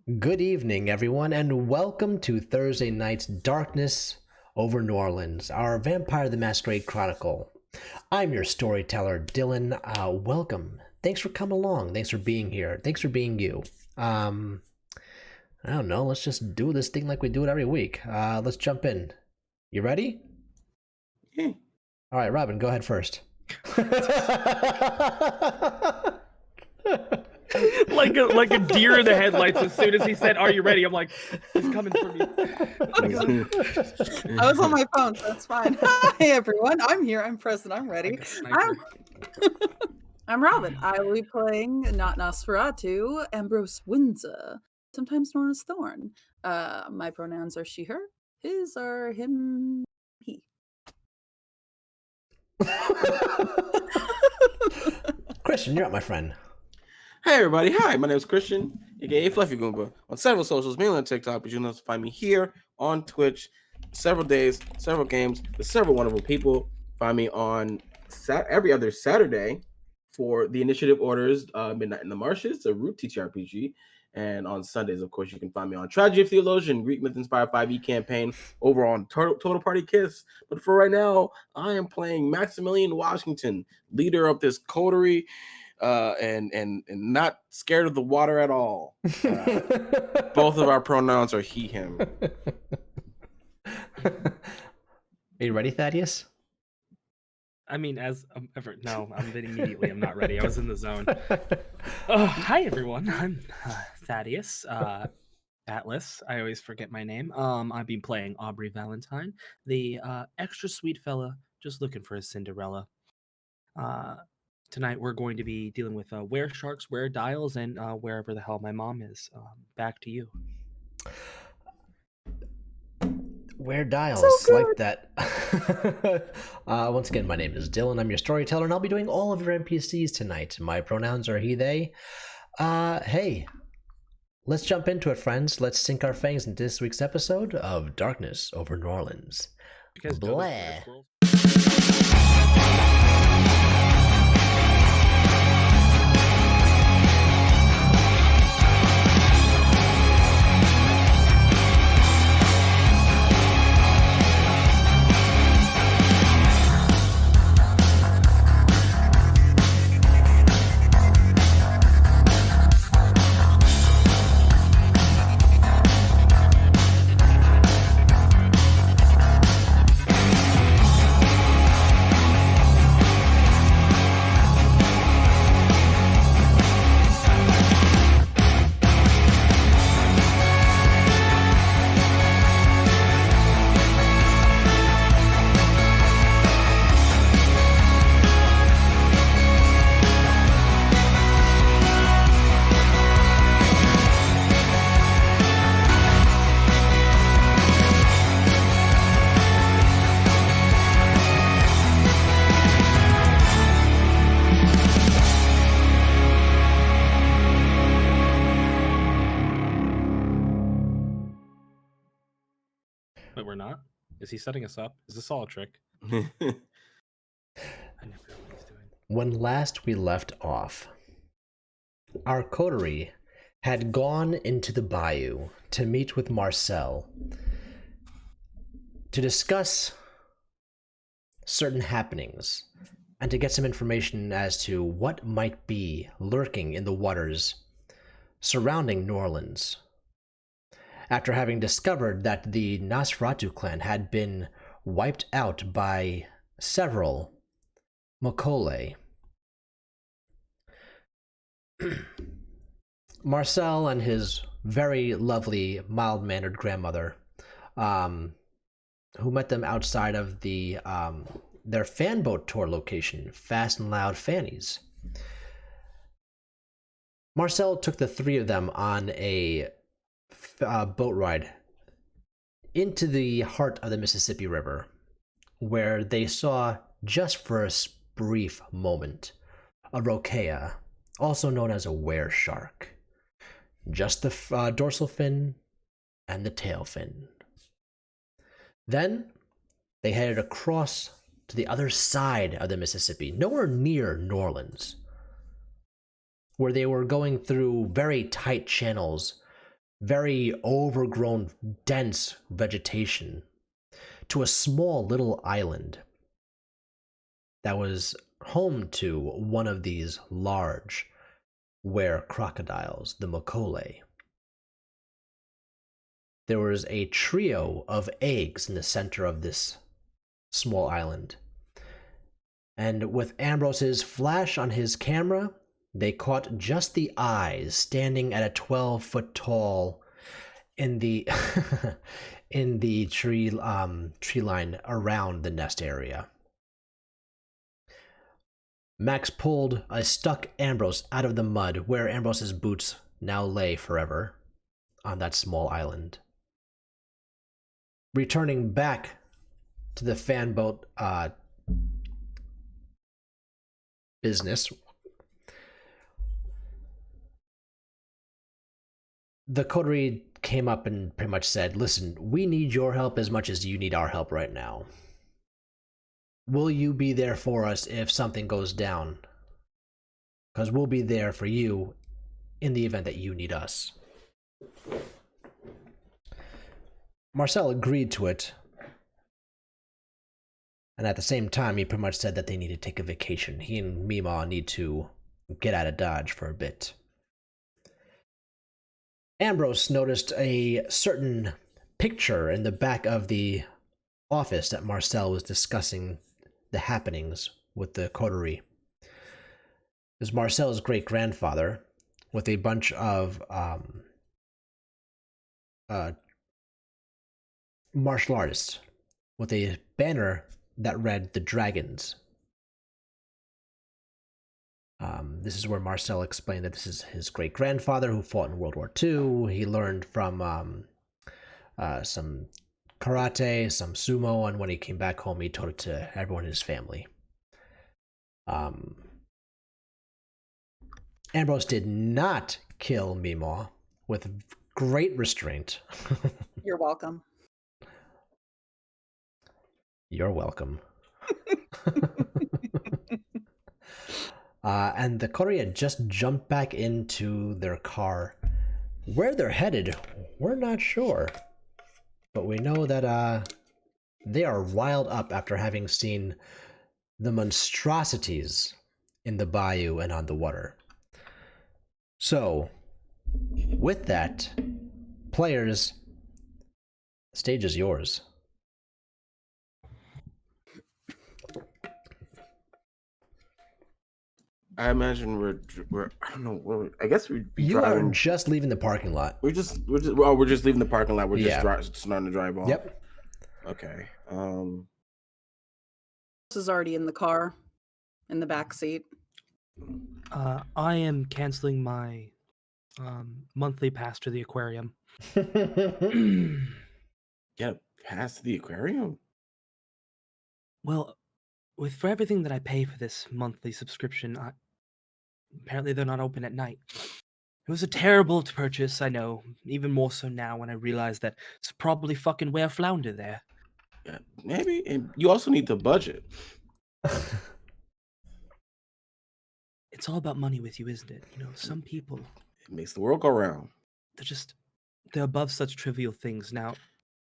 Good evening, everyone, and welcome to Thursday night's Darkness over New Orleans, our Vampire the Masquerade Chronicle. I'm your storyteller, Dylan. Welcome. Thanks for coming along. Thanks for being here. Thanks for being you. I don't know. Let's just do this thing like we do it every week. Let's jump in. You ready? Yeah. All right, Robin, go ahead first. like a deer in the headlights. As soon as he said, "Are you ready?" I'm like, "He's coming for me." I was on my phone, so that's fine. Hi everyone, I'm here. I'm present. I'm ready. Like a sniper. I'm Robin. I will be playing not Nosferatu, Ambrose Windsor, sometimes known as Thorn. My pronouns are she, her. His are him, he. Christian, you're up, my friend. Hey everybody, hi, my name is Christian, aka Fluffy Goomba, on several socials, mainly on TikTok, but you know to find me here on Twitch, several days, several games, with several wonderful people. Find me on every other Saturday for the Initiative Orders, Midnight in the Marshes, a Root TTRPG, and on Sundays, of course, you can find me on Tragedy of Theologian, Greek Myth Inspired 5e campaign, over on Total Party Kiss. But for right now, I am playing Maximilian Washington, leader of this coterie. And not scared of the water at all. Both of our pronouns are he, him. Are you ready, Thaddeus? I mean, no, I'm immediately. I'm not ready. I was in the zone. Hi everyone. I'm Thaddeus. Atlas. I always forget my name. I've been playing Aubrey Valentine, the extra sweet fella, just looking for a Cinderella. Tonight we're going to be dealing with where sharks, where dials, and wherever the hell my mom is. Back to you. Where dials like that. Once again, my name is Dylan. I'm your storyteller, and I'll be doing all of your NPCs tonight. My pronouns are he, they. Hey, let's jump into it, friends. Let's sink our fangs into this week's episode of Darkness over New Orleans. Blah. Wait, we're not? Is he setting us up? Is this all a trick? I never know what he's doing. When last we left off, our coterie had gone into the bayou to meet with Marcel to discuss certain happenings and to get some information as to what might be lurking in the waters surrounding New Orleans. After having discovered that the Nosferatu clan had been wiped out by several Mokole, Marcel and his very lovely, mild-mannered grandmother, who met them outside of their fanboat tour location, Fast and Loud Fannies. Marcel took the three of them on a boat ride into the heart of the Mississippi River, where they saw, just for a brief moment, a Rokea, also known as a were shark. Just the dorsal fin and the tail fin. Then they headed across to the other side of the Mississippi, nowhere near New Orleans, where they were going through very tight channels very overgrown, dense vegetation to a small little island that was home to one of these large were crocodiles, the Mokole. There was a trio of eggs in the center of this small island. And with Ambrose's flash on his camera, they caught just the eyes standing at a 12-foot tall in the in the tree line around the nest area. Max pulled a stuck Ambrose out of the mud where Ambrose's boots now lay forever on that small island. Returning back to the fan boat business, the coterie came up and pretty much said, listen, we need your help as much as you need our help right now. Will you be there for us if something goes down? Because we'll be there for you in the event that you need us. Marcel agreed to it. And at the same time, he pretty much said that they need to take a vacation. He and Mima need to get out of Dodge for a bit. Ambrose noticed a certain picture in the back of the office that Marcel was discussing the happenings with the coterie. It was Marcel's great-grandfather with a bunch of martial artists with a banner that read "The Dragons." This is where Marcel explained that this is his great-grandfather who fought in World War II. He learned from some karate, some sumo, and when he came back home, he taught it to everyone in his family. Ambrose did not kill Mima with great restraint. You're welcome. You're welcome. And the coterie had just jumped back into their car. Where they're headed, we're not sure. But we know that they are riled up after having seen the monstrosities in the bayou and on the water. So, with that, players, the stage is yours. I imagine we're I don't know. I guess we'd be You driving. are just leaving the parking lot. We're just leaving the parking lot. We're Yeah. just starting to drive off. Yep. Okay. This is already in the car, in the back seat. I am canceling my monthly pass to the aquarium. Yeah, pass to the aquarium. Well, for everything that I pay for this monthly subscription, apparently they're not open at night. It was a terrible purchase, I know. Even more so now when I realize that it's probably fucking where flounder there. Yeah, maybe. And you also need to budget. It's all about money with you, isn't it? You know, some people, It makes the world go round. they're above such trivial things. Now,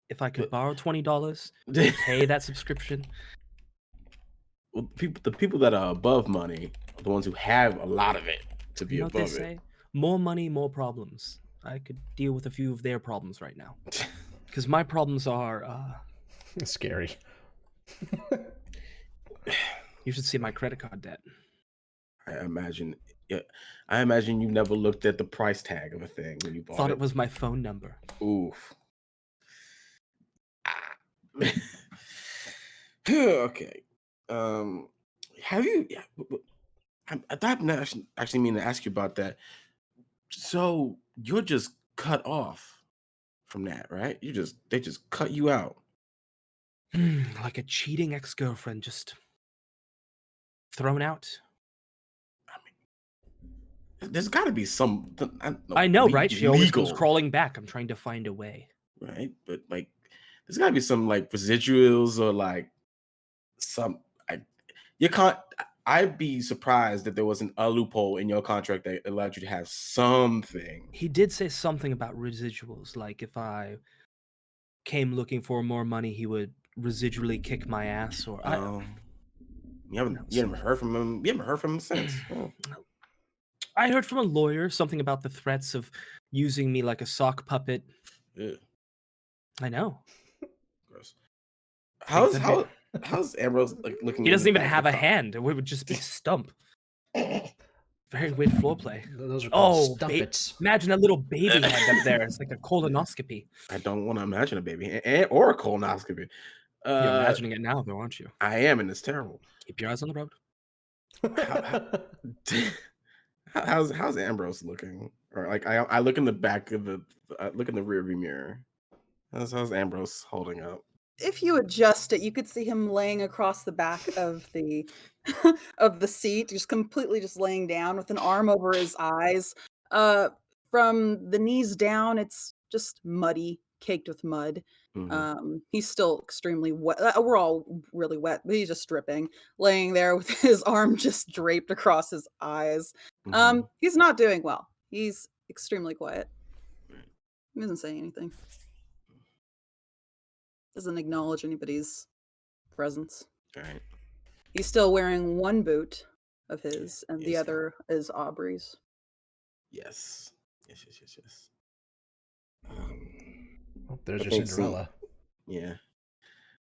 if I could borrow $20, Well, pay that subscription. the people that are above money are the ones who have a lot of it to be You know what they above it. say? More money, more problems. I could deal with a few of their problems right now. Because my problems are, Scary. you should see my credit card debt. I imagine you never looked at the price tag of a thing when you bought Thought it was my phone number. Oof. Okay. Have you? I didn't actually mean to ask you about that. So you're just cut off from that, right? They just cut you out. Like a cheating ex-girlfriend, just thrown out. I mean, there's got to be some. I know, right? She always goes legal, crawling back. I'm trying to find a way. right? But like, there's got to be some like residuals or like some. You can't. I'd be surprised if there wasn't a loophole in your contract that allowed you to have something. He did say something about residuals, like if I came looking for more money, he would residually kick my ass, or You haven't heard from him. You haven't heard from him since. Oh. I heard from a lawyer something about the threats of using me like a sock puppet. Yeah. I know. Gross. How's Ambrose looking? He doesn't in the even back have of a the car? hand. It would just be stump. Very weird floor play. Those are called Oh, stumpets. imagine a little baby head up there. It's like a colonoscopy. I don't want to imagine a baby or a colonoscopy. You're imagining it now, though, aren't you? I am, and it's terrible. Keep your eyes on the road. How's Ambrose looking? Or like I look in the back of the look in the rearview mirror. How's Ambrose holding up? If you adjust it, you could see him laying across the back of the of the seat, just completely just laying down with an arm over his eyes. From the knees down, it's just muddy, caked with mud. He's still extremely wet. We're all really wet, but he's just dripping, laying there with his arm just draped across his eyes. Mhm. He's not doing well. He's extremely quiet. He doesn't say anything. Doesn't acknowledge anybody's presence. All right. He's still wearing one boot of his, and the Yes. other is Aubrey's. Yes. Oh, there's I your think Cinderella. Yeah.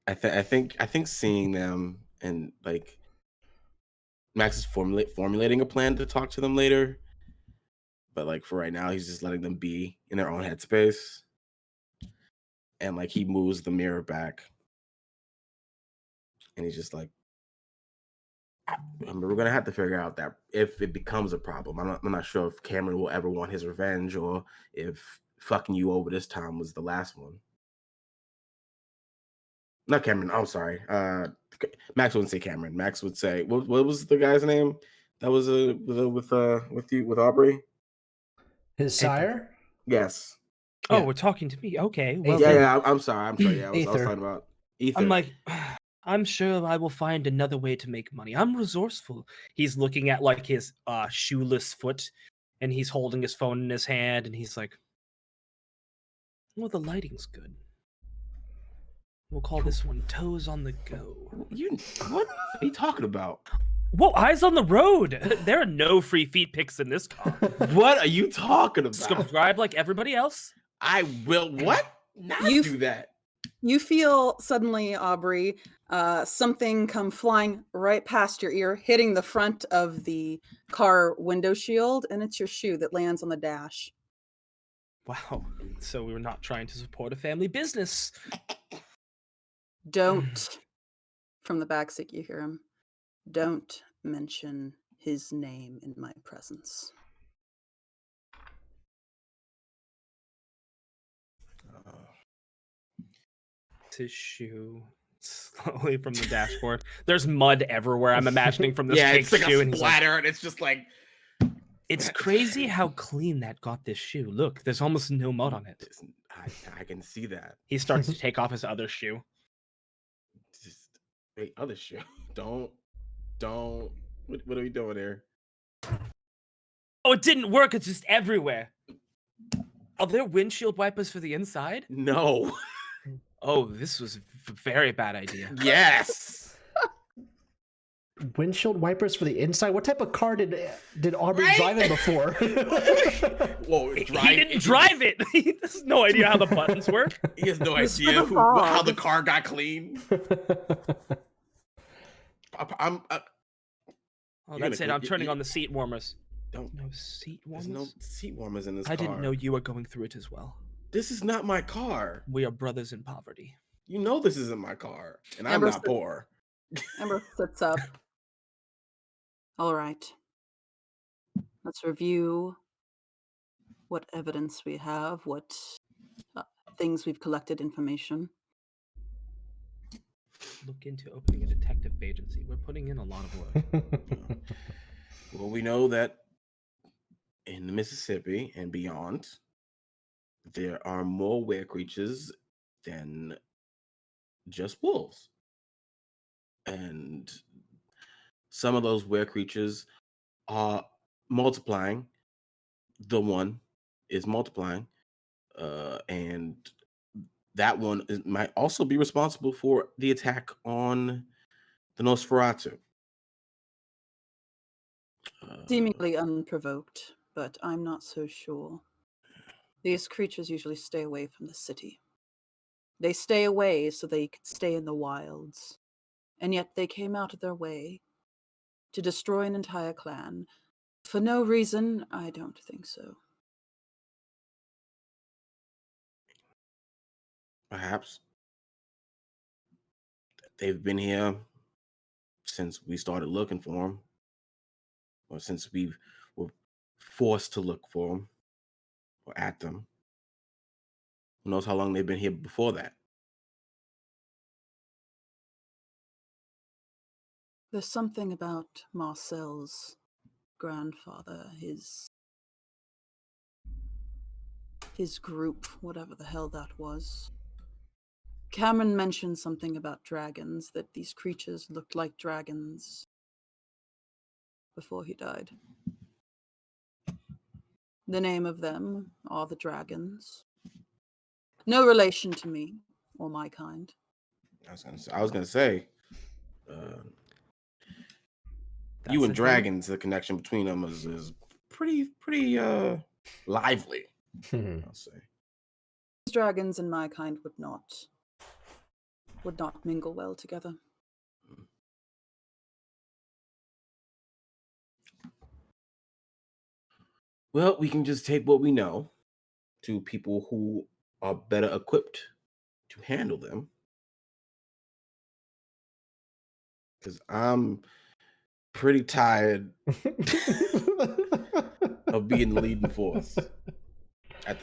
I think seeing them and like Max is formulating a plan to talk to them later, but like for right now, he's just letting them be in their own headspace, and like he moves the mirror back, and he's just like, we're gonna have to figure out that if it becomes a problem. I'm not sure if Cameron will ever want his revenge or if fucking you over this time was the last one. Not Cameron. I'm sorry. Max wouldn't say Cameron. Max would say what was the guy's name that was with Aubrey? His sire? Yes. Oh, Yeah. we're talking to me. Okay. Well, Ether. then, Yeah. I'm sorry. Yeah, I was Ether. talking about Ether. I'm like, I'm sure I will find another way to make money. I'm resourceful. He's looking at like his shoeless foot, and he's holding his phone in his hand, and he's like, well, the lighting's good. We'll call this one Toes on the Go. What are you talking about? Whoa, eyes on the road. There are no free feet pics in this car. What are you talking about? Subscribe like everybody else. I will what? Not You- do that. You feel suddenly, Aubrey, something come flying right past your ear, hitting the front of the car window shield, and it's your shoe that lands on the dash. Wow. So we were not trying to support a family business. Don't, from the backseat, you hear him. Don't mention his name in my presence. His shoe slowly from the dashboard. There's mud everywhere. I'm imagining from this Yeah, caked it's like shoe, a and he's like, splatter, and it's just like it's crazy how clean that got this shoe. Look, there's almost no mud on it. I can see that. He starts to take off his other shoe. Just wait, other shoe. Don't. What are we doing here? Oh, it didn't work. It's just everywhere. Are there windshield wipers for the inside? No. Oh, this was a very bad idea. Yes. Windshield wipers for the inside? What type of car did Aubrey drive in before? Whoa, He didn't drive it. He has no idea how the buttons work. He has no It was for idea the how fog. the car got clean. I'm Oh, You're that's gonna it. I'm go- turning you- on the seat warmers. don't. No seat There's warmers? no seat warmers in this I car. didn't know you were going through it as well. This is not my car. We are brothers in poverty. You know this isn't my car, and I'm Amber not said- poor. Amber sits up. All right. Let's review what evidence we have, what things we've collected information. Look into opening a detective agency. We're putting in a lot of work. Well, we know that in the Mississippi and beyond, there are more were creatures than just wolves. And some of those were creatures are multiplying. The one is multiplying, and that one might also be responsible for the attack on the Nosferatu. Seemingly unprovoked, but I'm not so sure. These creatures usually stay away from the city. They stay away so they could stay in the wilds. And yet they came out of their way to destroy an entire clan. For no reason, I don't think so. Perhaps they've been here since we started looking for them, or since we were forced to look for them or at them. Who knows how long they've been here before that? There's something about Marcel's grandfather, his group, whatever the hell that was. Cameron mentioned something about dragons, that these creatures looked like dragons before he died. The name of them are the dragons. No relation to me or my kind. I was gonna say, you and dragons, the connection between them is pretty lively. I'll say. Dragons and my kind would not mingle well together. Well, we can just take what we know to people who are better equipped to handle them. Because I'm pretty tired of being the leading force.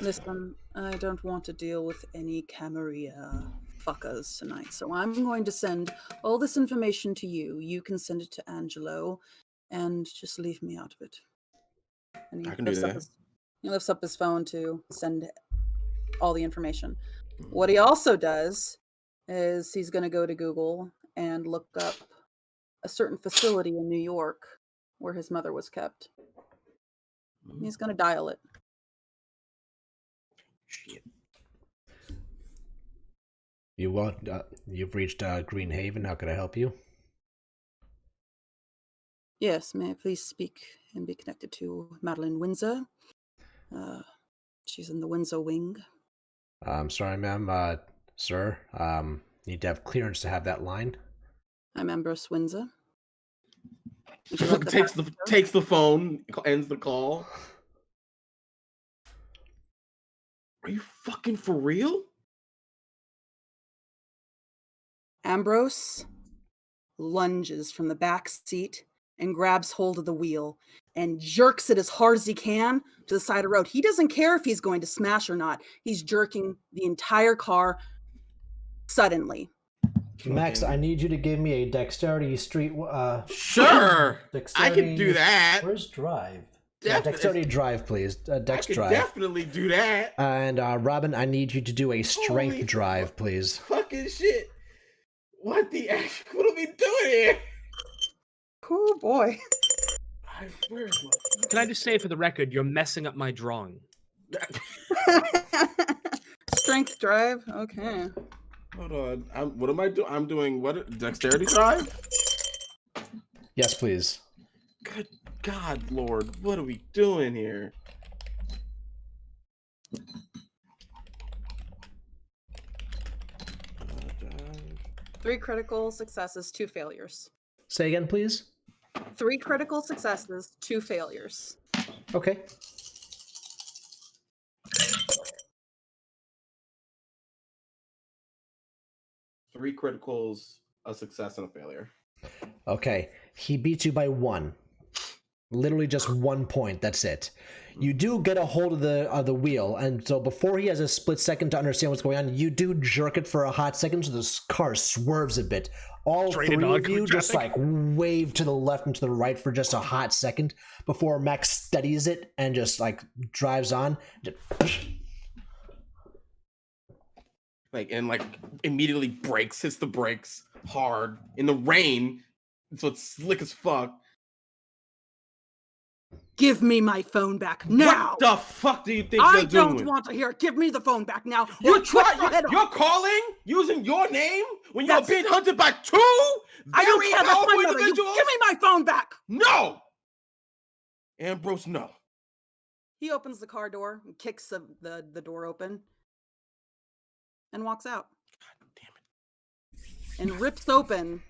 Listen, I don't want to deal with any Camarilla fuckers tonight, so I'm going to send all this information to you. You can send it to Angelo, and just leave me out of it. And I can do that. He lifts up his phone to send all the information. What he also does is he's going to go to Google and look up a certain facility in New York where his mother was kept. He's going to dial it. Shit. You've reached Green Haven. How can I help you? Yes, may I please speak and be connected to Madeline Windsor? She's in the Windsor wing. I'm sorry, ma'am. Sir, need to have clearance to have that line. I'm Ambrose Windsor. Takes the phone, ends the call. Are you fucking for real? Ambrose lunges from the back seat and grabs hold of the wheel and jerks it as hard as he can to the side of the road. He doesn't care if he's going to smash or not. He's jerking the entire car suddenly. Max, I need you to give me a dexterity street. Sure, dexterity, I can do that. Where's drive? Dexterity drive, please. Dex drive. Definitely do that. And Robin, I need you to do a strength drive, please. Fucking shit! What the ash? What are we doing here? Oh boy. Can I just say for the record, you're messing up my drawing. Strength drive. Okay. Hold on. What am I doing? I'm doing what? Dexterity drive? Yes, please. Good God, Lord. What are we doing here? Three critical successes, 2 failures. Say again, please. 3 critical successes, 2 failures. Okay. Three criticals, a success, and a failure. Okay. He beats you by 1. Literally just 1 point. That's it. You do get a hold of the wheel, and so before he has a split second to understand what's going on, you do jerk it for a hot second, so the car swerves a bit. All three of you just like wave to the left and to the right for just a hot second before Max steadies it and just like drives on. Like immediately hits the brakes hard in the rain, So it's slick as fuck. Give me my phone back now. What the fuck do you think I you're doing? don't want to hear it. Give me the phone back now. You're You're calling using your name when you're That's- being hunted by two I don't very care. That's powerful my mother. You individuals? give me my phone back. No! Ambrose, no. He opens the car door and kicks the door open and walks out. God damn it. And rips open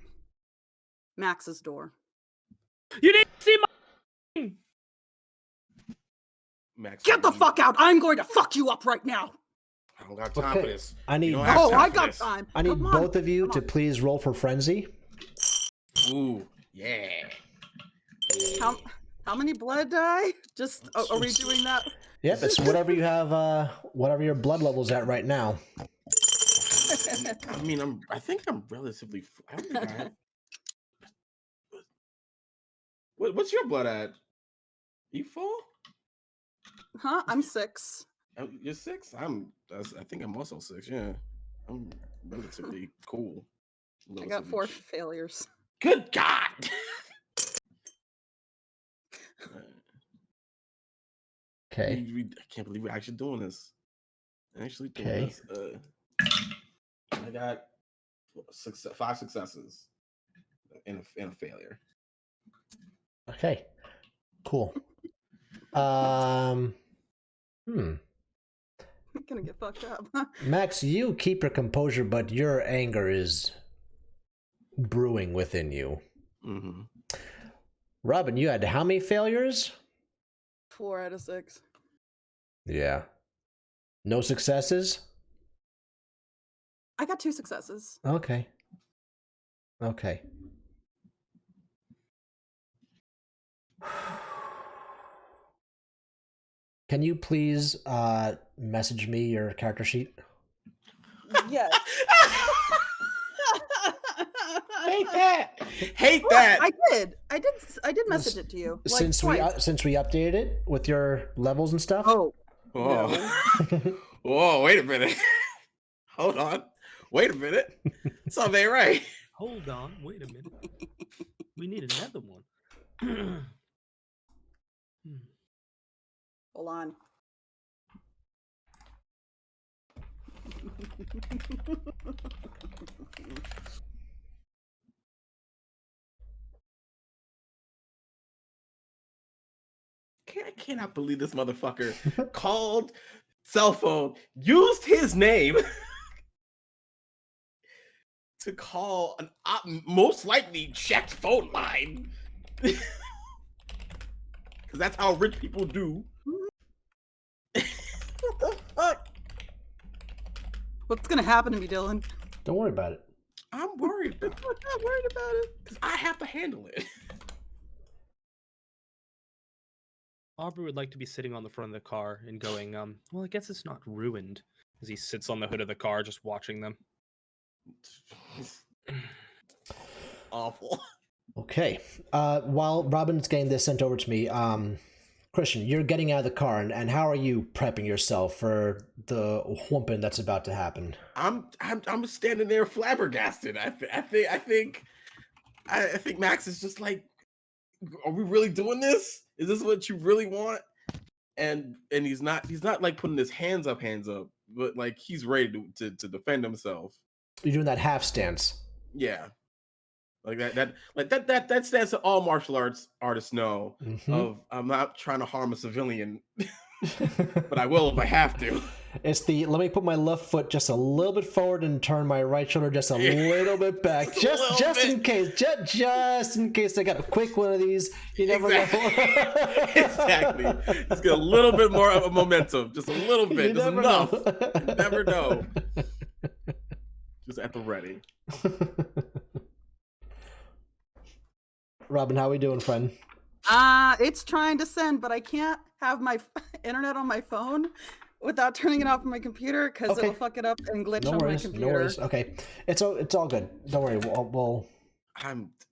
Max's door. You didn't see my. Max, Get the you- fuck out. I'm going to fuck you up right now. I don't got time Okay. for this. I need You don't have Oh, time I for got this. time. I need Come on. both of you Come to on. please roll for frenzy. Ooh, yeah. How many blood die? Just are we doing that? Yep, it's whatever you have, whatever your blood level's at right now. I mean, I think I'm relatively. I don't think I have. What's your blood at? You full? Huh? I'm 6. You're 6. I think I'm also 6. Yeah, I'm relatively cool. I got 4 failures. Good God! Okay. I can't believe we're actually doing this. Okay. I got 5 successes and a failure. Okay. Cool. I'm gonna get fucked up. Max, you keep your composure, but your anger is brewing within you. Mm-hmm. Robin, you had how many failures? 4 out of 6. Yeah. No successes? I got 2 successes. Okay. Okay. Can you please message me your character sheet? Yes. Hate that. Hate that. I did message it to you. Like, Since twice. we updated it with your levels and stuff. Oh. Whoa. No. Whoa, wait a minute. Hold on. Wait a minute. Something ain't right. Hold on, wait a minute. We need another one. Hold on. I cannot believe this motherfucker called cell phone, used his name to call an most likely checked phone line. Because that's how rich people do. What the fuck? What's gonna happen to me, Dylan? Don't worry about it. I'm worried about I'm not worried about it. because I have to handle it. Aubrey would like to be sitting on the front of the car and going, well, I guess it's not ruined. As he sits on the hood of the car just watching them. Awful. Okay. While Robin's getting this sent over to me, Christian, you're getting out of the car, and how are you prepping yourself for the whumping that's about to happen? I'm standing there flabbergasted. I think Max is just like, are we really doing this? Is this what you really want? And he's not like putting his hands up, but like he's ready to defend himself. You're doing that half stance. Yeah. Like that stance that all martial artists know Mhm. of I'm not trying to harm a civilian, but I will if I have to. It's the let me put my left foot just a little bit forward and turn my right shoulder just a little bit back, just in case, just in case I got a quick one of these. You never know. Exactly. Just get a little bit more of a momentum, just a little bit, You just never enough. know. You never know. Just at the ready. Robin, how we doing, friend? It's trying to send, but I can't have my internet on my phone without turning it off on my computer because Okay. it'll fuck it up and glitch No on my worries, computer. no worries. Okay, it's all good. Don't worry. We'll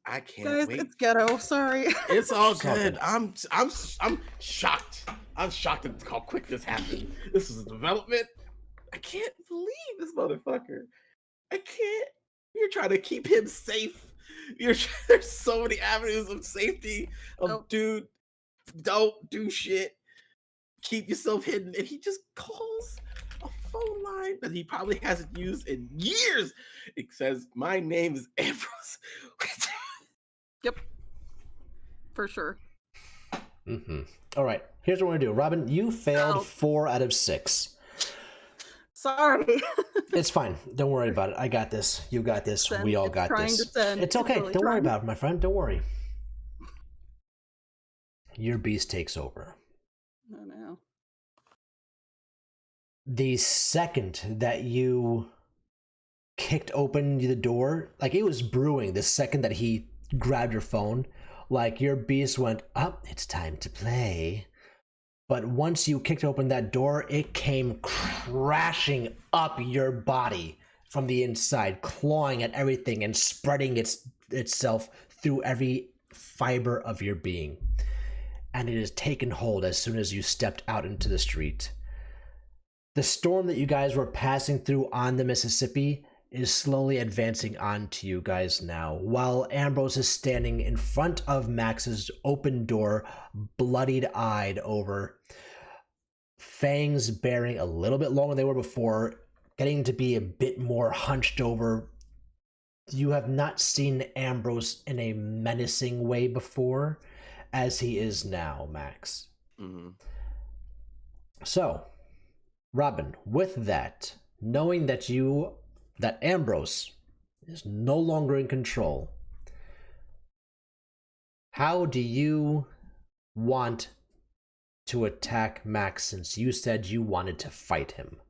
I can't Guys, wait. it's ghetto. Sorry. It's all It's all good. good. I'm shocked. I'm shocked at how quick this happened. This is a development. I can't believe this motherfucker. I can't. You're trying to keep him safe There's so many avenues of safety. Nope. Dude, don't do shit. Keep yourself hidden. And he just calls a phone line that he probably hasn't used in years. It says, "My name is Ambrose." Yep. For sure. All right, here's what we're gonna do. Robin, you failed Ow. 4 out of 6. Sorry. It's fine. Don't worry about it. I got this. You got this. Send. We all It's got trying this. to send. It's It's okay. really Don't worry trying. about it, my friend. Don't worry. Your beast takes over. Oh no. The second that you kicked open the door, like it was brewing the second that he grabbed your phone, like your beast went, "Up, it's time to play." But once you kicked open that door, it came crashing up your body from the inside, clawing at everything and spreading itself through every fiber of your being. And it has taken hold as soon as you stepped out into the street. The storm that you guys were passing through on the Mississippi is slowly advancing onto you guys now, while Ambrose is standing in front of Max's open door, bloodied-eyed over, fangs bearing a little bit longer than they were before, getting to be a bit more hunched over. You have not seen Ambrose in a menacing way before, as he is now, Max. Mm-hmm. So, Robin, with that, knowing that Ambrose is no longer in control, how do you want to attack Max, since you said you wanted to fight him?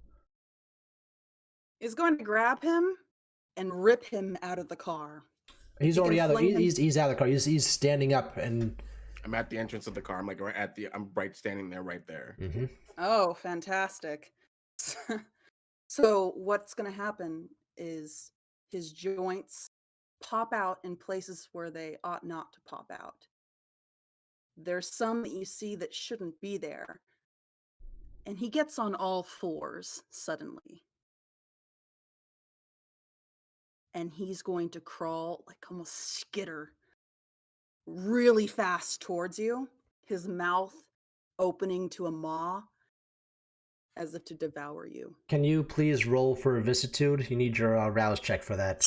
He's going to grab him and rip him out of the car. He's He already can out of fling him. he's out of the car. He's standing up and I'm at the entrance of the car. I'm like I'm right standing there, right there. Oh, fantastic. So what's going to happen is his joints pop out in places where they ought not to pop out. There's some that you see that shouldn't be there. And he gets on all fours suddenly. And he's going to crawl, like almost skitter, really fast towards you, his mouth opening to a maw, as if to devour you. Can you please roll for vicissitude? You need your rouse check for that.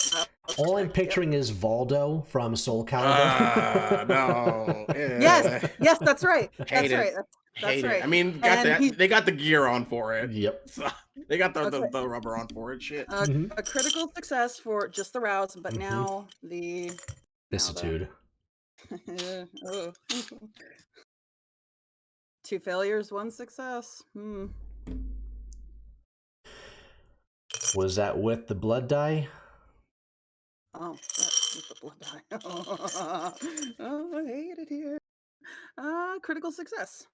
All I'm Yep. picturing is Valdo from Soul Calibur. No. Yes, that's right. That's Hate it. right. That's Hate right. it. I mean, And they got the gear on for it. Yep. So, they got the Okay. rubber on for it. Shit. Mhm. A critical success for just the rouse, but Mhm. now the Vicissitude. oh. 2 failures, 1 success. Was that with the blood die? Oh, that's with the blood die. Oh, I hate it here. Critical success.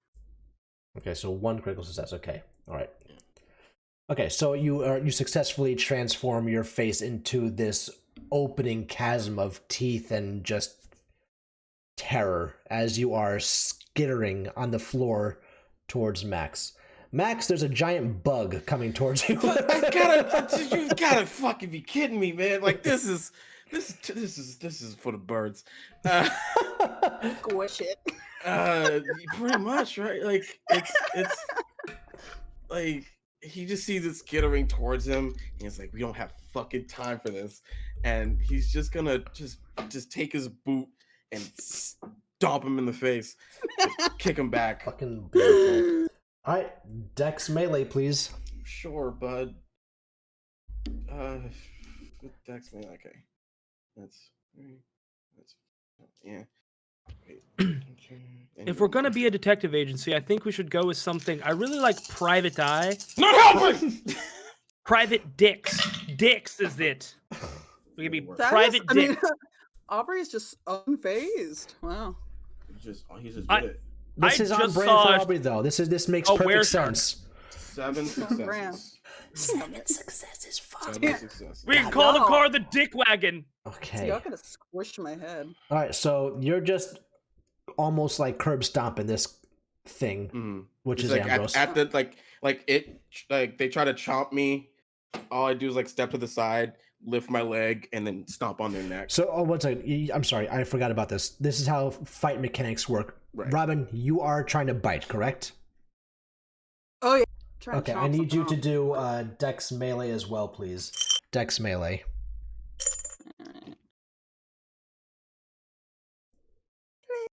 Okay, so 1 critical success. Okay, all right. Okay, so you successfully transform your face into this opening chasm of teeth and just terror as you are skittering on the floor towards Max. Max, there's a giant bug coming towards you. You gotta fucking be kidding me, man! Like this is for the birds. Squish it. Pretty much, right? Like it's like he just sees it skittering towards him, and he's like, "We don't have fucking time for this," and he's just gonna just take his boot and stomp him in the face, kick him back. Fucking beautiful. All right, Dex melee, please. Sure, bud. Dex man, okay. That's yeah. Wait. If we're gonna be a detective agency, I think we should go with something. I really like Private Eye. not helping. Private Dix. Dix is it. We can be That Private Dix. Aubrey's just unfazed. Wow. He's just I- did it. This I is on just brand saw- for Aubrey, though. This makes Oh, perfect where- sense. 7 brand. successes. Successes, fuck. 7 successes. We can call the No. car the Dick Wagon. See, Okay. y'all gonna squish my head. All right, so you're just almost like curb stomping this thing, Mhm. which It's is like Ambrose. at the like they try to chomp me. All I do is like step to the side. lift my leg and then stomp on their neck. So, one second. I'm sorry, I forgot about this. This is how fight mechanics work. Right. Robin, you are trying to bite, correct? Oh yeah. Try and Okay, I chomp need you to something do Dex Melee as well, please. Dex Melee. off. Alright.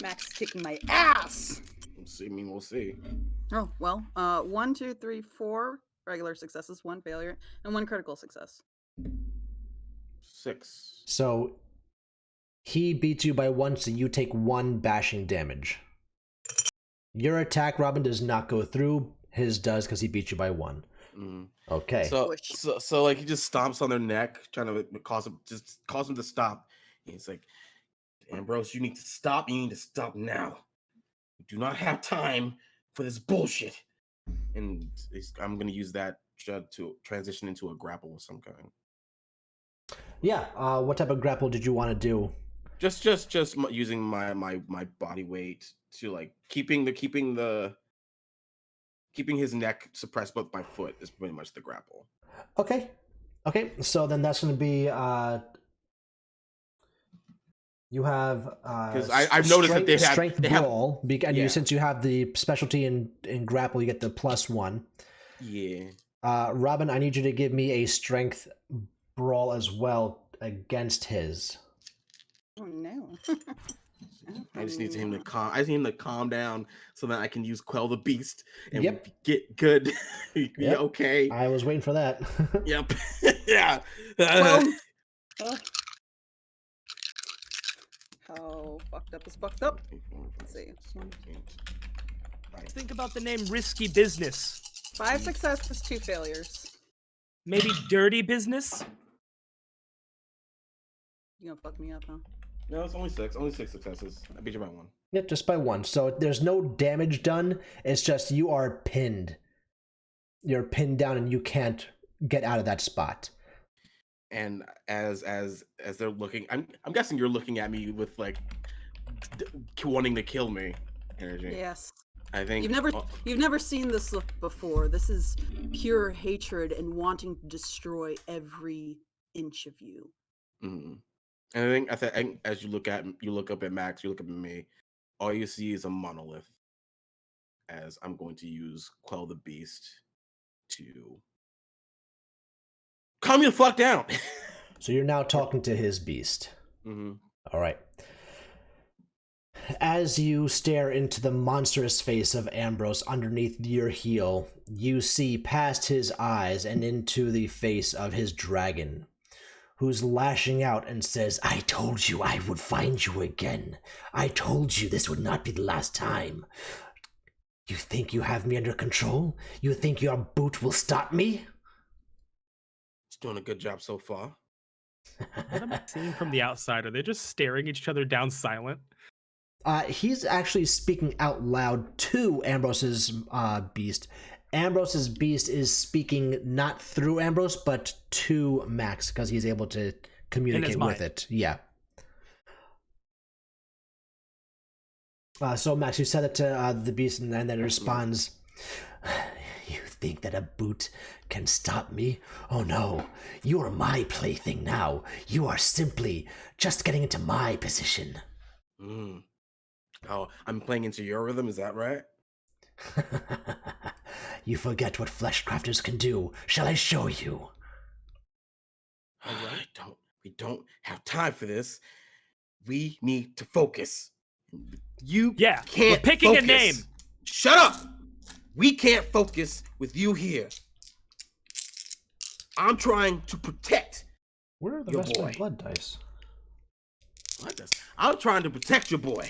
Max is kicking my ass. We'll see. Oh well. 1, 2, 3, 4 regular successes, 1 failure, and 1 critical success. 6. So, he beats you by 1, so you take 1 bashing damage. Your attack, Robin, does not go through. His does because he beat you by 1. Mm. Okay. So like he just stomps on their neck, trying to cause them to stop. And he's like, Ambrose, you need to stop. You need to stop now. You do not have time for this bullshit. And I'm gonna use that to transition into a grapple of some kind. Yeah. What type of grapple did you want to do? Just using my body weight to like keeping his neck suppressed, but my foot is pretty much the grapple. Okay. So then that's going to be you have because I've noticed that they have strength brawl, and yeah. since you have the specialty in grapple, you get the +1. Yeah. Robin, I need you to give me a strength brawl as well against his. Oh no. I just need him to calm down so that I can use Quell the Beast and Yep. get good. Yep. Okay. I was waiting for that. Yep. Yeah. Well, how fucked up is fucked up? Let's see. Think about the name Risky Business. 5 successes, 2 failures. Maybe Dirty Business? You gonna fuck me up, huh? No, it's only 6. Only 6 successes. I beat you by 1. Yep, just by 1. So there's no damage done. It's just you are pinned. You're pinned down and you can't get out of that spot. And as they're looking, I'm guessing you're looking at me with like wanting to kill me energy. Yes. I think you've never seen this look before. This is pure hatred and wanting to destroy every inch of you. Mm-hmm. And I think as you look up at Max, you look up at me, all you see is a monolith. As I'm going to use Quell the Beast to calm you the fuck down. So you're now talking to his beast. Mm-hmm. All right. As you stare into the monstrous face of Ambrose underneath your heel, you see past his eyes and into the face of his dragon, who's lashing out and says, "I told you I would find you again. I told you this would not be the last time. You think you have me under control? You think your boot will stop me?" It's doing a good job so far. What am I seeing from the outside? Are they just staring each other down silent? He's actually speaking out loud to Ambrose's beast. Ambrose's beast is speaking not through Ambrose, but to Max, because he's able to communicate with it. Yeah. So Max, you said it to the beast, and then it responds, "You think that a boot can stop me? Oh no, you are my plaything now. You are simply just getting into my position." Oh, I'm playing into your rhythm, is that right? You forget what flesh crafters can do. Shall I show you? We don't have time for this. We need to focus. You can't we're picking focus. a name. Shut up! We can't focus with you here. I'm trying to protect Where are the your rest of boy. my blood dice? I'm trying to protect your boy.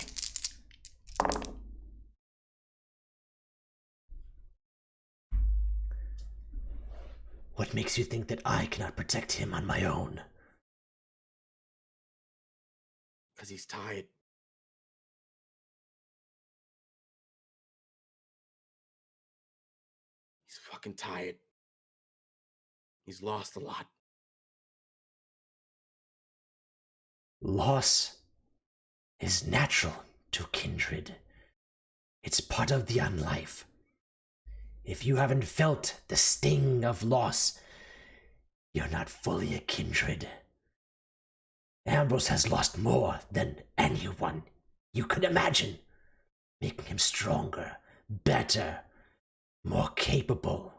What makes you think that I cannot protect him on my own? Because he's tired. He's fucking tired. He's lost a lot. Loss is natural to kindred. It's part of the unlife. If you haven't felt the sting of loss, you're not fully a kindred. Ambrose has lost more than anyone you could imagine, making him stronger, better, more capable.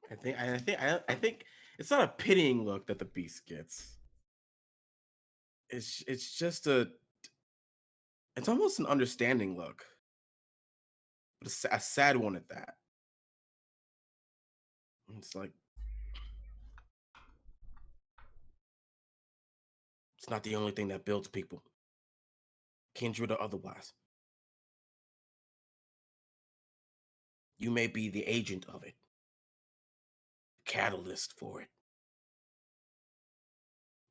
I think it's not a pitying look that the beast gets. It's just it's almost an understanding look, but a sad one at that. It's like it's not the only thing that builds people, kindred or otherwise. You may be the agent of it, the catalyst for it,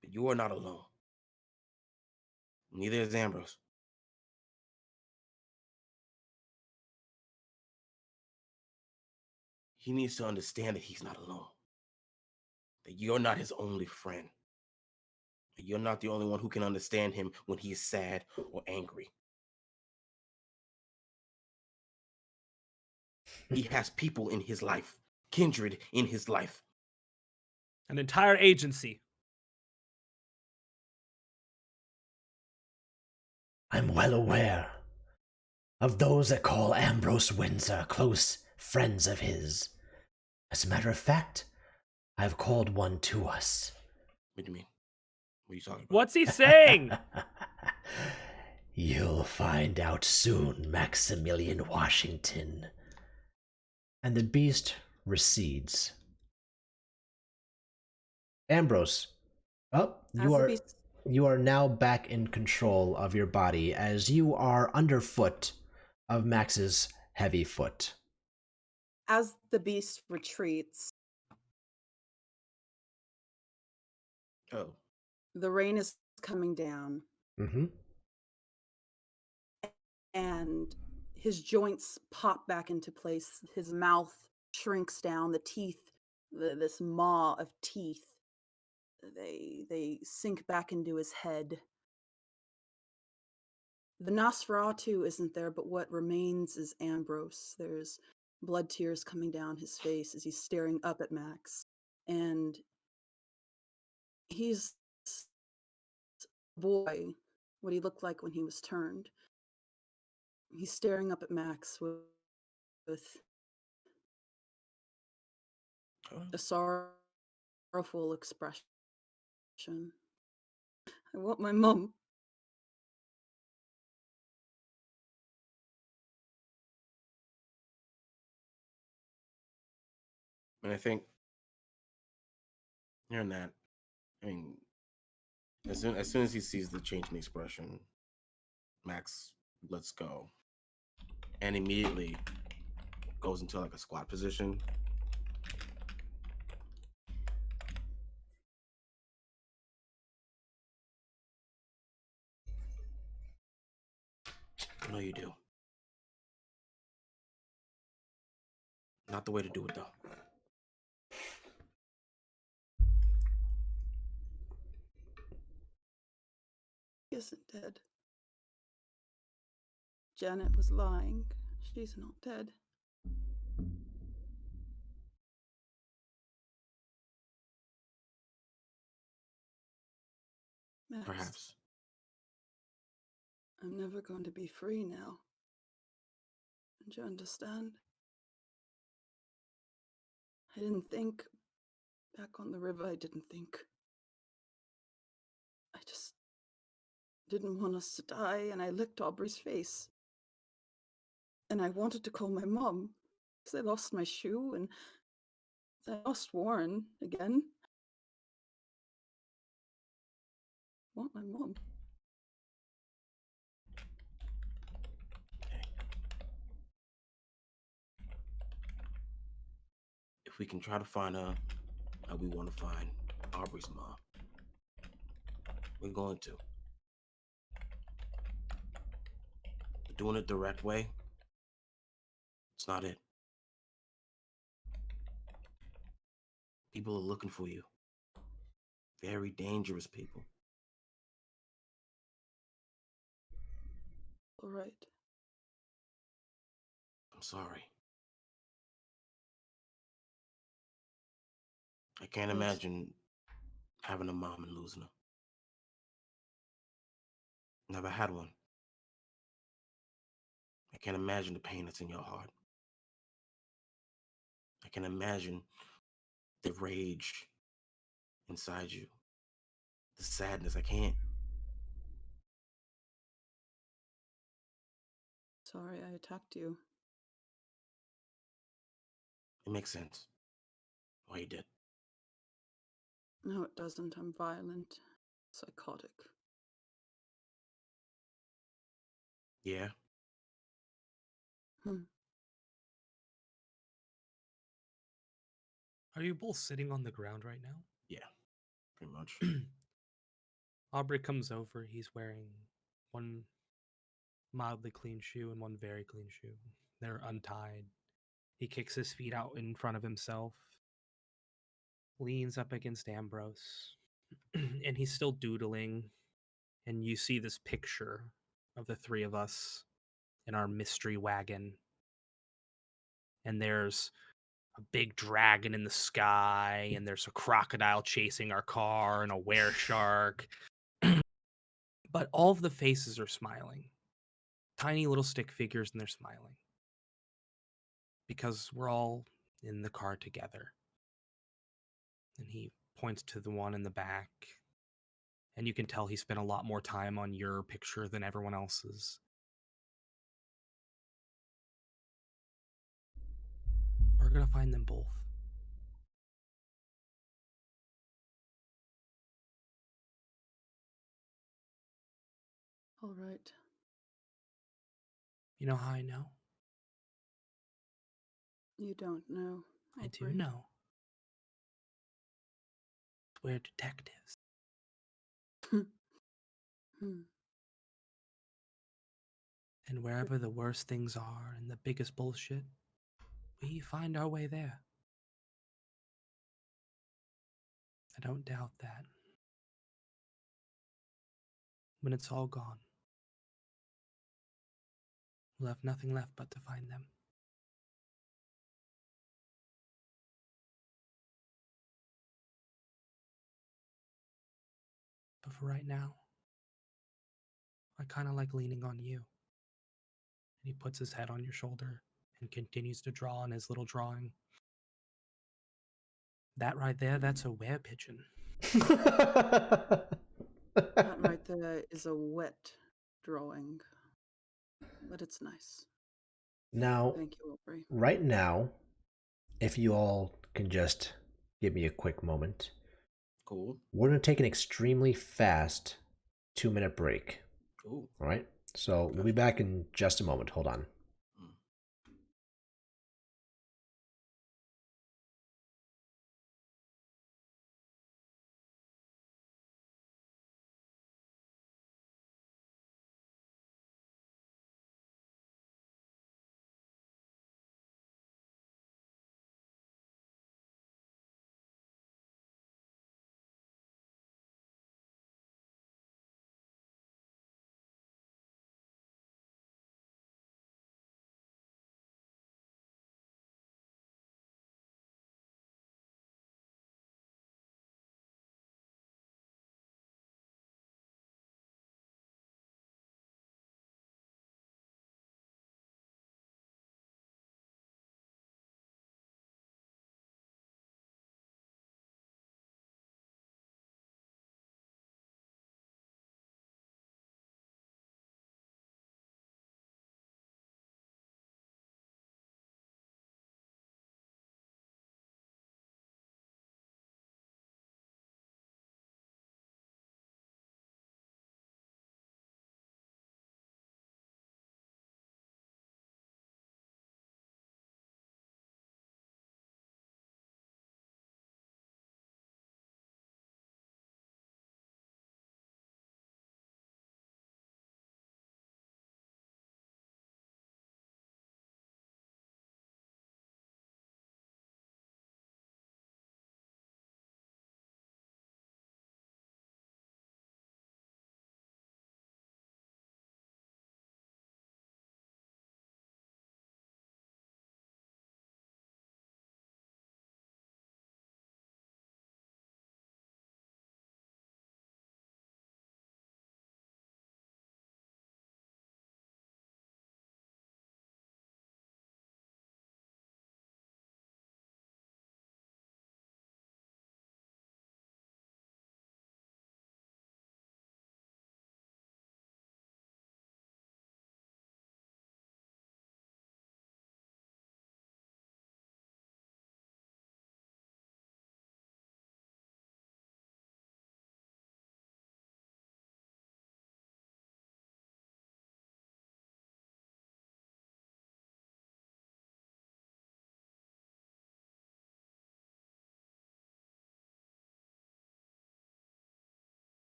but you are not alone. Neither is Ambrose. He needs to understand that he's not alone, that you're not his only friend, that you're not the only one who can understand him when he is sad or angry. He has people in his life, kindred in his life. An entire agency. I'm well aware of those that call Ambrose Windsor close friends of his. As a matter of fact, I've called one to us. What do you mean? What are you talking about? What's he saying? You'll find out soon, Maximilian Washington. And the beast recedes. Ambrose, you are now back in control of your body as you are underfoot of Max's heavy foot. As the beast retreats, Oh, the rain is coming down, Mm-hmm. and his joints pop back into place. His mouth shrinks down. The teeth, this maw of teeth, they sink back into his head. The Nosferatu isn't there, but what remains is Ambrose. There's blood tears coming down his face as he's staring up at Max. And he's a boy, what he looked like when he was turned. He's staring up at Max with a sorrowful expression. I want my mom. and I think hearing that, I mean, as soon as he sees the change in expression, Max lets go and immediately goes into like a squat position. I know you do. Not the way to do it, though. He isn't dead. Janet was lying. She's not dead. Max, Perhaps. I'm never going to be free now. Don't you understand? I didn't think. Back on the river, I didn't think. I just didn't want us to die, and I licked Aubrey's face. And I wanted to call my mom, because I lost my shoe, and I lost Warren again. I want my mom. If we can try to find her, like we want to find Aubrey's mom, we're going to. But doing it the direct way, it's not it. People are looking for you. Very dangerous people. All right. I'm sorry. I can't Yes. imagine having a mom and losing her. Never had one. I can't imagine the pain that's in your heart. I can imagine the rage inside you, the sadness. I can't. Sorry I attacked you. It makes sense why you did. No, it doesn't. I'm violent, psychotic. Yeah, Hmm. Are you both sitting on the ground right now? yeah, pretty much. Aubrey comes over. He's wearing one mildly clean shoe and one very clean shoe. They're untied. He kicks his feet out in front of himself, leans up against Ambrose, and he's still doodling. And you see this picture of the three of us in our mystery wagon. And there's a big dragon in the sky, and there's a crocodile chasing our car, and a were shark. But all of the faces are smiling. Tiny little stick figures, and they're smiling. Because we're all in the car together. And he points to the one in the back. And you can tell he spent a lot more time on your picture than everyone else's. We're going to find them both. All right. You know how I know? You don't know. I do Aubrey. know. We're detectives. Hmm. And wherever the worst things are and the biggest bullshit, we find our way there. I don't doubt that. When it's all gone, we'll have nothing left but to find them. But for right now, I kind of like leaning on you. And he puts his head on your shoulder and continues to draw on his little drawing. That right there, that's a were pigeon. That right there is a wet drawing. But it's nice. Now, Thank you, Aubrey. right now, if you all can just give me a quick moment, Cool. we're going to take an extremely fast 2-minute break. Ooh. All right? So we'll be back in just a moment. Hold on.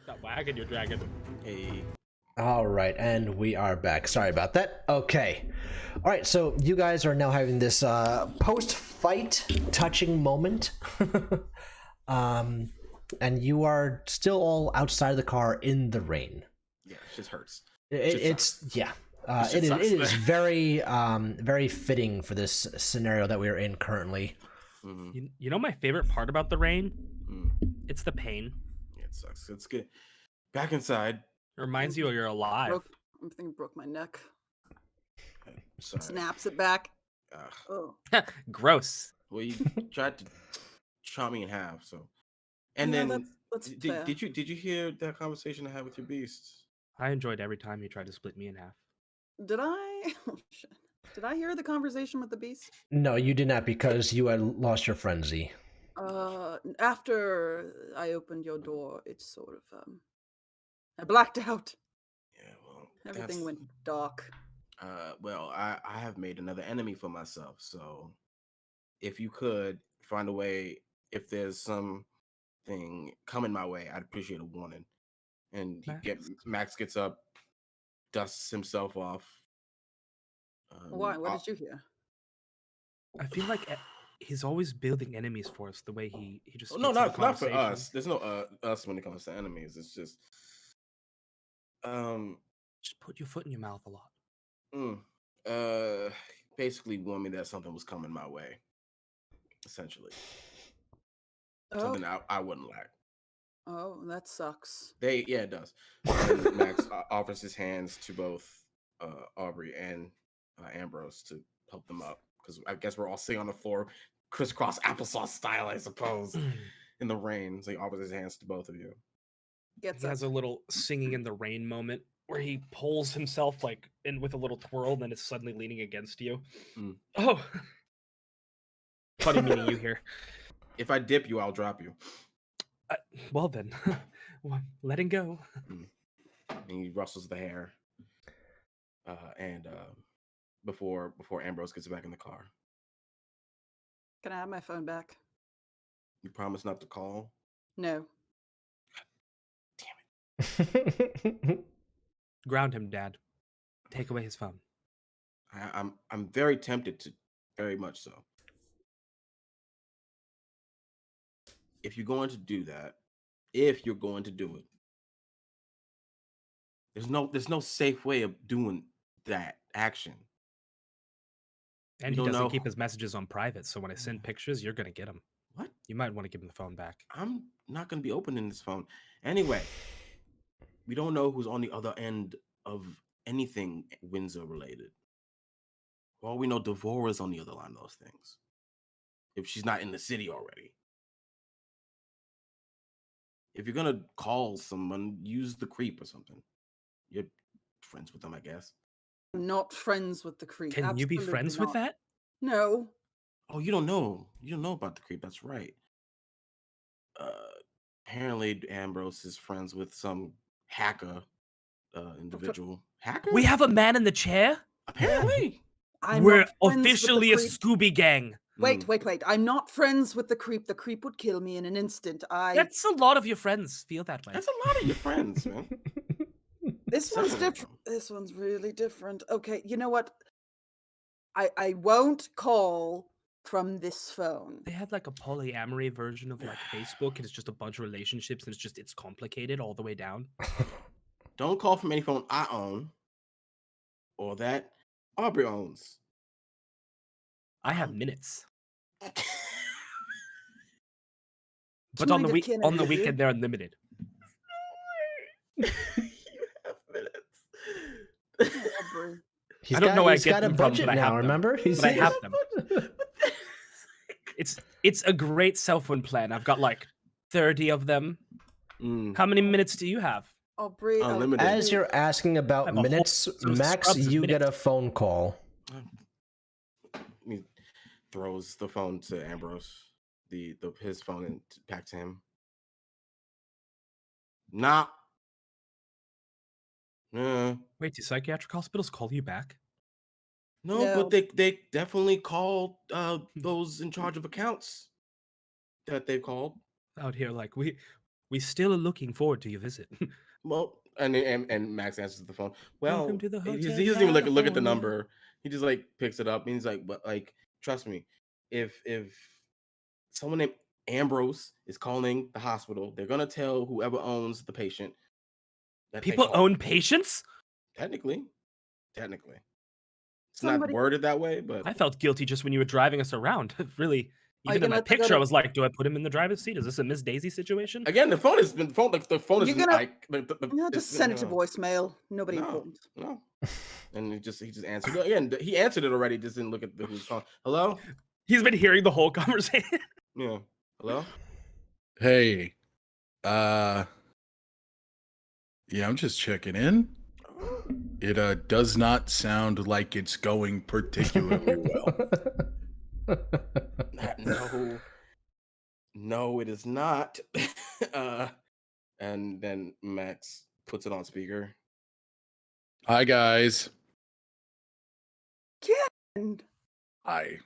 Stop wagging your dragon. Hey. All right, and we are back. Sorry about that. Okay. All right, so you guys are now having this post-fight touching moment. And you are still all outside of the car in the rain. Yeah, it just hurts. It's yeah. It is very very fitting for this scenario that we are in currently. Mm-hmm. You know my favorite part about the rain? Mm. It's the pain. Yeah, it sucks. It's good. Back inside. It reminds you you're alive. I'm thinking broke my neck. Sorry. Snaps it back. Ugh. Oh. Gross. Well, you tried to chop me in half, so. And Yeah, then that's fair. did you hear that conversation I had with your beast? I enjoyed every time you tried to split me in half. Did I? Oh, shit. Did I hear the conversation with the beast? No, you did not, because you had lost your frenzy. After I opened your door, it sort of I blacked out. Yeah, well, Everything went dark. Well, I have made another enemy for myself, so if you could find a way, if there's something coming my way, I'd appreciate a warning. And Max gets up, dusts himself off. Why? What did you hear? I feel like he's always building enemies for us. The way he just No, gets in the not for conversation. us. There's no us when it comes to enemies. It's just Just put your foot in your mouth a lot. basically warned me that something was coming my way. Essentially, Oh, something I wouldn't like. oh, that sucks. It does. And Max offers his hands to both Aubrey and Ambrose to help them up, because I guess we're all sitting on the floor, crisscross applesauce style, I suppose, in the rain. So he offers his hands to both of you. Gets He has a little singing in the rain moment where he pulls himself like in with a little twirl, and then is suddenly leaning against you. Mm. Oh, funny meeting you here. If I dip you, I'll drop you. Well then, letting go. And he rustles the hair, and before Ambrose gets back in the car, Can I have my phone back? you promise not to call. No. Ground him, Dad. Take away his phone. I'm very tempted to, very much so. If you're going to do that, if you're going to do it, there's no safe way of doing that action. And You he don't doesn't know. keep his messages on private, so when I send pictures, you're gonna get them. What? You might want to give him the phone back. I'm not going to be opening this phone. Anyway, we don't know who's on the other end of anything Windsor related. For all we know, Devora's on the other line of those things, if she's not in the city already. If you're going to call someone, use the creep or something. You're friends with them, I guess. I'm not friends with the creep. Can you be Absolutely friends not. with that? No. Oh, you don't know. You don't know about the creep. That's right. Apparently, Ambrose is friends with some hacker individual. Hacker? We have a man in the chair. Apparently. I'm We're not friends with the officially a creep. Scooby Gang. Wait. I'm not friends with the creep. The creep would kill me in an instant. That's a lot of your friends feel that way. That's a lot of your friends, man. This one's Several of different. This one's really different. Okay, you know what? I won't call from this phone. They have like a polyamory version of like Facebook, and it's just a bunch of relationships, and it's complicated all the way down. Don't call from any phone I own or that Aubrey owns. I have minutes, It's but on the neither can on the any of you. weekend they're unlimited. You have minutes. Aubrey. He's I don't know where I he's get got a them from, budget but I have now, them. remember? But I have them. It's a great cell phone plan. I've got like 30 of them. Mm. How many minutes do you have? Aubrey, I'll Unlimited. give As you- you're asking about have a whole minutes, episode of Max, Scrubs is you get minutes. a phone call. He throws the phone to Ambrose, his phone, and back to him. Nah. Wait, do psychiatric hospitals call you back? No, No. but they definitely called those in charge of accounts that they called. Out here, like we We still are looking forward to your visit. Well, and Max answers the phone. Well, Welcome to the he Hotel doesn't even look at the California. number. He just like picks it up and he's like, "But like, trust me, if someone named Ambrose is calling the hospital, they're gonna tell whoever owns the patient that they People called." own patients? Technically, it's Somebody- not worded that way, but I felt guilty just when you were driving us around. Really, Are you even in gonna my let them go picture, I to- was like, do I put him in the driver's seat? Is this a Miss Daisy situation? again, the phone is You're like gonna- No, just send it to voicemail. Nobody No. important. No. And he just answered it. Again. He answered it already. Just didn't look at who's calling. Hello. He's been hearing the whole conversation. Yeah. Hello. Hey, yeah, I'm just checking in. It does not sound like it's going particularly well. No, it is not. And then Max puts it on speaker. Hi guys. And Hi,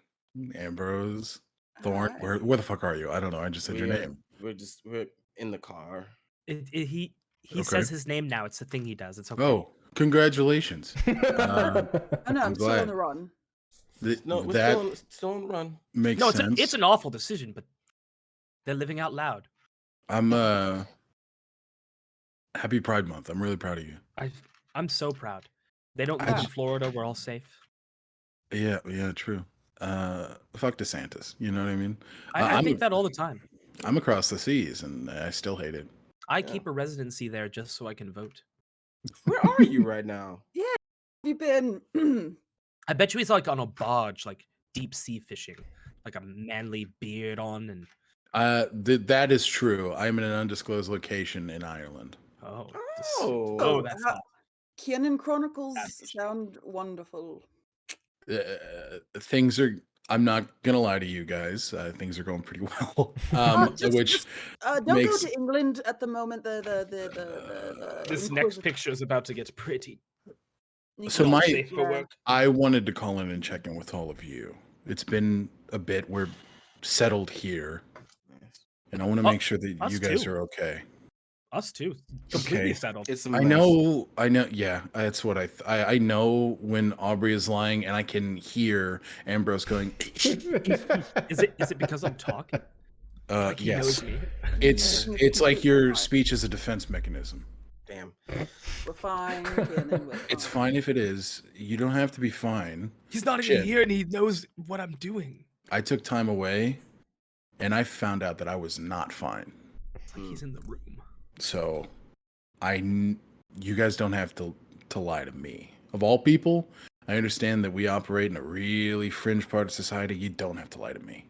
Ambrose Thorn. Hi. Where the fuck are you? I don't know. I just said your name. We're in the car. He Okay. says his name now. It's the thing he does. It's okay. Oh, congratulations. Oh no, I'm I'm still glad. on the run. No, we're That still on the run. makes no, sense. it's an awful decision, but they're living out loud. I'm happy Pride Month. I'm really proud of you. I'm so proud. They don't I live in just- Florida. We're all safe. Yeah, true. Fuck DeSantis. You know what I mean? I I'm- think that all the time. I'm across the seas and I still hate it. I Yeah. keep a residency there just so I can vote. Where are you right now? Have you been? I bet you he's like on a barge, like deep sea fishing, like a manly beard on, and That is true. I'm in an undisclosed location in Ireland. Oh, that's how- hot. Kenan Chronicles That's- sound wonderful. Things are. I'm not gonna lie to you guys. Things are going pretty well. Just don't go makes- to England at the moment. The This next picture is about to get pretty. So not my- safe for Yeah. work. I wanted to call in and check in with all of you. It's been a bit. We're settled here, and I want to Oh, make sure that us you guys too. are okay. Us too, completely Okay. settled. it's a I mess. know. Yeah, that's what I know when Aubrey is lying, and I can hear Ambrose going. Is it because I'm talking? Like he Yes, knows me. it's like your speech is a defense mechanism. Damn. We're fine. Kenan, we're It's fine. fine if it is. You don't have to be fine. He's not even Shit. here, and he knows what I'm doing. I took time away, and I found out that I was not fine. It's like he's in the room. So, you guys don't have to lie to me. Of all people, I understand that we operate in a really fringe part of society. You don't have to lie to me.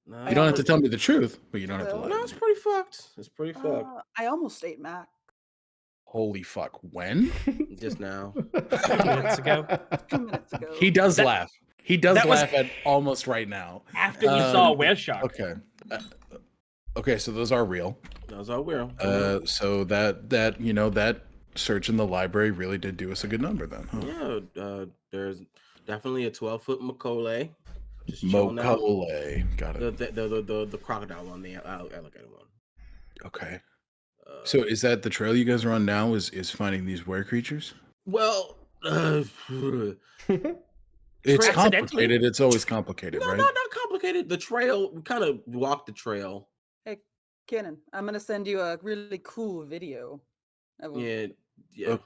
No, You don't have to tell me the truth, but you don't have to lie. No, To it's me. pretty fucked. It's pretty fucked. I almost ate Mac Holy fuck! When? Just now. 2 minutes ago. 2 minutes ago. He does That- laugh. He does that was- laugh at almost right now. After we saw Um, Where Shark. Okay. Okay, so those are real. That's all we're. So that search in the library really did do us a good number then, huh? Yeah, there's definitely a 12-foot Macaulay. Just chilling out. Macaulay. Got it. The crocodile one, the alligator one. Okay. So is that the trail you guys are on now? Is finding these were creatures? well, It's Accidentally? complicated. It's always complicated, no, right? not complicated. The trail, we kind of walked the trail. Hey, Kenan, I'm gonna send you a really cool video. Yeah.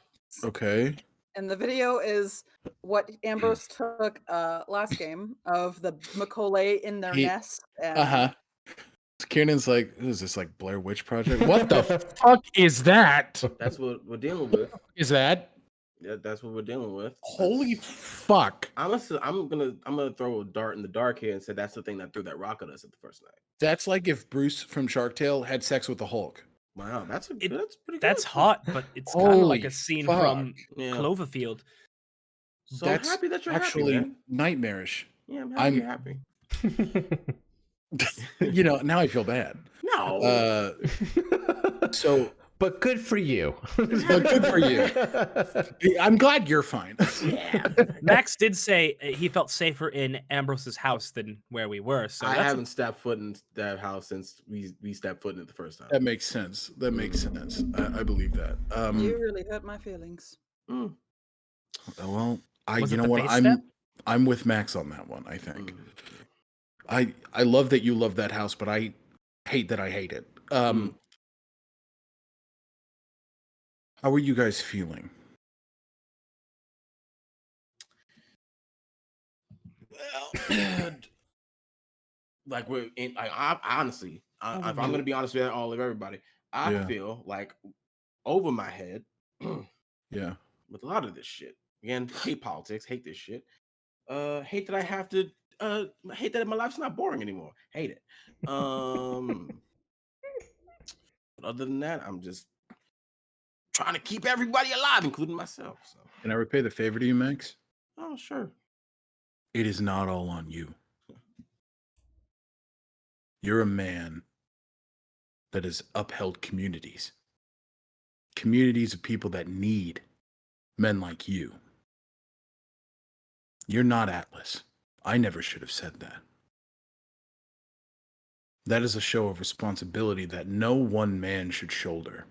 Okay. And the video is what Ambrose took last game of the Macaulay in their He- nest. And Kiernan's like, "Is this like Blair Witch Project? What the fuck is that? That's what we're dealing with. Is that? Yeah, that's what we're dealing with. Holy fuck! Honestly, I'm gonna throw a dart in the dark here and say that's the thing that threw that rock at us at the first night. That's like if Bruce from Shark Tale had sex with the Hulk. Wow, that's It- that's pretty good. That's hot, but it's kind of like Holy a scene fuck. from Yeah. Cloverfield. So That's I'm happy that you're actually happy, man. nightmarish. Yeah, I'm I'm- happy. You're happy. Now I feel bad. No. So But good for you. But good for you. I'm glad you're fine. Yeah. Max did say he felt safer in Ambrose's house than where we were. So I that's haven't stepped foot in that house since we stepped foot in it the first time. That makes sense. That makes sense. I believe that. You really hurt my feelings. Mm, Well, Was you it know the what? base step? I'm with Max on that one. I think. mm. I love that you love that house, but I hate that I hate it. How are you guys feeling? Well, like we're in. I honestly, if I'm gonna be honest with all of everybody, I Yeah. feel like over my head Yeah. with a lot of this shit. Again, hate politics, hate this shit. Hate that I have to. Hate that my life's not boring anymore. Hate it. But other than that, I'm just trying to keep everybody alive, including myself. So, Can I repay the favor to you, Max? oh sure. It is not all on you. You're a man that has upheld communities. Communities of people that need men like you. You're not Atlas. I never should have said that. That is a show of responsibility that no one man should shoulder.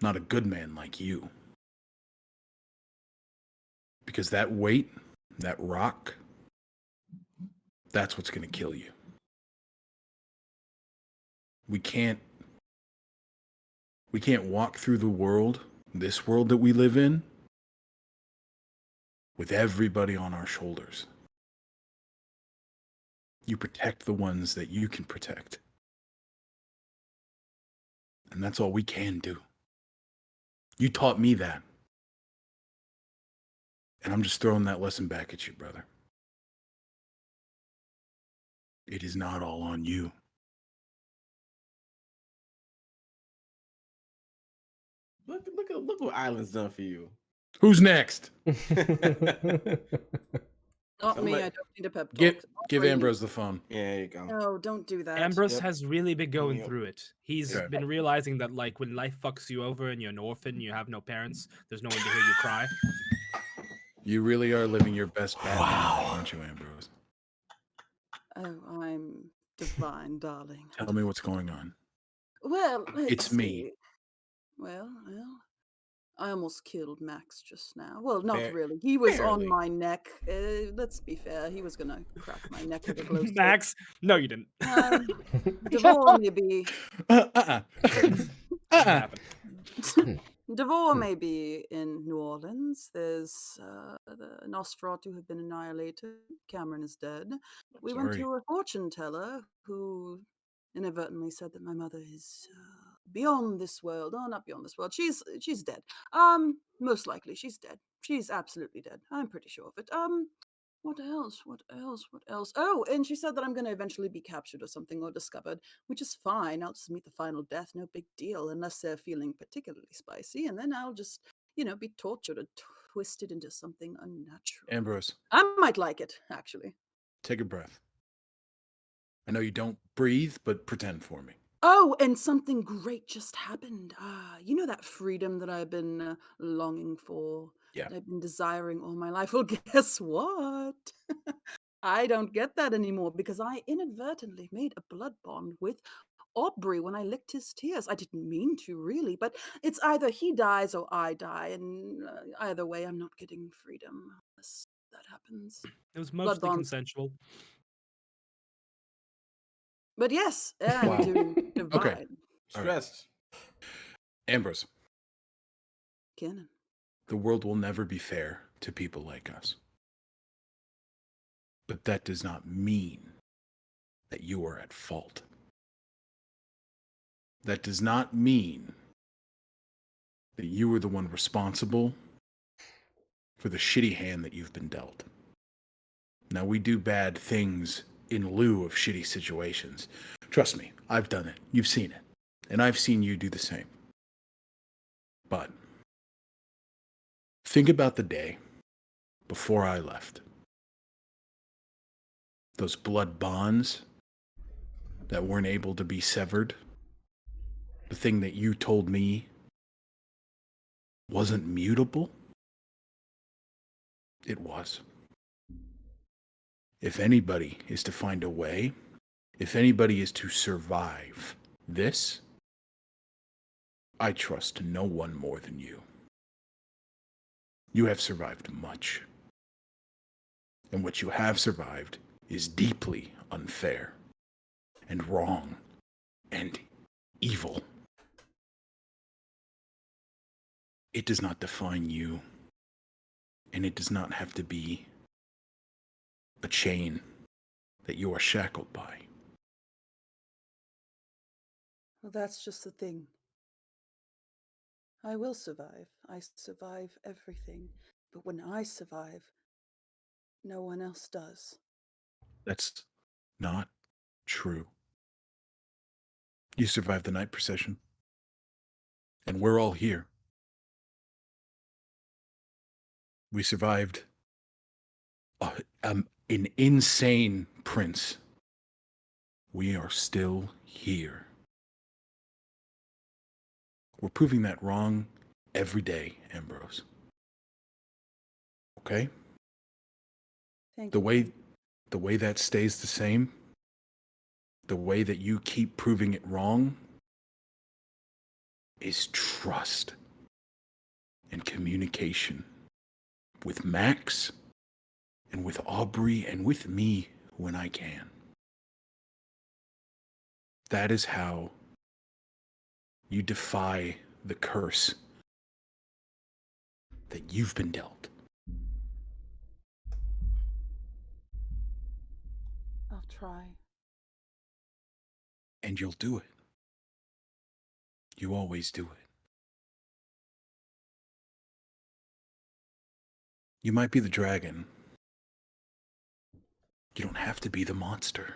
Not a good man like you. Because that weight, that rock, that's what's going to kill you. We can't walk through the world, this world that we live in, with everybody on our shoulders. You protect the ones that you can protect. And that's all we can do. You taught me that. And I'm just throwing that lesson back at you, brother. It is not all on you. Look what Island's done for you. Who's next? Not me. Somebody- I don't need a pep talk. Give Offer you- Ambrose the phone. Yeah, there you go. No, don't do that. Ambrose Yep. has really been going Yep. through it. He's Okay. been realizing that, like, when life fucks you over and you're an orphan, you have no parents, there's no one to hear you cry. You really are living your best Batman life, aren't you, Ambrose? Oh, I'm divine, darling. Tell me what's going on. Well, It's me. see. Well, I almost killed Max just now. Well, not Bar- really. He was barely. on my neck. Let's be fair. He was gonna crack my neck with a glow stick. Max, no, you didn't. Devor may be. Didn't happen. Devor may be in New Orleans. There's the Nosferatu have been annihilated. Cameron is dead. We went Sorry. to a fortune teller who inadvertently said that my mother is beyond this world. Oh, not beyond this world. She's dead. Most likely she's dead. She's absolutely dead. I'm pretty sure of it. What else? What else? What else? Oh, and she said that I'm going to eventually be captured or something or discovered, which is fine. I'll just meet the final death. No big deal, unless they're feeling particularly spicy. And then I'll just, be tortured or twisted into something unnatural. Ambrose, I might like it, actually. take a breath. I know you don't breathe, but pretend for me. Oh, and something great just happened. You know that freedom that I've been longing for? Yeah. That I've been desiring all my life. Well, guess what? I don't get that anymore because I inadvertently made a blood bond with Aubrey when I licked his tears. I didn't mean to, really, but it's either he dies or I die, and either way, I'm not getting freedom unless that happens. It was mostly bonds. consensual. But yes, I'm Wow. doing divine. Okay. All right. Stressed. Ambrose, Canon. the world will never be fair to people like us. But that does not mean that you are at fault. That does not mean that you were the one responsible for the shitty hand that you've been dealt. Now, we do bad things in lieu of shitty situations. Trust me, I've done it. You've seen it. And I've seen you do the same. But think about the day before I left. Those blood bonds that weren't able to be severed. the thing that you told me wasn't mutable, it was. If anybody is to find a way, if anybody is to survive this, I trust no one more than you. You have survived much. And what you have survived is deeply unfair and wrong and evil. It does not define you, and it does not have to be a chain that you are shackled by. Well, that's just the thing. I will survive. I survive everything. But when I survive, no one else does. That's not true. You survived the night procession, and we're all here. We survived an insane prince. We are still here. We're proving that wrong every day, Ambrose. Okay? Thank The you. way that stays the same, the way that you keep proving it wrong, is trust and communication with Max and with Aubrey and with me when I can. That is how you defy the curse that you've been dealt. I'll try. And you'll do it. You always do it. You might be the dragon. You don't have to be the monster.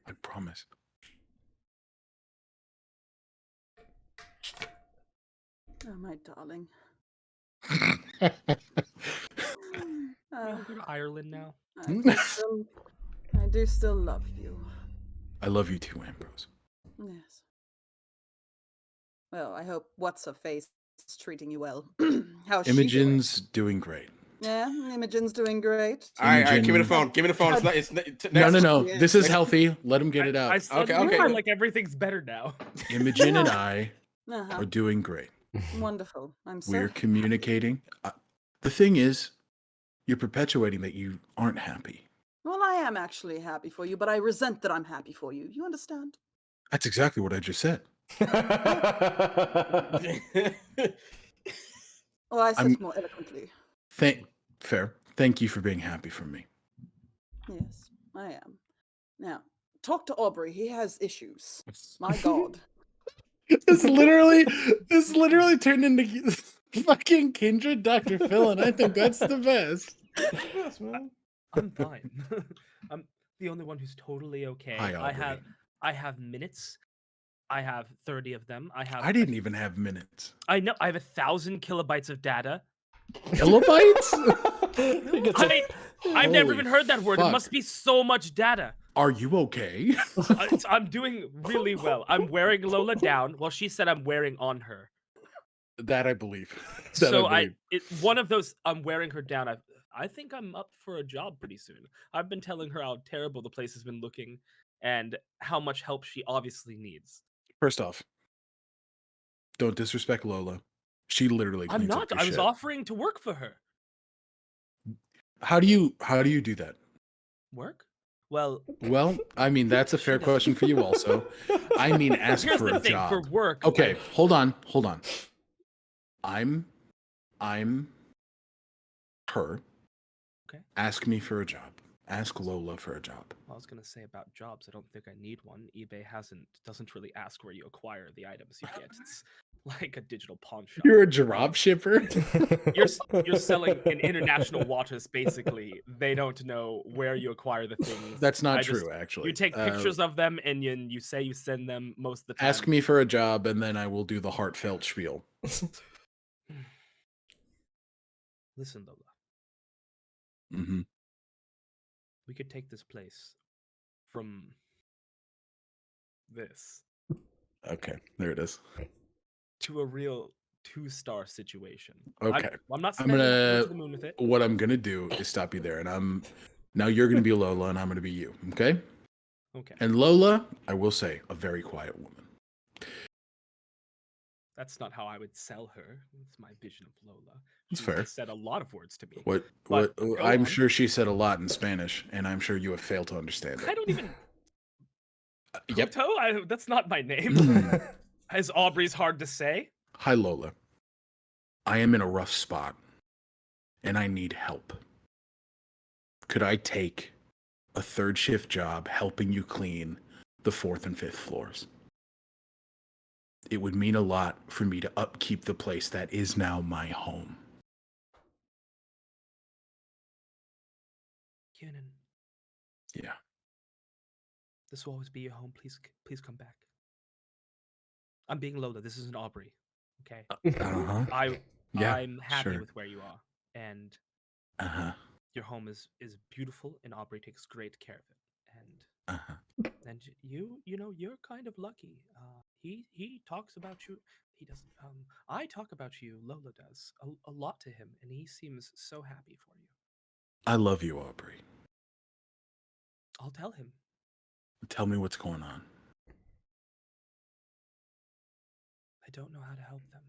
I promise. Oh, my darling. Can we all go to Ireland now? I do still love you. I love you too, Ambrose. Yes. Well, I hope what's-her-face is treating you well. How's she doing? Imogen's doing great. Yeah, Imogen's doing great. All right, give me the Imogen- phone. Give me the phone. No. Yeah. This is healthy. Let him get it out. I suddenly okay. feel like everything's better now. Imogen and I Uh-huh. are doing great. Wonderful. I'm so We're communicating. The thing is, you're perpetuating that you aren't happy. Well, I am actually happy for you, but I resent that I'm happy for you. You understand? That's exactly what I just said. Well, I said I'm- it more eloquently. Fair. Thank you for being happy for me. Yes, I am. Now, talk to Aubrey. He has issues. My God. This literally turned into fucking Kindred Dr. Phil, and I think that's the best. Yes, man. I'm fine. I'm the only one who's totally okay. Hi, Aubrey. I have minutes. I have 30 of them. I didn't even have minutes. I know. I have 1,000 kilobytes of data. Kilobytes? I've never Holy even heard that word. fuck. It must be so much data. Are you okay? I'm doing really well. I'm wearing Lola down while she said I'm wearing on her. That I believe. So one of those I'm wearing her down. I think I'm up for a job pretty soon. I've been telling her how terrible the place has been looking and how much help she obviously needs. First off, don't disrespect Lola. She literally I'm cleans up not. your I was shit. offering to work for her. How do you do that? Work? Well, Well, I mean that's a fair question for you also. I mean ask here's for the a thing. job. For work, Okay, hold on. I'm her. Okay. Ask me for a job. Ask Lola for a job. I was gonna say about jobs. I don't think I need one. eBay doesn't really ask where you acquire the items you get. It's like a digital pawn shop. You're a drop shipper? You're selling in international waters. Basically, they don't know where you acquire the things. That's not I just- true, actually. You take pictures of them and you say you send them most of the time. Ask me for a job, and then I will do the heartfelt spiel. Listen, Lola. Mm-hmm. We could take this place from this Okay, there it is. to a real 2-star situation. Okay. I'm not I'm sending you gonna. to the moon with it. What I'm gonna do is stop you there, and now you're gonna be Lola, and I'm gonna be you. Okay. Okay. And Lola, I will say, a very quiet woman. That's not how I would sell her. It's my vision of Lola. That's She fair. has said a lot of words to me. What? But What? go I'm on. sure she said a lot in Spanish, and I'm sure you have failed to understand I it. don't even. Yep. Puto? That's not my name. Hmm. Is Aubrey's hard to say? Hi, Lola. I am in a rough spot, and I need help. Could I take a third shift job helping you clean the 4th and 5th floors? It would mean a lot for me to upkeep the place that is now my home. Kiernan, Yeah. this will always be your home. Please come back. I'm being Lola. This isn't Aubrey. Okay. Uh-huh. Yeah, I'm happy sure. with where you are, and Uh-huh. your home is beautiful, and Aubrey takes great care of it. Uh-huh. And you're kind of lucky. He talks about you. He doesn't. I talk about you. Lola does a lot to him, and he seems so happy for you. I love you, Aubrey. I'll tell him. Tell me what's going on. I don't know how to help them.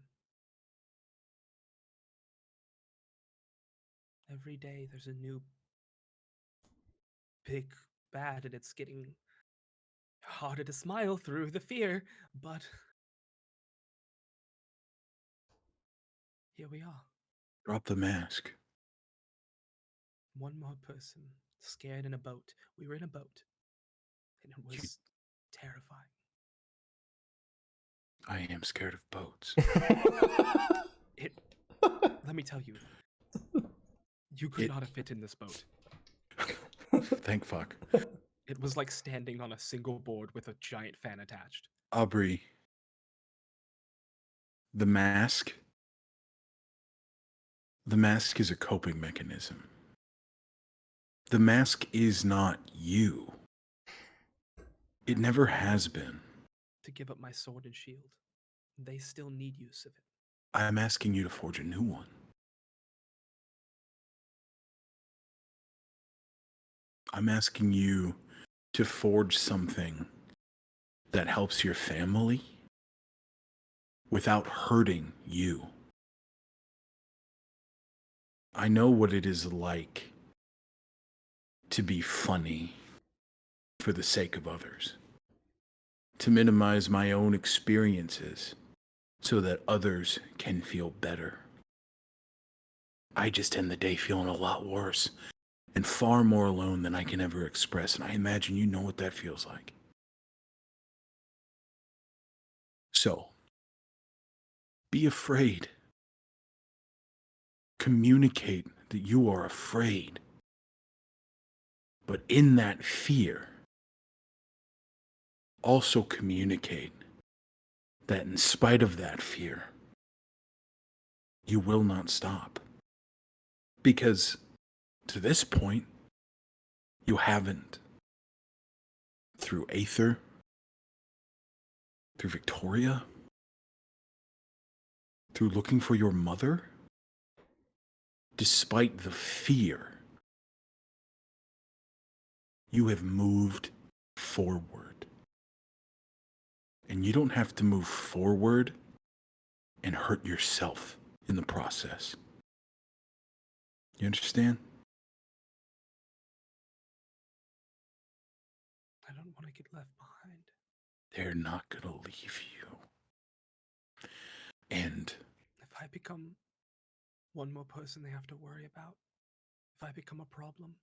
Every day there's a new big bad, and it's getting harder to smile through the fear, but here we are. Drop the mask. One more person scared in a boat. We were in a boat, and it You- was terrifying. I am scared of boats. Let me tell you, you could not have fit in this boat. Thank fuck. It was like standing on a single board with a giant fan attached. Aubrey, the mask is a coping mechanism. The mask is not you. It never has been. To give up my sword and shield. They still need use of it. I'm asking you to forge a new one. I'm asking you to forge something that helps your family without hurting you. I know what it is like to be funny for the sake of others, to minimize my own experiences so that others can feel better. I just end the day feeling a lot worse and far more alone than I can ever express, and I imagine you know what that feels like. So, be afraid. Communicate that you are afraid. But in that fear, also communicate that in spite of that fear, you will not stop. Because to this point, you haven't. Through Aether, through Victoria, through looking for your mother, despite the fear, you have moved forward. And you don't have to move forward and hurt yourself in the process. You understand? I don't want to get left behind. They're not gonna leave you. And If I become one more person they have to worry about, if I become a problem,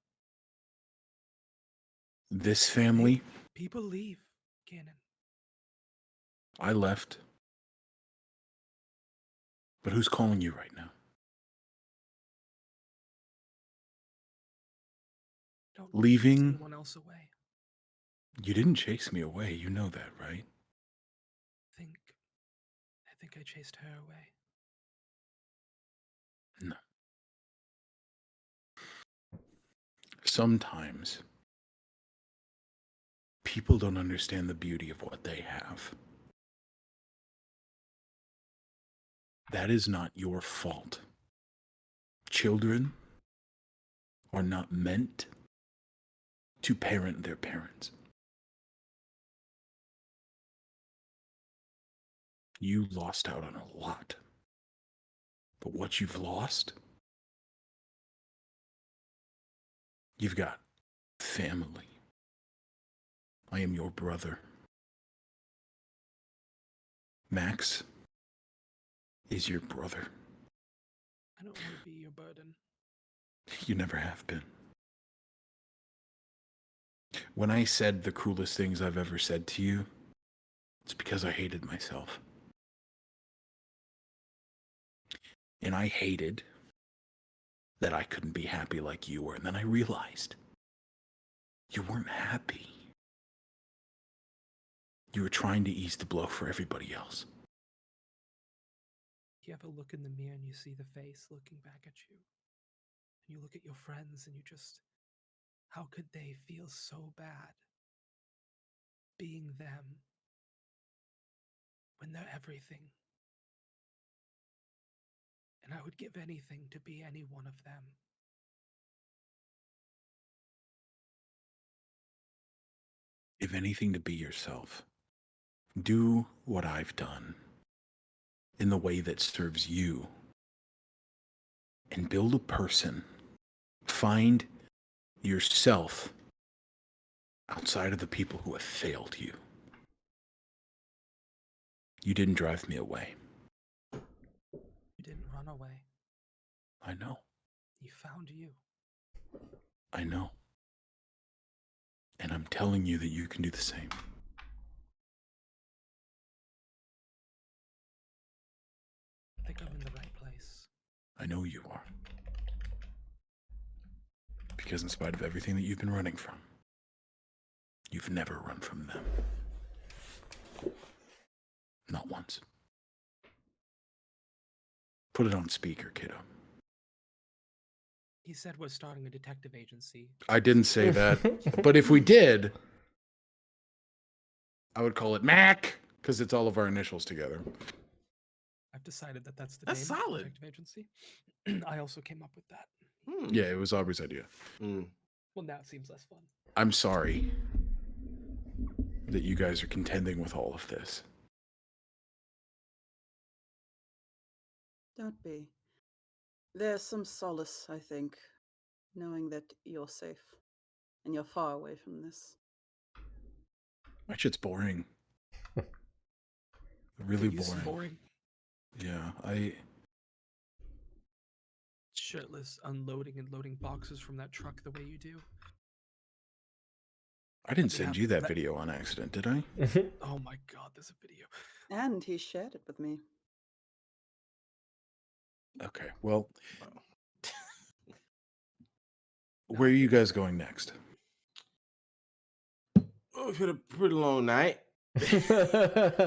this family, people leave, Gannon. I left. But who's calling you right now? Don't Leaving? chase anyone else away. You didn't chase me away, you know that, right? I think I chased her away. No. Sometimes People don't understand the beauty of what they have. That is not your fault. Children are not meant to parent their parents. You lost out on a lot. But what you've lost, you've got family. I am your brother. Max is your brother. I don't want to be your burden. You never have been. When I said the cruelest things I've ever said to you, it's because I hated myself. And I hated that I couldn't be happy like you were. And then I realized you weren't happy. You were trying to ease the blow for everybody else. You ever look in the mirror and you see the face looking back at you? And you look at your friends and you just, how could they feel so bad being them when they're everything? And I would give anything to be any one of them. If anything, to be yourself. Do what I've done in the way that serves you. And build a person. Find yourself outside of the people who have failed you. You didn't drive me away. You didn't run away. I know. You found you. I know. And I'm telling you that you can do the same. I think I'm in the right place. I know you are. Because in spite of everything that you've been running from, you've never run from them. Not once. Put it on speaker, kiddo. He said we're starting a detective agency. I didn't say that. But if we did, I would call it MAC, because it's all of our initials together. I've decided that that's the That's name solid. of the detective agency. I also came up with that. Yeah, it was Aubrey's idea. Well, now it seems less fun. I'm sorry that you guys are contending with all of this. Don't be. There's some solace, I think, knowing that you're safe and you're far away from this. My shit's boring. Really Could use some boring. boring. Yeah, Shirtless, unloading and loading boxes from that truck the way you do. I didn't Yeah, send you that that- video on accident, did I? Oh my god, there's a video. And he shared it with me. Okay, well, where are you guys going next? Oh, it's been a pretty long night.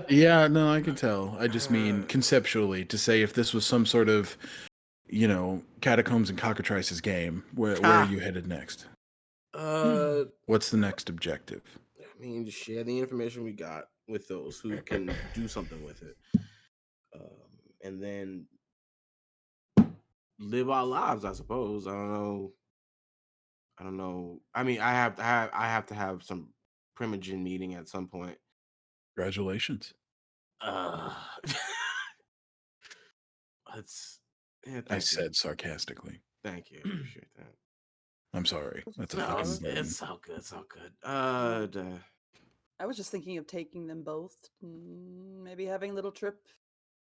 Yeah, no, I can tell. I just mean conceptually to say if this was some sort of, Catacombs and Cockatrice's game, where are you headed next? What's the next objective? I mean, just share the information we got with those who can do something with it, and then live our lives. I suppose. I don't know. I mean, I have to have some Primogen meeting at some point. Congratulations. It's. Yeah, I said sarcastically. Thank you. I appreciate that. I'm sorry. That's a No, fucking it's burden. all good. It's all good. I was just thinking of taking them both, maybe having a little trip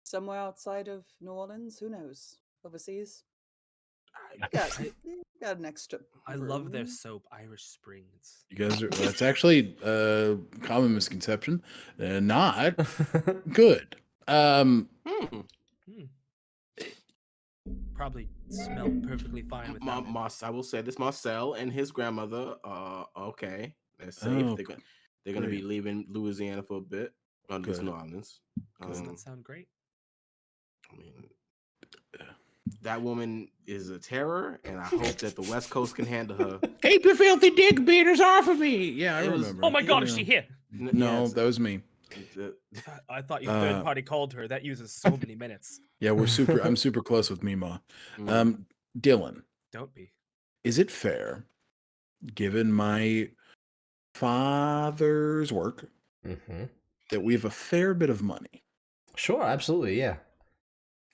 somewhere outside of New Orleans. Who knows? Overseas. Got an extra. I love their room. soap, Irish Springs. You guys are, that's actually a common misconception. Not good. Probably smell perfectly fine without it. I will say this: Marcel and his grandmother. Okay, they're safe. Oh, they're gonna be leaving Louisiana for a bit. Just Good. New Orleans. Doesn't that sound great? I mean, That woman is a terror, and I hope that the West Coast can handle her. Keep your filthy dick beaters off of me. Yeah, I It was- remember. Oh my God, is Yeah. she here? No, that was me. I thought you Uh, third party called her. That uses so many minutes. Yeah, I'm super close with Mima. Mm. Dylan, Don't be. is it fair, given my father's work, Mm-hmm. that we have a fair bit of money? Sure, absolutely, yeah.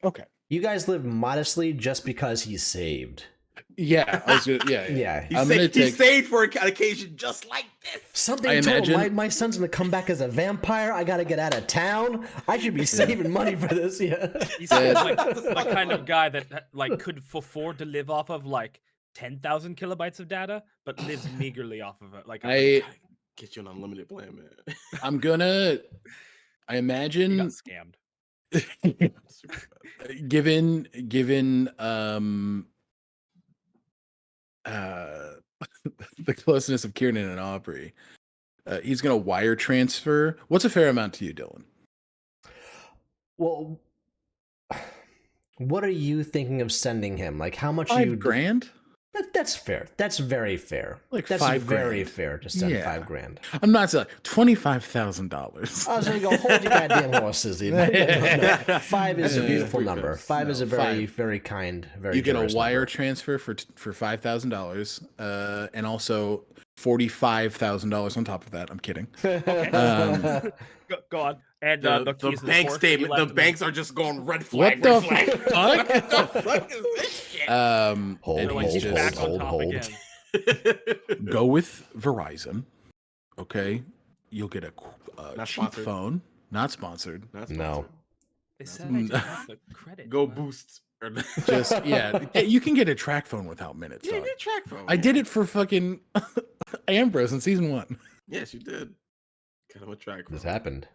Okay. You guys live modestly just because he's saved. Yeah, I was gonna, yeah. Yeah. He, I'm sa- gonna he take- saved for an occasion just like this. Something I told him imagine- my son's gonna come back as a vampire. I gotta get out of town. I should be saving money for this. Yeah. He seems Yeah. like the kind of guy that like could afford to live off of like 10,000 kilobytes of data, but lives meagerly off of it. Like I Get you an unlimited plan, man. I'm gonna. I he imagine got scammed. Super given the closeness of Kieran and Aubrey, he's gonna wire transfer. What's a fair amount to you, Dylan? Well, what are you thinking of sending him? Like, how much you? $5,000? That's fair. That's very fair. Like that's $5,000. very fair to send Yeah. $5,000. I'm not saying $25,000. I was gonna go hold your goddamn horses. No. 5 is a beautiful number. 5 is a very, very kind, very. You get a generous wire number. transfer for $5,000, and also $45,000 on top of that. I'm kidding. Um, Go on. And the the keys to bank Porsche that you statement. left The in the- banks are just going red What flag. the Red flag. fuck? What the fuck is this shit? Hold, They're like, and he's just- back on hold, top hold. again. Go with Verizon. Okay, you'll get a Not cheap sponsored. phone. Not sponsored. That's No. They said I didn't have the credit. Go Wow. boost. Just yeah, you can get a track phone without minutes. Yeah, dog. get track phone. I did it for fucking Ambrose in season 1. Yes, you did. Got him a track phone. This happened.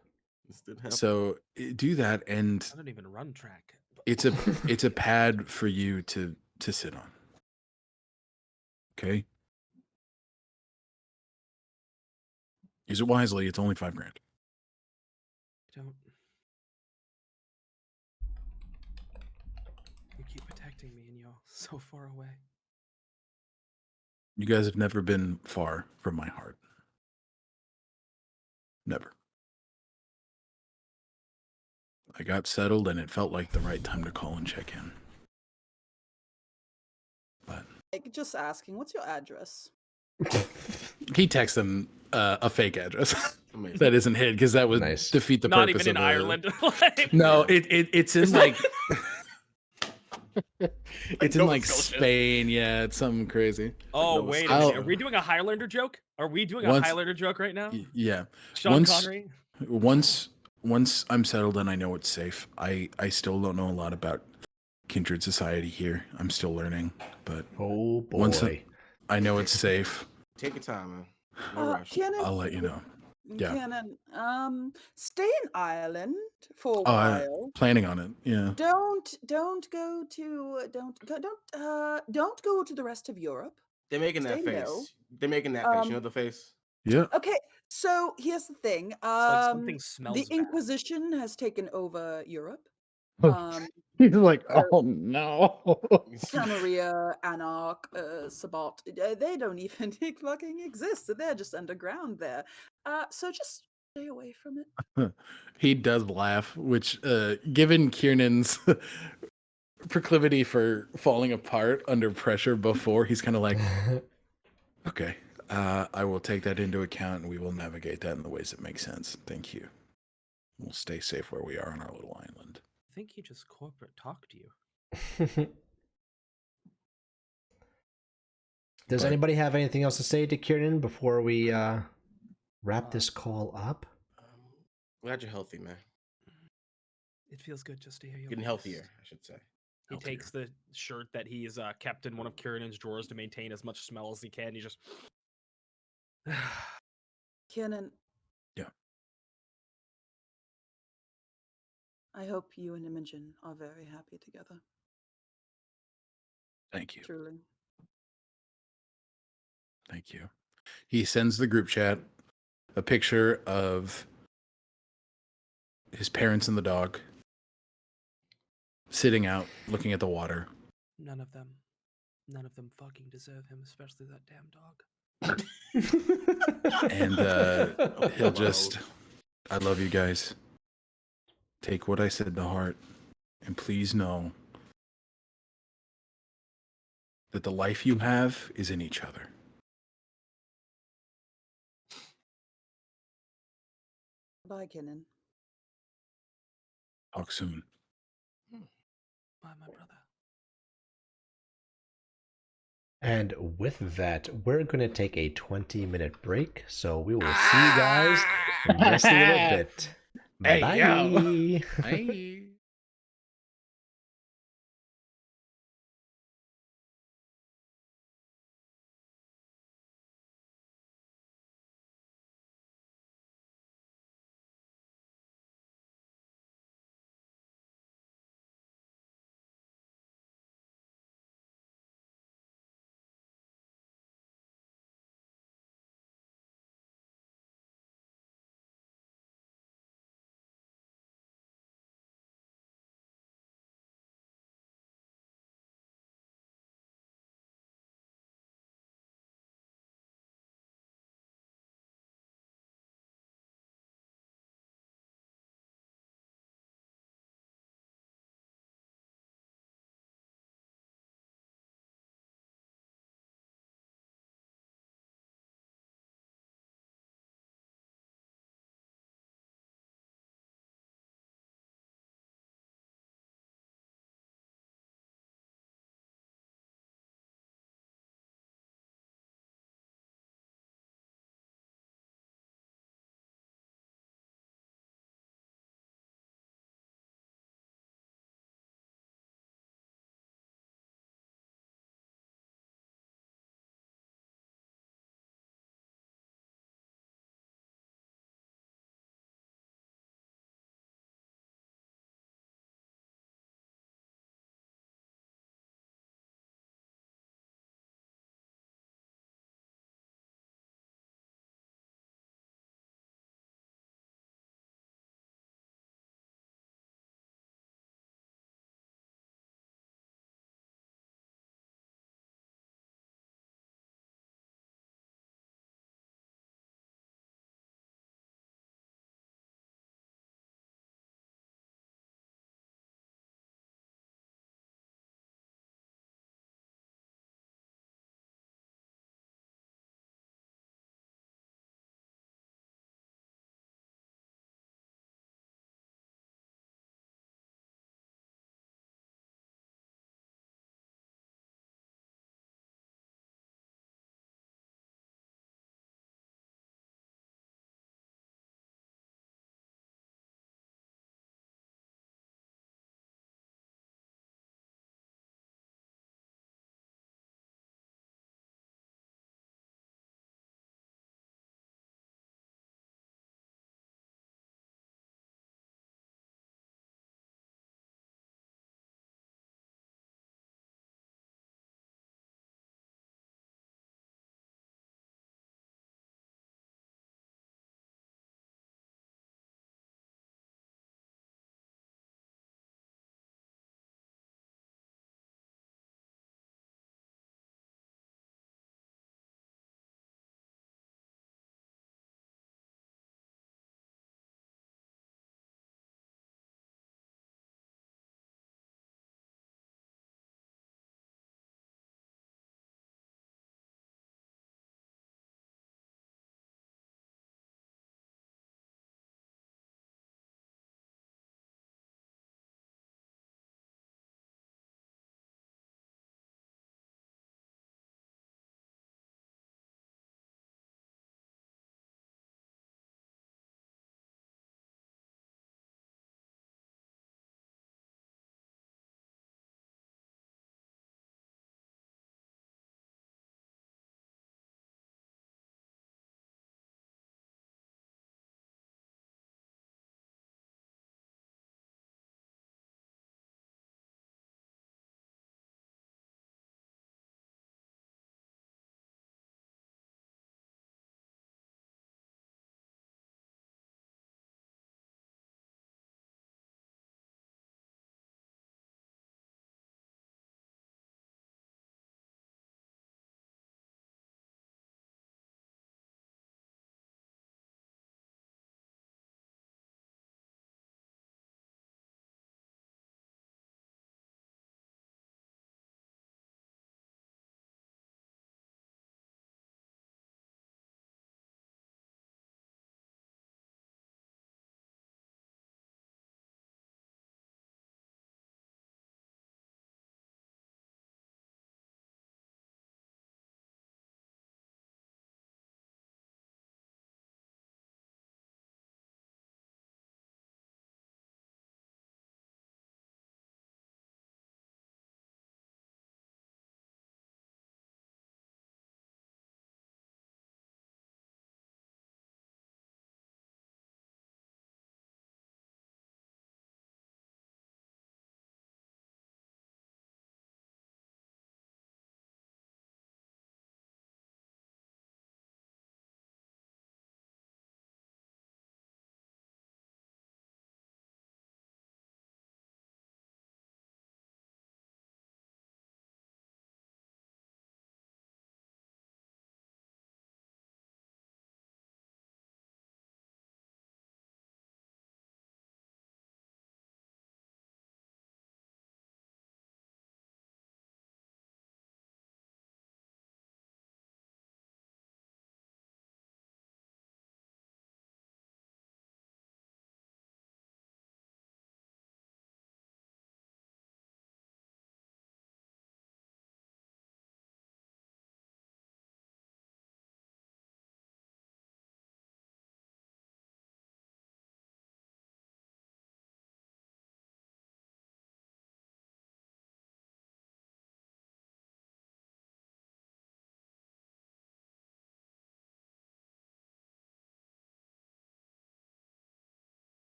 This did happen. So do that, and I don't even run track. it's a pad for you to sit on. Okay. Use it wisely. It's only $5,000. Don't. You keep protecting me, and you're so far away. You guys have never been far from my heart. Never. I got settled, and it felt like the right time to call and check in. But Like, just asking, what's your address? he texted them a fake address Amazing. that isn't hid because that would Nice. defeat the Not purpose even in of the- Ireland. Like- No, it's in like it's in Nova like Scotia. Spain. Yeah, it's something crazy. Oh Nova wait a Scotia. minute. Are we doing a Highlander joke? Are we doing a Once- Highlander joke right now? Yeah. Sean once- Connery. Once I'm settled and I know it's safe, I still don't know a lot about kindred society here. I'm still learning, but Oh boy. Once I know it's safe. Take your time, man. No rush. Cannon, I'll let you know. Yeah. Cannon, stay in Ireland for a Oh, while. Planning on it. Yeah. Don't go to don't go to the rest of Europe. They're making that Stay face. low. They're making that face. You know Um, the face? Yeah. Okay, so here's the thing. It's like something The smells bad. Inquisition has taken over Europe. Oh. Um, He's like, So- oh no. Tamaria, Anarch, Sabat, they don't even fucking exist. They're just underground there. So just stay away from it. He does laugh, which given Kiernan's proclivity for falling apart under pressure before, he's kind of like, okay, I will take that into account and we will navigate that in the ways that make sense. Thank you. We'll stay safe where we are on our little island. I think he just corporate talked to you. Does But- anybody have anything else to say to Kieran before we wrap this call up? Glad you're healthy, man. It feels good just to hear you. Getting healthier, I should say. He takes the shirt that he's kept in one of Kieran's drawers to maintain as much smell as he can. He just. Kiernan. Yeah. I hope you and Imogen are very happy together. Thank you. Truly. Thank you. He sends the group chat a picture of his parents and the dog sitting out looking at the water. None of them fucking deserve him, especially that damn dog. And Oh, he'll wow. just, I love you guys. Take what I said to heart, and please know that the life you have is in each other. Bye, Kinnan. Talk soon. Bye, my brother. And with that, we're going to take a 20-minute break. So we will see you guys in just a little bit. Hey, Bye. yo. Hey.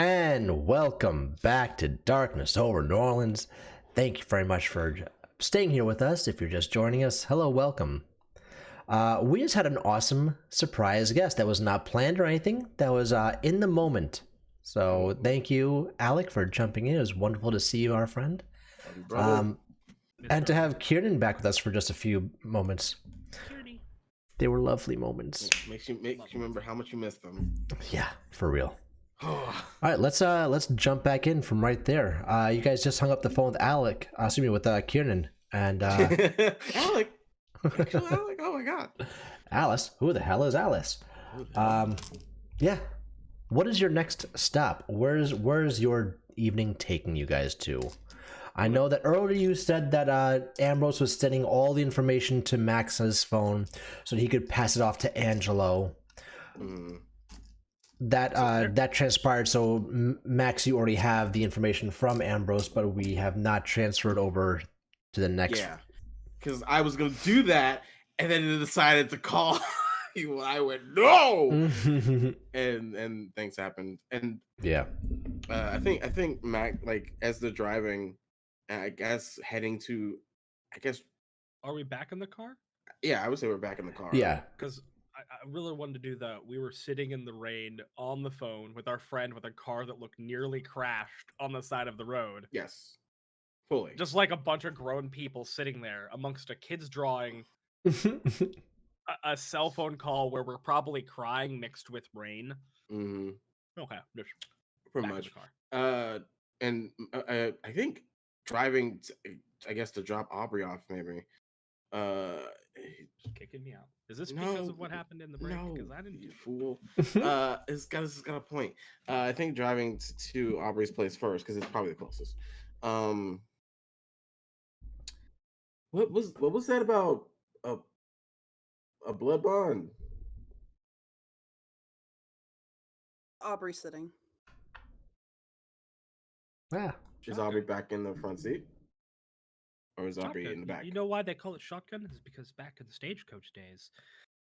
And welcome back to Darkness Over New Orleans. Thank you very much for staying here with us. If you're just joining us, hello, welcome. We just had an awesome surprise guest that was not planned or anything. That was in the moment. So thank you, Alec, for jumping in. It was wonderful to see you, our friend. Brother. And to have Kieran back with us for just a few moments. Kieran-y. They were lovely moments. Makes you remember how much you missed them. Yeah, for real. All right, let's jump back in from right there. You guys just hung up the phone with Alec, with Kieran and Alec. Actually, Alec. Oh my God. Alice. Who the hell is Alice? Yeah. What is your next stop? Where's your evening taking you guys to? I know that earlier you said that Ambrose was sending all the information to Max's phone so that he could pass it off to Angelo. That transpired, so Max, you already have the information from Ambrose, but we have not transferred over to the next. Yeah, because I was gonna do that, and then it decided to call you. I went no, and things happened, and yeah. I think Mac, like, as they're driving, I guess heading to, Are we back in the car? yeah, I would say we're back in the car. Yeah. Because I really wanted to do that. We were sitting in the rain on the phone with our friend with a car that looked nearly crashed on the side of the road. Yes. Fully. Just like a bunch of grown people sitting there amongst a kid's drawing, a cell phone call where we're probably crying mixed with rain. Mm-hmm. Okay, just Pretty back in much. the car. And I think driving, I guess, to drop Aubrey off, maybe. Kicking me out. Is this because of what happened in the break? No, Because I didn't you do fool. This guy's got a point. I think driving to Aubrey's place first because it's probably the closest. What was that about a blood bond? Aubrey sitting. Yeah. Is Aubrey back in the front seat? Or is Aubrey Shotgun. in the back? You know why they call it shotgun? Is because back in the stagecoach days,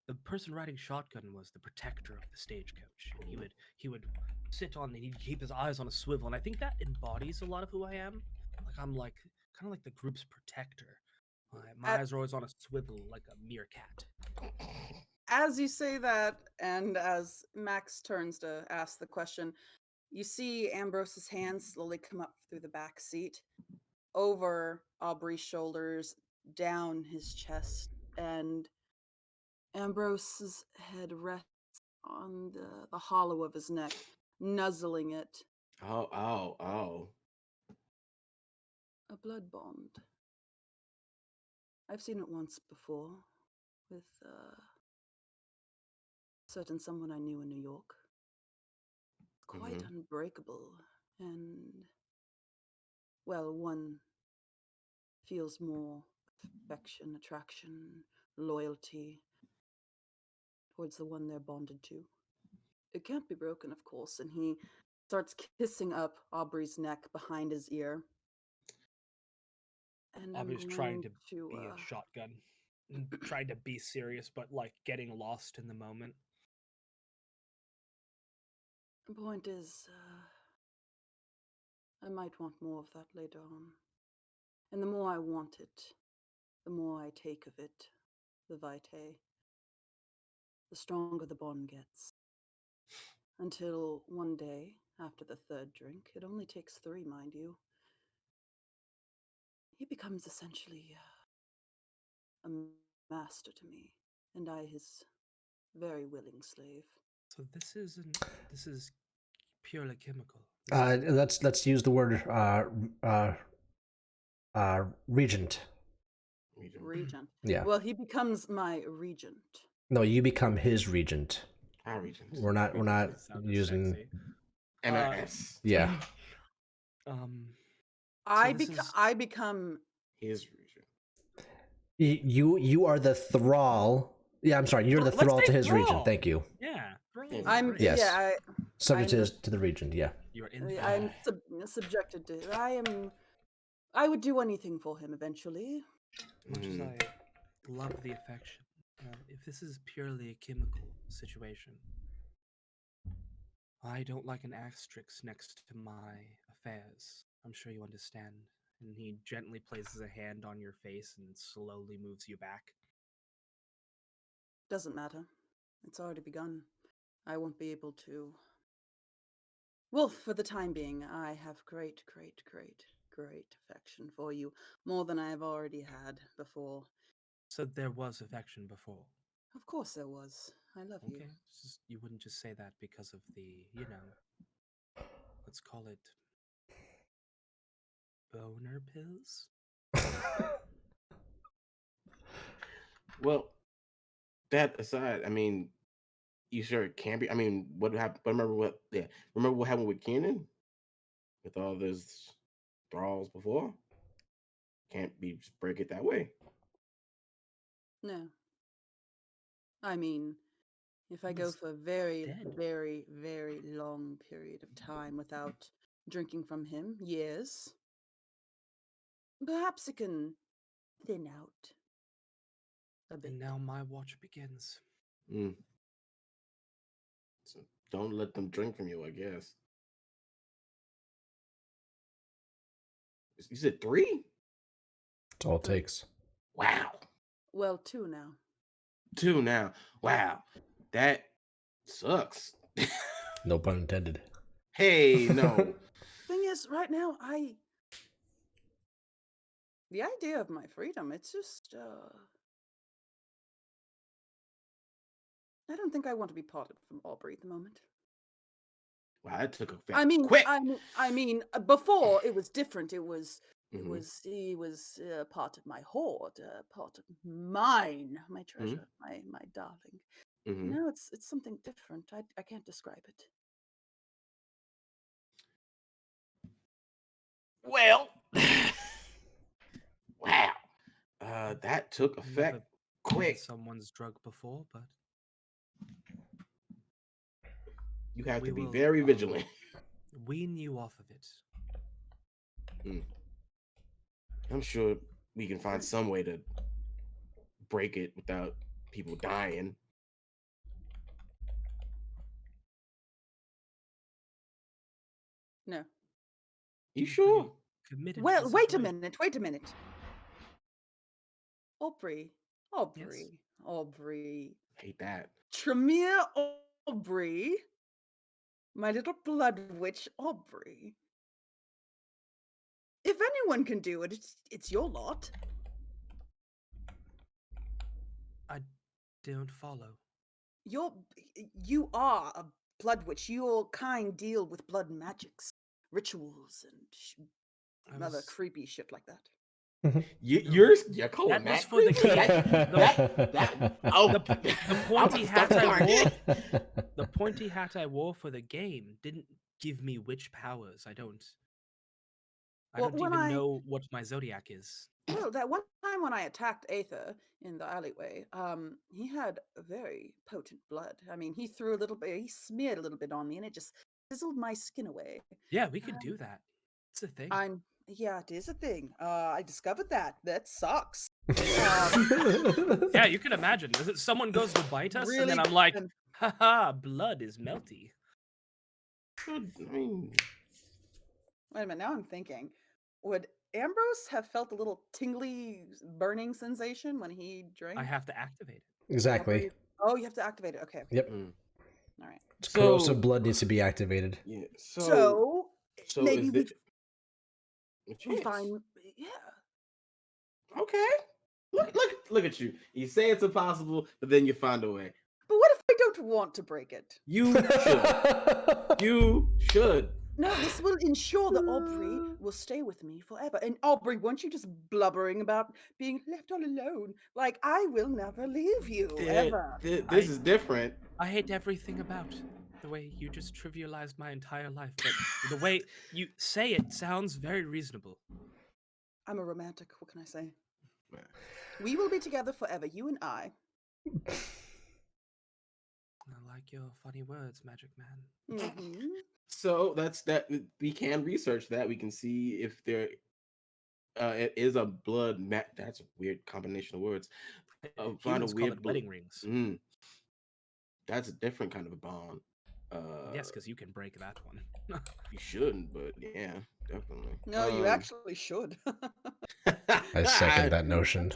the person riding shotgun was the protector of the stagecoach. And he would sit on and he'd keep his eyes on a swivel. And I think that embodies a lot of who I am. Like I'm like kind of like the group's protector. My eyes are always on a swivel like a meerkat. As you say that, and as Max turns to ask the question, you see Ambrose's hands slowly come up through the back seat, over Aubrey's shoulders, down his chest, and Ambrose's head rests on the hollow of his neck, nuzzling it. Oh. A blood bond. I've seen it once before with certain someone I knew in New York. Quite unbreakable, and well, one feels more affection, attraction, loyalty towards the one they're bonded to. It can't be broken, of course, and he starts kissing up Aubrey's neck behind his ear. And Aubrey's trying to be a shotgun, trying to be serious, but like getting lost in the moment. The point is, I might want more of that later on. And the more I want it, the more I take of it, the vitae, the stronger the bond gets. Until one day, after the third drink, it only takes 3, mind you, he becomes essentially a master to me, and I his very willing slave. So this is purely chemical. Let's use the word regent. Regent. Yeah. Well, he becomes my regent. No, you become his regent. Our regent. We're not Sounded using. sexy. MRS. Yeah. I this become His regent. You are the thrall. Yeah, I'm sorry. You're the Let's thrall say to his thrall. regent. Thank you. Yeah. I'm Yes. yeah, Subject I'm to the regent. Yeah. You are in. I'm subjected to. I would do anything for him eventually. Much as I love the affection, if this is purely a chemical situation, I don't like an asterisk next to my affairs. I'm sure you understand. And he gently places a hand on your face and slowly moves you back. Doesn't matter. It's already begun. I won't be able to. Well, for the time being, I have great affection for you. More than I have already had before. So there was affection before. Of course there was. I love you. Okay. You wouldn't just say that because of the, let's call it boner pills? Well, that aside, I mean, you sure it can be? I mean, what happened? Remember what happened with Kenan with all those thralls before? Can't be just break it that way. No. I mean, if I He go was for a very, dead. very long period of time without drinking from him, years, perhaps it can thin out a bit. And now my watch begins. Mm. So don't let them drink from you, I guess. You said 3? That's all it takes. Wow. Well, 2 now. 2 now. Wow. That sucks. No pun intended. Hey, no. Thing is, right now, the idea of my freedom, it's just, I don't think I want to be parted from Aubrey at the moment. Wow, that took effect I mean, quick. before it was different. It was, Mhm. he was part of my hoard, part of mine, my treasure, my darling. Mhm. Now it's something different. I can't describe it. Well, wow. That took I've effect never been quick. someone's drug before, but You have we to be will, very vigilant. wean you off of it. I'm sure we can find some way to break it without people dying. No. You I'm sure? pretty committed to Well, the wait a situation. minute. Wait a minute. Aubrey. Hate that. Tremere Aubrey. My little blood witch Aubrey. If anyone can do it, it's your lot. I don't follow. You are a blood witch. Your kind deal with blood magics, rituals, and other creepy shit like that. You're calling That was that for the creepy? game. Oh, The pointy hat I wore. wore. The pointy hat I wore for the game didn't give me witch powers. I don't Well, even know what my zodiac is. Well, that one time when I attacked Aether in the alleyway, he had very potent blood. I mean, he smeared a little bit on me, and it just sizzled my skin away. Yeah, we could do that. It's a thing. Yeah, it is a thing. I discovered that. That sucks. Yeah, you can imagine. Someone goes to bite us, and then I'm like, haha, blood is melty. I mean, wait a minute. Now I'm thinking, would Ambrose have felt a little tingly, burning sensation when he drank? I have to activate it. Exactly. Oh, you have to activate it. Okay. Yep. All right. Corrosive blood needs to be activated. Yeah. So maybe we find. Yeah. Okay. Look at you. You say it's impossible, but then you find a way. But what if I don't want to break it? You should. You should. No, this will ensure that Aubrey will stay with me forever. And Aubrey, weren't you just blubbering about being left all alone? Like, I will never leave you, ever. This is different. I hate everything about the way you just trivialized my entire life, but the way you say it sounds very reasonable. I'm a romantic. What can I say? We will be together forever, you and I. I like your funny words, Magic Man. Mm-hmm. So that's that. We can research that. We can see if there it is a blood mat. That's a weird combination of words. Find a Humans call weird it wedding rings. That's a different kind of a bond. Yes, because you can break that one. You shouldn't, but yeah, definitely. No, you actually should. I second that notion.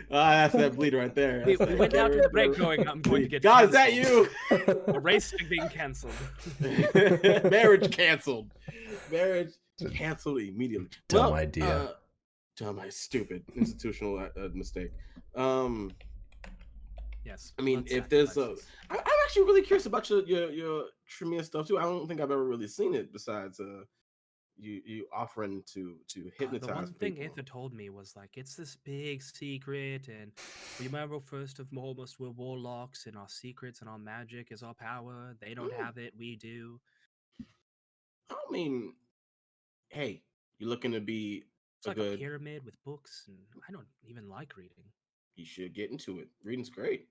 That's that bleed right there. We That's that went out to the Garrett break Brewer going, I'm going to bleed. get God, is that canceled. you? The race is being canceled. Marriage canceled. Marriage canceled immediately. Dumb idea. Dumb, stupid institutional mistake. Yes. I mean, let's if there's sacrifice this. I'm actually really curious about your Tremere stuff too. I don't think I've ever really seen it besides you offering to hypnotize The one thing people. Aether told me was like, it's this big secret, and remember, first and foremost, we're warlocks, and our secrets and our magic is our power. They don't have it, we do. I mean, hey, you're looking to be It's a like a good. pyramid with books, and I don't even like reading. You should get into it. Reading's great.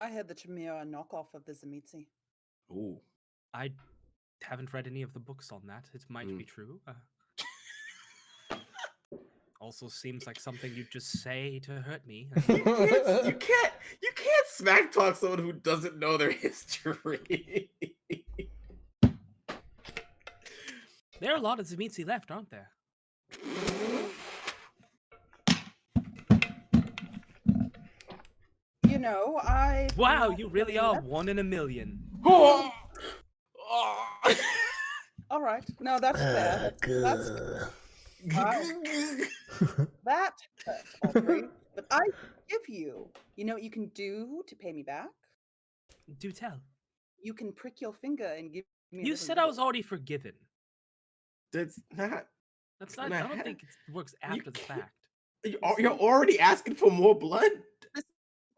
I had the Chimera knockoff of the Zamitzi. Ooh. I haven't read any of the books on that. It might be true. Also seems like something you'd just say to hurt me. You can't smack talk someone who doesn't know their history. There are a lot of Zamitzi left, aren't there? You know, I. Wow, you really are one in a million. Oh. All right. No, that's fair. That's that hurts, Aubrey. But I give you. You know what you can do to pay me back? Do tell. You can prick your finger and give me. You said I was already forgiven. That's not. That's not. Nah, I don't think it works after the can't- fact. You're already asking for more blood.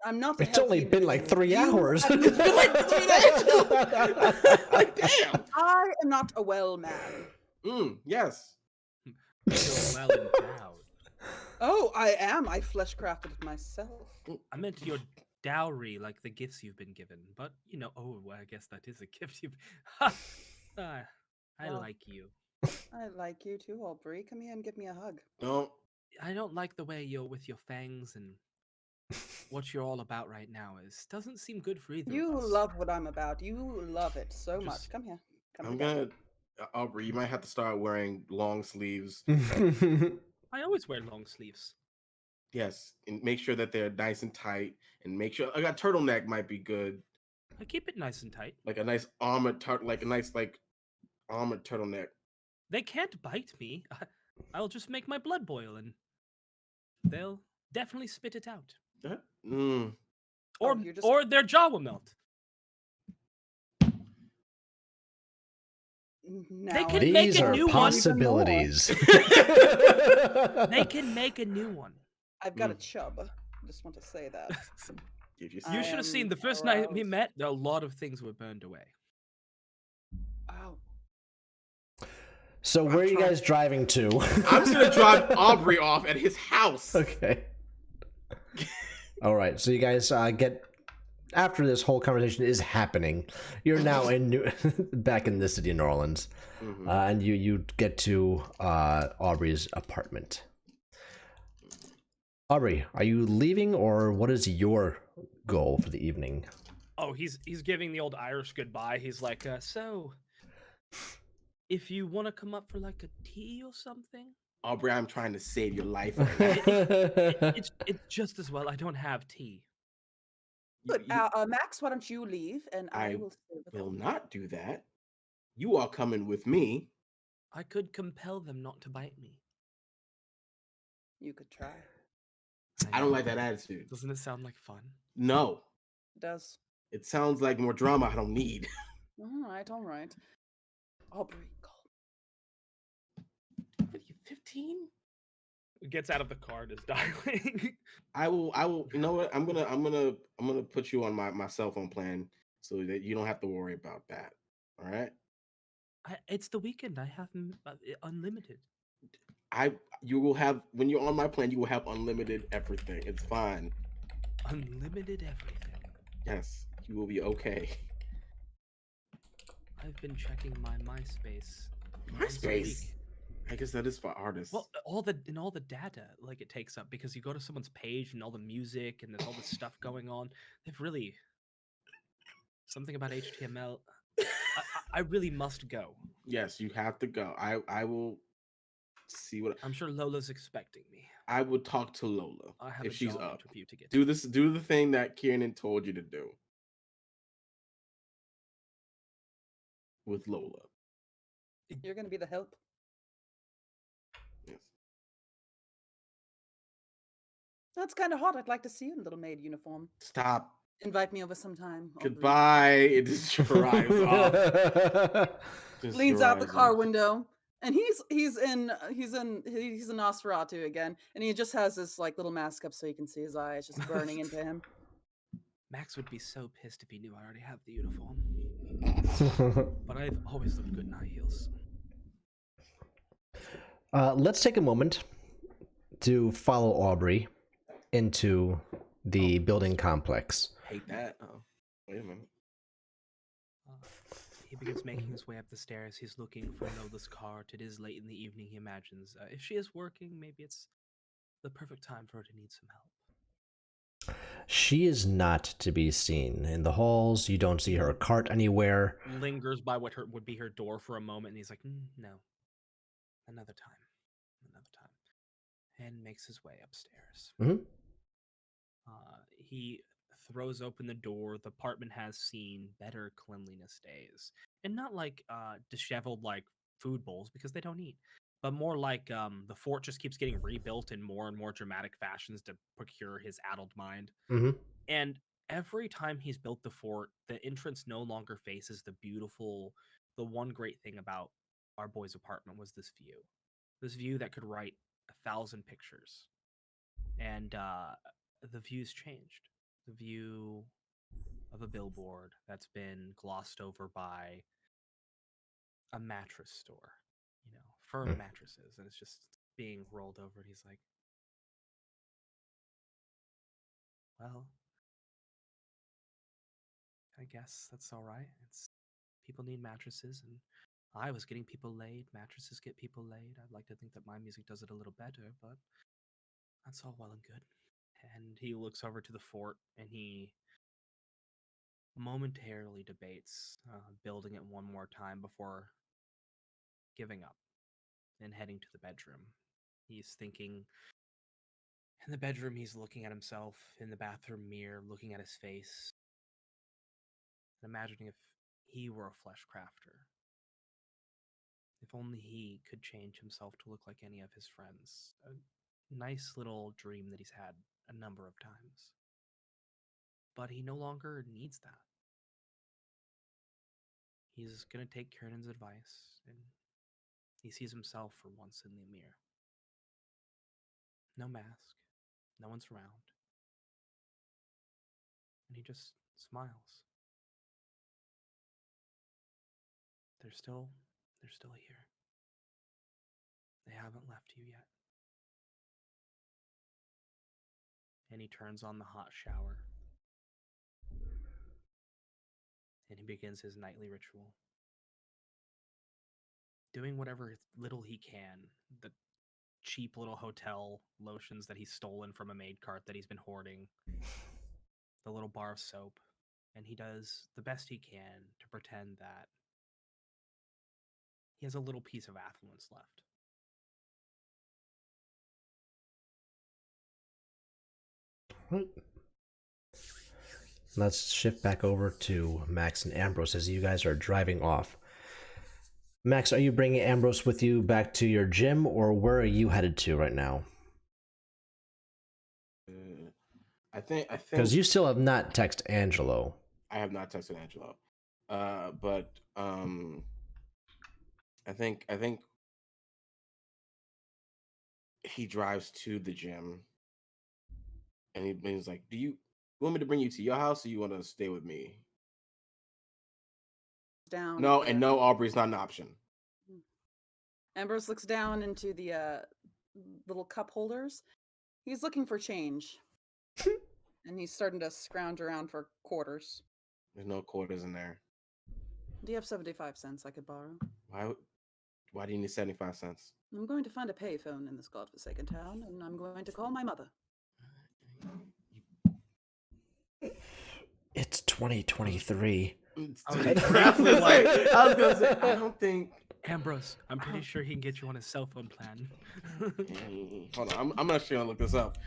I'm not. the It's only healthy been like individual. 3 You hours. are- It's been like 3 days. Like, damn. I am not a well man. Yes. Still well endowed. Oh, I am. I flesh crafted it myself. I meant your dowry, like the gifts you've been given. But you know, oh, well, I guess that is a gift. I Well. like you. I like you too, Aubrey. Come here and give me a hug. Don't. I don't like the way you're with your fangs and what you're all about right now. Doesn't seem good for either You of us. love what I'm about. You love it so much. Just- Come here. Come I'm together. gonna. Aubrey, you might have to start wearing long sleeves. I always wear long sleeves. Yes, and make sure that they're nice and tight, and make sure a turtleneck might be good, I keep it nice and tight. like a nice armored armored turtleneck. They can't bite me. I'll just make my blood boil and they'll definitely spit it out. Mm. Or you're just- or their jaw will melt. Now, can make These a are new one. possibilities. They can make a new one. I've got a chub. I just want to say that. Give you You I should have seen am the first night we aroused. met. A lot of things were burned away. Wow. So where are you trying- guys driving to? I'm gonna drop Aubrey off at his house. Okay. All right. So you guys get after this whole conversation is happening. You're now back in the city of New Orleans, Mhm. and you get to Aubrey's apartment. Aubrey, are you leaving, or what is your goal for the evening? Oh, he's giving the old Irish goodbye. He's like, so if you want to come up for like a tea or something, Aubrey, I'm trying to save your life. it's just as well I don't have tea. Good. Max, why don't you leave and I I will stay with will Aubrey. not do that. You are coming with me. I could compel them not to bite me. You could try. I don't know. like that attitude. Doesn't it sound like fun? No, It does. it sounds like more drama I don't need. All right, all right. Aubrey, call. What are you, 15? Gets out of the car and is dialing. I will. You know what? I'm gonna put you on my cell phone plan so that you don't have to worry about that. All right. It's the weekend. I have unlimited. You will have, when you're on my plan, you will have unlimited everything. It's fine. Unlimited everything. Yes, you will be okay. I've been checking my MySpace. once a MySpace. week. I guess that is for artists. Well, all the data like it takes up because you go to someone's page and all the music and there's all this stuff going on. They've really something about HTML. I really must go. Yes, you have to go. I will see what I'm sure Lola's expecting me. I will talk to Lola I have if a she's job up. interview to get. Do this. Do the thing that Kieran told you to do with Lola. You're gonna be the help. Yes. That's kind of hot. I'd like to see you in little maid uniform. Stop. Invite me over sometime. Aubrey. Goodbye. It just drives off. Just Leans out the drives car off. window, and he's a Nosferatu again, and he just has this like little mask up so you can see his eyes just burning into him. Max would be so pissed if he knew I already have the uniform. But I've always looked good in high heels. Let's take a moment to follow Aubrey into the building complex. Hate that. Oh, wait a minute. He begins making his way up the stairs. He's looking for Lola's cart. It is late in the evening, he imagines. If she is working, maybe it's the perfect time for her to need some help. She is not to be seen in the halls. You don't see her cart anywhere. Lingers by what would be her door for a moment, and he's like, no. Another time. And makes his way upstairs. Mhm. He throws open the door. The apartment has seen better cleanliness days. And not like disheveled like food bowls, because they don't eat. But more like the fort just keeps getting rebuilt in more and more dramatic fashions to procure his addled mind. Mm-hmm. And every time he's built the fort, the entrance no longer faces the one great thing about our boy's apartment was this view. This view that could write 1,000 pictures. And the view's changed. The view of a billboard that's been glossed over by a mattress store, firm mattresses, and it's just being rolled over. And he's like, well, I guess that's all right. People need mattresses, and I was getting people laid. Mattresses get people laid. I'd like to think that my music does it a little better, but that's all well and good. And he looks over to the fort, and he momentarily debates building it one more time before giving up and heading to the bedroom. He's thinking in the bedroom, he's looking at himself in the bathroom mirror, looking at his face, and imagining if he were a flesh crafter. If only he could change himself to look like any of his friends. A nice little dream that he's had a number of times. But he no longer needs that. He's going to take Kiernan's advice, and he sees himself for once in the mirror. No mask. No one's around. And he just smiles. They're still here. They haven't left you yet. And he turns on the hot shower. And he begins his nightly ritual. Doing whatever little he can. The cheap little hotel lotions that he's stolen from a maid cart that he's been hoarding. The little bar of soap. And he does the best he can to pretend that he has a little piece of affluence left. Right. Let's shift back over to Max and Ambrose as you guys are driving off. Max, are you bringing Ambrose with you back to your gym, or where are you headed to right now? I think Because you still have not texted Angelo. I have not texted Angelo, but I think he drives to the gym, and he's like, "Do you want me to bring you to your house, or you want to stay with me?" Down. No, and no, Aubrey's not an option. Ambrose looks down into the little cup holders. He's looking for change. And he's starting to scrounge around for quarters. There's no quarters in there. Do you have 75 cents I could borrow? Why? Why do you need 75 cents? I'm going to find a payphone in this godforsaken town, and I'm going to call my mother. It's 2023. Okay. I was gonna say, I don't think. Ambrose, I'm pretty sure he can get you on his cell phone plan. Hold on, I'm actually gonna look this up.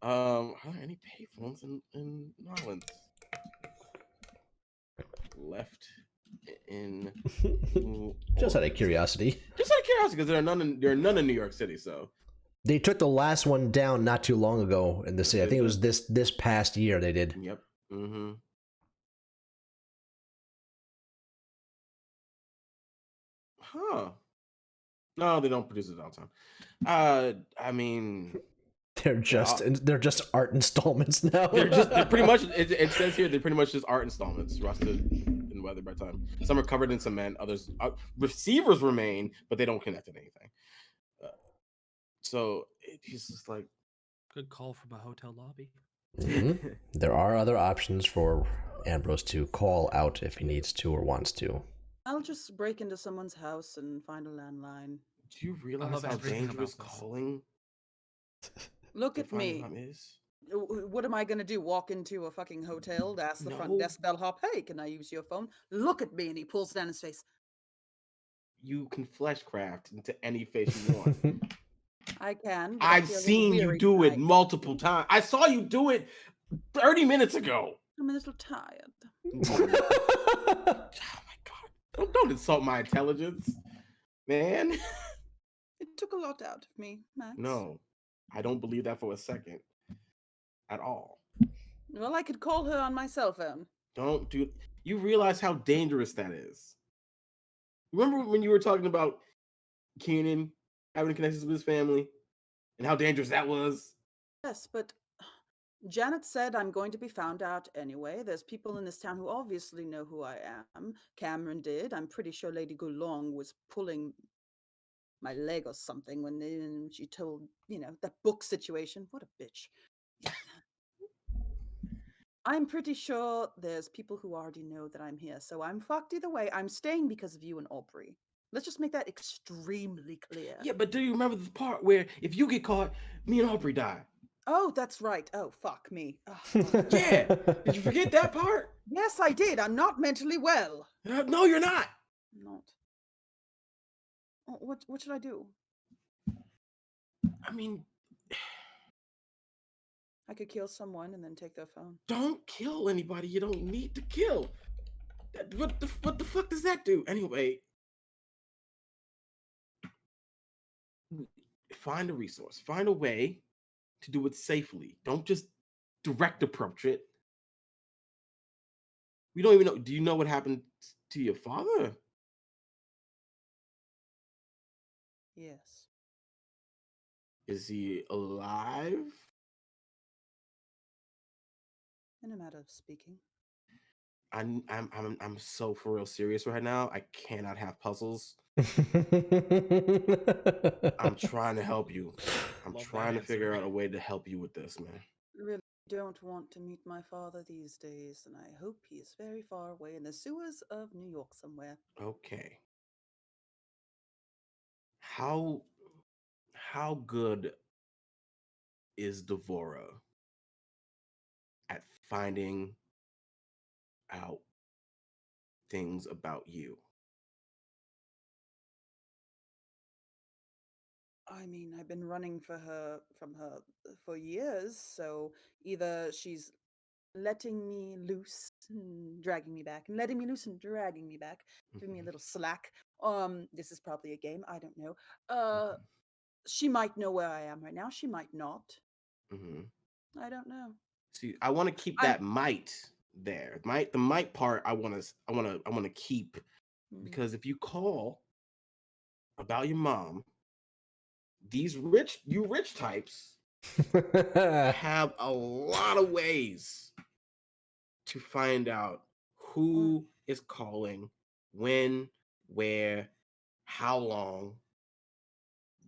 Are there any payphones in Nolans? Left in. Just out of curiosity. Just out of curiosity, because there are none in New York City. So They took the last one down not too long ago in the city. I think it was this past year they did. yep. Mm-hmm. Huh. No, they don't produce it downtown. I mean, They're just art installments now. they're pretty much. It says here they're pretty much just art installments, rusted and weathered by time. Some are covered in cement. Others receivers remain, but they don't connect to anything. So he's just like, Good call from a hotel lobby. Mhm. There are other options for Ambrose to call out if he needs to or wants to. I'll just break into someone's house and find a landline. do you realize love how everything dangerous about this. calling Look to at find me. mom is? What am I going to do? Walk into a fucking hotel to ask the front No. desk bellhop, hey, can I use your phone? Look at me. And he pulls it down his face. You can fleshcraft into any face you want. I can. But I I've feel a little seen you weary do it tonight. multiple times. I saw you do it 30 minutes ago. I'm a little tired. Oh my god! Don't insult my intelligence, man. It took a lot out of me, Max. No, I don't believe that for a second, at all. Well, I could call her on my cell phone. Don't do. You realize how dangerous that is. Remember when you were talking about Keenan having connections with his family and how dangerous that was? Yes, but Janet said I'm going to be found out anyway. There's people in this town who obviously know who I am. Cameron did. I'm pretty sure Lady Goulong was pulling my leg or something when she told, that book situation. What a bitch. I'm pretty sure there's people who already know that I'm here, so I'm fucked either way. I'm staying because of you and Aubrey. Let's just make that extremely clear. Yeah, but do you remember the part where if you get caught, me and Aubrey die? Oh, that's right. Oh, fuck me. Oh, fuck. Yeah. Did you forget that part? Yes, I did. I'm not mentally well. No, you're not. I'm not. Oh, what should I do? I mean, I could kill someone and then take their phone. don't kill anybody you don't need to kill. What the fuck does that do? Anyway, find a resource. Find a way to do it safely. Don't just direct approach it. We don't even know. Do you know what happened to your father? Yes. Is he alive? In a matter of speaking. I'm so for real serious right now. I cannot have puzzles. I'm trying to help you. I'm Love that trying to figure answer. out a way to help you with this, man. Really don't want to meet my father these days, and I hope he is very far away in the sewers of New York somewhere. Okay. How good is Devora at finding out things about you? I mean, I've been running from her for years, so either she's letting me loose and dragging me back, and letting me loose and dragging me back, giving me a little slack. This is probably a game, I don't know. She might know where I am right now. She might not. Mm-hmm. I don't know. See, I want to keep that might there. The might part I want to keep, because if you call about your mom, these rich types have a lot of ways to find out who is calling, when, where, how long,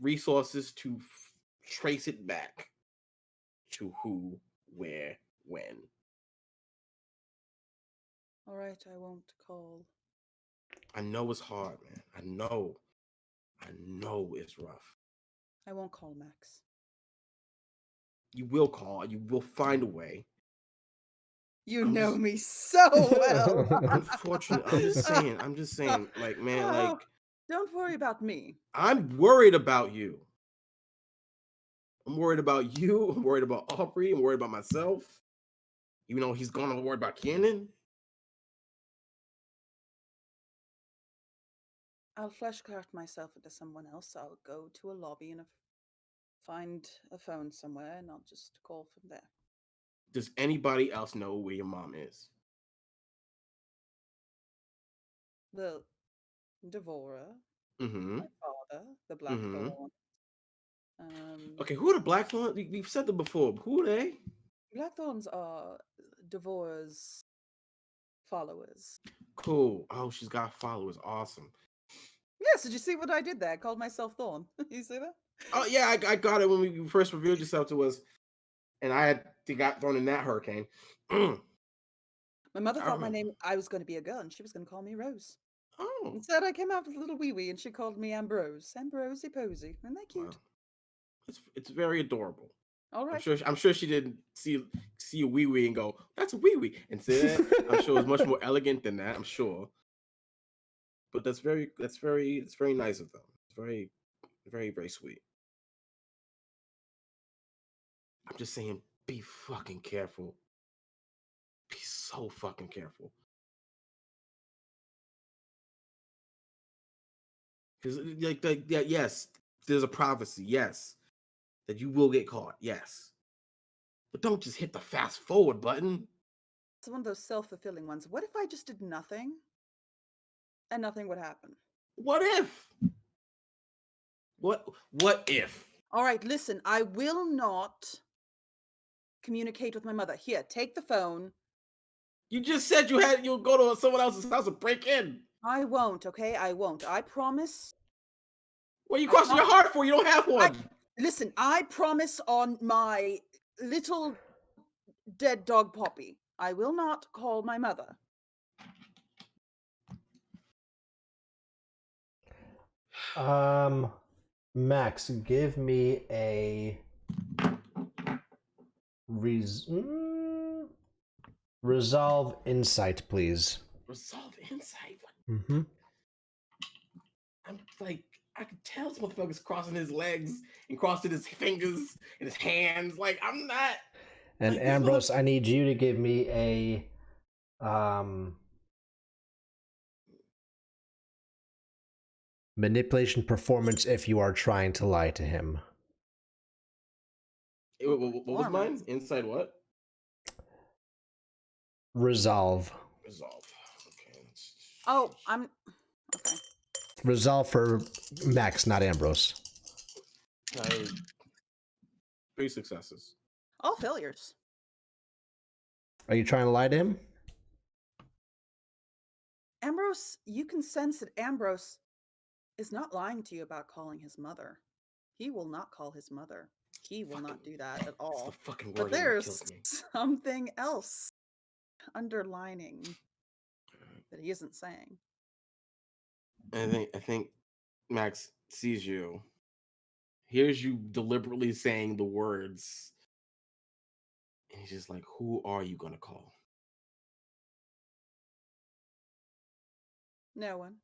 resources to trace it back to who, where, when. All right, I won't call. I know it's hard, man. I know I know it's rough. I won't call Max. You will call. You will find a way. You I'm know just- me so well. Unfortunately, I'm just saying, like, man, Oh, like, don't worry about me. I'm worried about you. I'm worried about you. I'm worried about Aubrey. I'm worried about myself. Even though he's gonna worry about Kenan. I'll fleshcraft myself into someone else. I'll go to a lobby and find a phone somewhere, and I'll just call from there. Does anybody else know where your mom is? The Devora, Mm-hmm. my father, the Blackthorn. Okay, who are the Blackthorns? We've said them before. Who are they? Blackthorns are Devora's followers. Cool. Oh, she's got followers. Awesome. Yes, did you see what I did there? I called myself Thorn. You see that? Oh yeah, I got it when you first revealed yourself to us, and I got thrown in that hurricane. My mother I thought my remember. name, I was going to be a girl, and she was going to call me Rose. Oh, Instead, I came out with a little wee wee, and she called me Ambrose. Ambrosey Posey. Isn't that cute? wow. It's very adorable. All right. I'm sure she didn't see a wee wee and go, "That's a wee wee," and say that. I'm sure it's much more elegant than that. I'm sure, but it's very nice of them. It's very, very, very sweet. I'm just saying, be fucking careful. Be so fucking careful. Because yeah, yes, there's a prophecy, yes, that you will get caught, yes. But don't just hit the fast forward button. It's one of those self-fulfilling ones. What if I just did nothing, and nothing would happen? What if? What if? All right, listen, I will not communicate with my mother. Here, take the phone. You just said you'll go to someone else's house and break in. I won't, okay? I won't. I promise. What are you crossing your heart for? You don't have one. Listen, I promise on my little dead dog Poppy, I will not call my mother. Max, give me a resolve insight, please. Resolve insight. Mm-hmm. I'm like, I could tell this motherfucker's crossing his legs and crossing his fingers and his hands. Like, I'm not. And like, Ambrose, I need you to give me a manipulation performance if you are trying to lie to him. What was mine? Inside what? Resolve. Resolve. Okay. Oh, I'm okay. Resolve for Max, not Ambrose. 3 successes. All failures. Are you trying to lie to him? Ambrose, you can sense that Ambrose is not lying to you about calling his mother. He will not call his mother. He will not do that at That's all. the fucking word But that there's kills me. something else underlining that he isn't saying. I think Max sees you, hears you deliberately saying the words, and he's just like, "Who are you gonna call?" No one.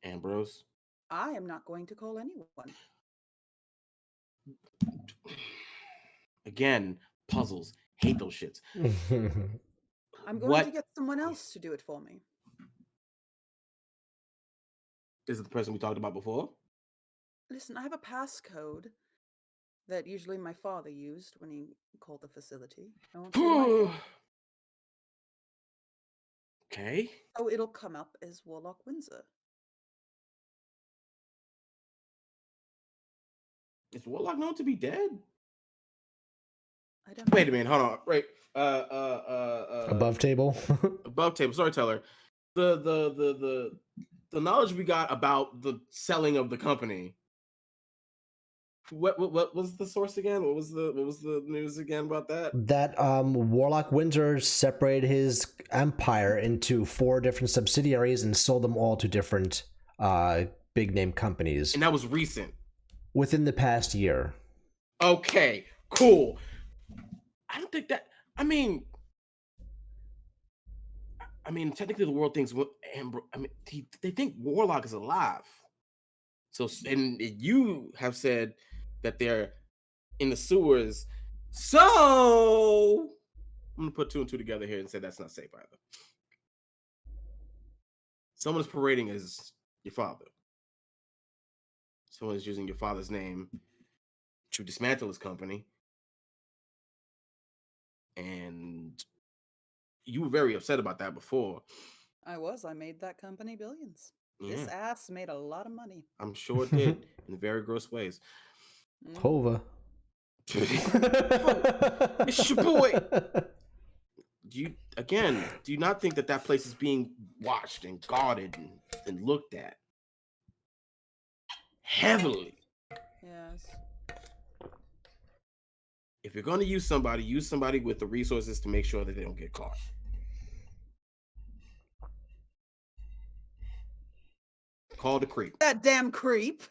Ambrose. I am not going to call anyone. Again, puzzles. Hate those shits. I'm going to get someone else to do it for me. Is it the person we talked about before? Listen, I have a passcode that usually my father used when he called the facility. I won't say my name. Okay. Oh, it'll come up as Warlock Windsor. Is Warlock known to be dead? I don't Wait a know. minute, hold on. Right. Above table. Above table. Storyteller. The knowledge we got about the selling of the company. What was the source again? What was the news again about that? That Warlock Windsor separated his empire into 4 different subsidiaries and sold them all to different big name companies And that was recent. within the past year. Okay, cool. I don't think that. I mean, technically, the world thinks. They think Warlock is alive. So, and you have said that they're in the sewers. So, I'm gonna put two and two together here and say that's not safe either. Someone is parading as your father. Someone is using your father's name to dismantle his company. And you were very upset about that before. I made that company billions. This Yeah, ass made a lot of money. I'm sure it did in very gross ways. Mhm. Hova. It's your boy. Do you not think that place is being watched and guarded and looked at heavily? Yes. If you're going to use somebody with the resources to make sure that they don't get caught. Call the creep. That damn creep.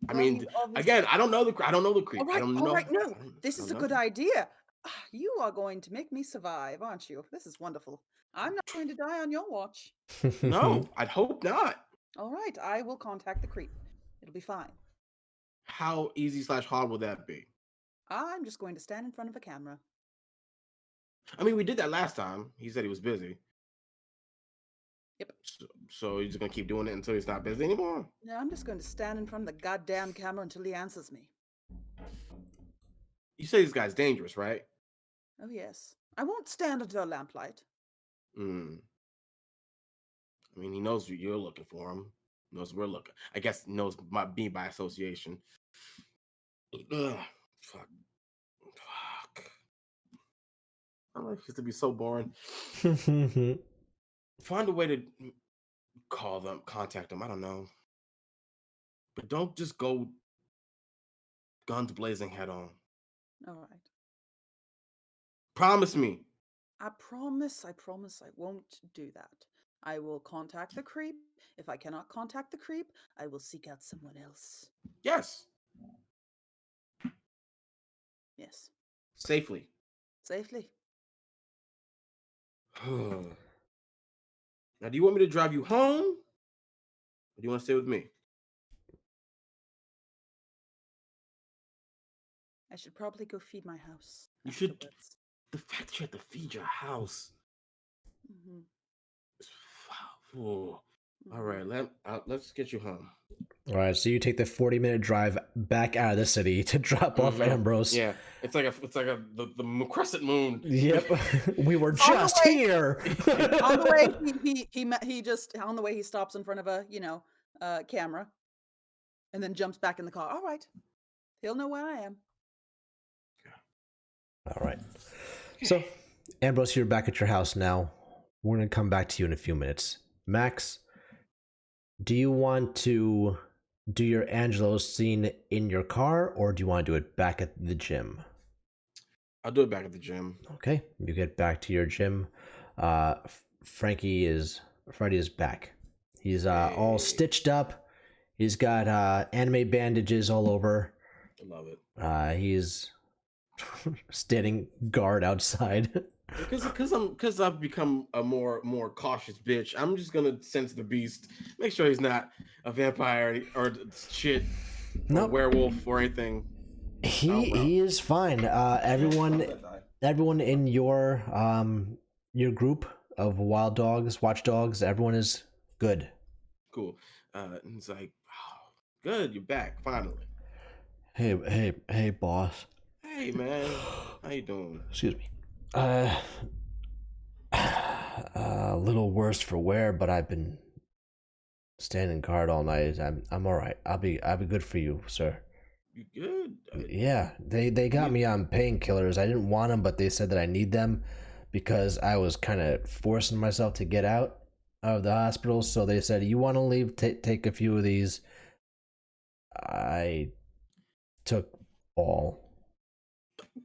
I Well, mean, you obviously- again, I don't know the creep. All right, I don't all know. right, no, I don't- this I is a don't good know. idea. You are going to make me survive, aren't you? This is wonderful. I'm not going to die on your watch. No, I'd hope not. All right, I will contact the creep. It'll be fine. How easy/hard will that be? I'm just going to stand in front of a camera. I mean, we did that last time. He said he was busy. Yep. So he's just gonna keep doing it until he's not busy anymore. No, I'm just going to stand in front of the goddamn camera until he answers me. You say this guy's dangerous, right? Oh, yes. I won't stand under a lamplight. Hmm. I mean, he knows you're looking for him. Knows we're looking. I guess knows me by association. Ugh. Fuck. I like it to be so boring. Find a way to call them, contact them. I don't know. But don't just go guns blazing head on. All right. Promise me. I promise I won't do that. I will contact the creep. If I cannot contact the creep, I will seek out someone else. Yes. Yes. Safely. Safely. Now, do you want me to drive you home? Or do you want to stay with me? I should probably go feed my house. You should. afterwards. The fact that you have to feed your house. Mhm, All mhm. right, let's get you home. All right, so you take the 40-minute drive back out of the city to drop off Mhm. Ambrose. Yeah, it's like the crescent moon. Yep. We were On the just way- here. On the way, he just on the way he stops in front of a camera, and then jumps back in the car. All right, he'll know where I am. All right. So, Ambrose, you're back at your house now. We're going to come back to you in a few minutes. Max, do you want to do your Angelo scene in your car, or do you want to do it back at the gym? I'll do it back at the gym. Okay, you get back to your gym. Freddie is back. He's all Hey. stitched up. He's got anime bandages all over. I love it. He's standing guard outside. Because I've become a more cautious bitch. I'm just gonna sense the beast, make sure he's not a vampire or shit, or Nope. werewolf or anything. He is fine. Everyone in your group of wild dogs, watchdogs, everyone is good. Cool. And it's like, oh, good, you're back finally. Hey, boss. Hey man, how you doing? Excuse me. A little worse for wear, but I've been standing guard all night. I'm all right. I'll be good for you, sir. You good? Yeah, they got me on painkillers. I didn't want them, but they said that I need them because I was kind of forcing myself to get out of the hospital. So they said, "You want to leave? Take a few of these." I took all.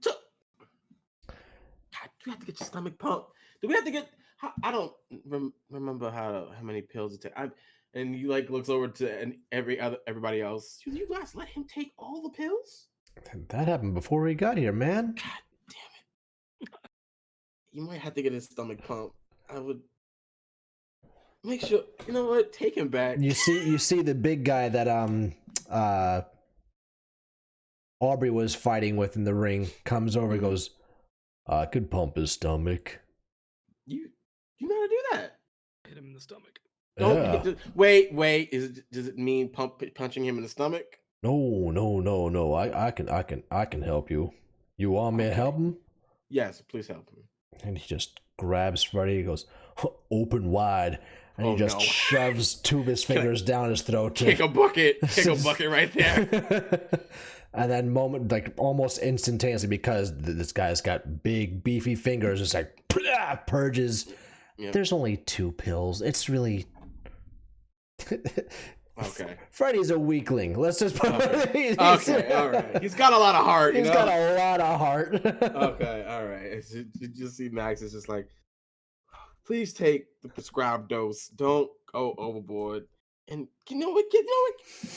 God, do we have to get your stomach pumped? Do we have to get? I don't remember how many pills it takes. And you like looks over to and everybody else. You guys let him take all the pills? That happened before he got here, man. God damn it! You might have to get his stomach pumped. I would make sure. You know what? Take him back. You see the big guy that Aubrey was fighting with in the ring comes over and goes, I could pump his stomach. You know how to do that? Hit him in the stomach. Yeah. Wait. Does it mean punching him in the stomach? No. I can help you. You want me to help him? Yes, please help him. And he just grabs Freddy. He goes, open wide. And he just shoves two of his fingers down his throat. Kick a bucket right there. And then almost instantaneously, because this guy's got big beefy fingers, it's like purges. Yep. There's only 2 pills. It's really okay. Freddy's a weakling. Let's just put okay, all right. He's got a lot of heart. He's got a lot of heart. Okay, all right. You just see Max is just like, please take the prescribed dose. Don't go overboard. And you know what?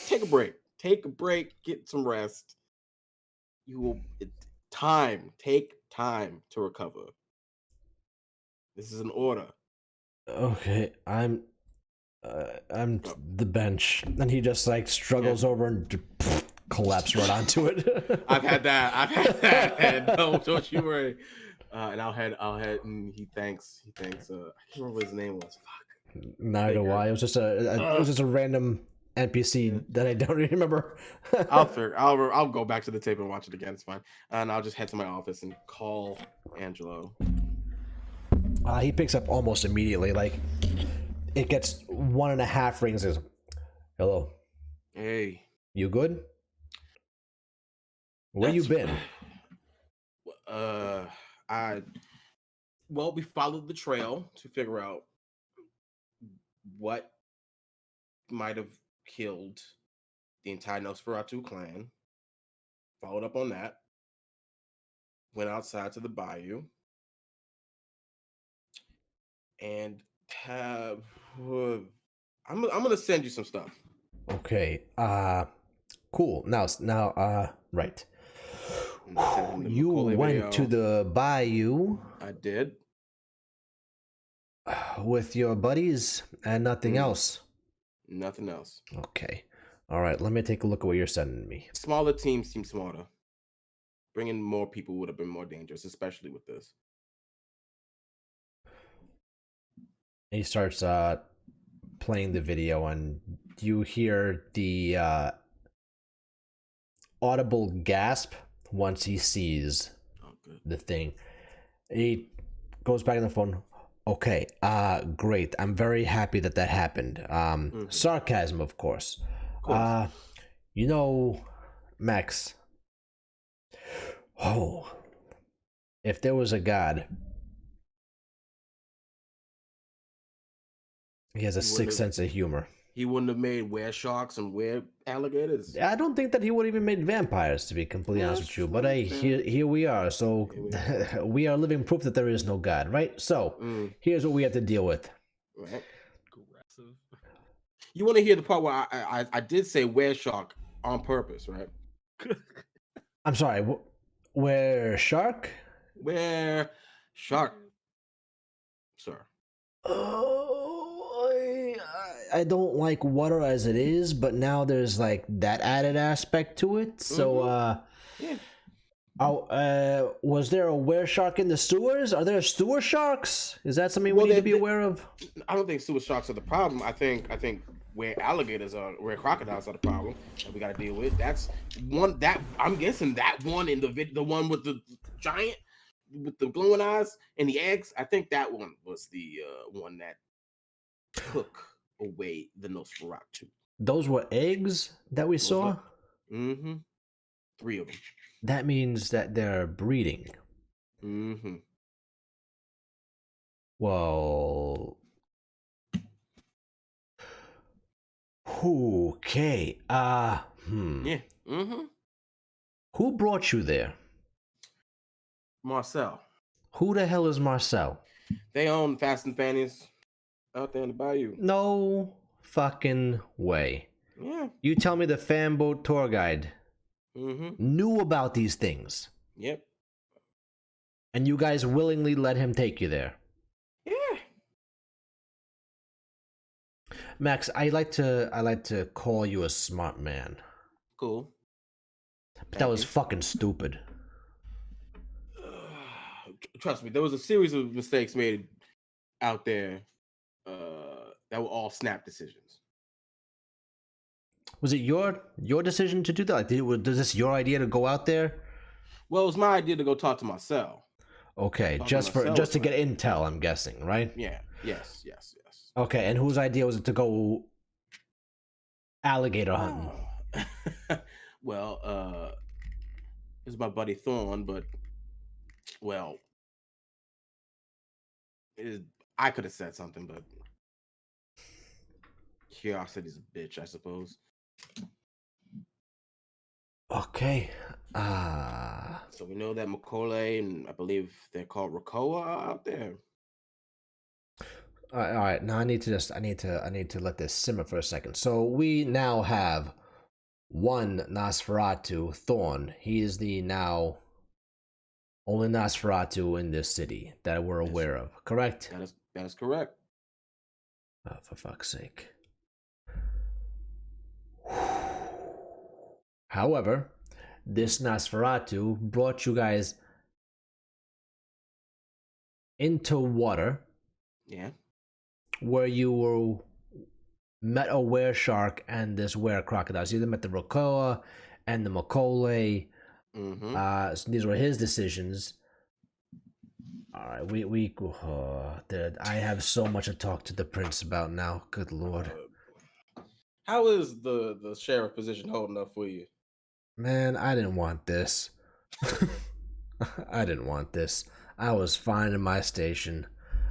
Take a break. Take a break. Get some rest. You will take time to recover. This is an order. Okay, I'm the bench, and he just like struggles over and collapses right onto it. I've had that. And don't you worry. And I'll head, and he thanks. I can't remember what his name was. Fuck. Neither do I. It was just a random NPC that I don't remember. I'll go back to the tape and watch it again. It's fine. And I'll just head to my office and call Angelo. He picks up almost immediately. Like, it gets 1.5 rings. Says, hello. Hey. You good? Where you been? We followed the trail to figure out what might have killed the entire Nosferatu clan. Followed up on that. Went outside to the bayou. And I'm gonna send you some stuff. Okay. Cool. Now, right. You went to the bayou. I did. With your buddies and nothing else. Nothing else. Okay. All right. Let me take a look at what you're sending me. Smaller teams seem smarter. Bringing more people would have been more dangerous, especially with this. He starts playing the video, and you hear the audible gasp once he sees the thing. He goes back on the phone. Okay, great. I'm very happy that happened. Sarcasm, of course. You know, Max. Oh, if there was a god, he has a sixth sense of humor. He wouldn't have made were-sharks and were-alligators. I don't think that he would have even made vampires, to be completely honest with you. But here we are. So we are living proof that there is no God, right? So here's what we have to deal with. Right. Aggressive. You want to hear the part where I did say were-shark on purpose, right? I'm sorry. Were-shark? Were-shark, sir. I don't like water as it is, but now there's like that added aspect to it. So, was there a were-shark in the sewers? Are there sewer sharks? Is that something we need to be aware of? I don't think sewer sharks are the problem. I think where crocodiles are the problem that we got to deal with. That's one that I'm guessing that one in the one with the giant with the glowing eyes and the eggs. I think that one was the one that took away the Nosferatu. Those were eggs that we saw? 3 of them. That means that they're breeding. Well, okay. Yeah. Who brought you there? Marcel. Who the hell is Marcel? They own Fast and Fannies out there in the bayou. No fucking way. Yeah. You tell me the fanboat tour guide Mm-hmm. knew about these things, Yep. and you guys willingly let him take you there. Yeah. Max, I like to call you a smart man, Cool. but that Thank was you. fucking stupid. Trust me, there was a series of mistakes made out there that were all snap decisions. Was it your decision to do that? Like, was this your idea to go out there? Well, it was my idea to go talk to Marcel. Okay, Talking just myself, to get right? intel, I'm guessing, right? Yeah. Yes. Okay, and whose idea was it to go alligator hunting? Well, it was my buddy Thorn, but well, I could have said something, but curiosity's a bitch, I suppose. Okay. So we know that Macaulay and I believe they're called Rakoa are out there. All right. Now I need to let this simmer for a second. So we now have one Nosferatu, Thorn. He is the now only Nosferatu in this city that we're aware of. Correct? That is correct. Oh, for fuck's sake. However, this Nosferatu brought you guys into water Yeah. where you met a were shark and this were crocodile. So you met the Rakoa and the Macaulay. Mm-hmm. So these were his decisions. All right, I have so much to talk to the prince about now. Good lord, How is the sheriff position holding up for you? man, I didn't want this. I didn't want this. I was fine in my station.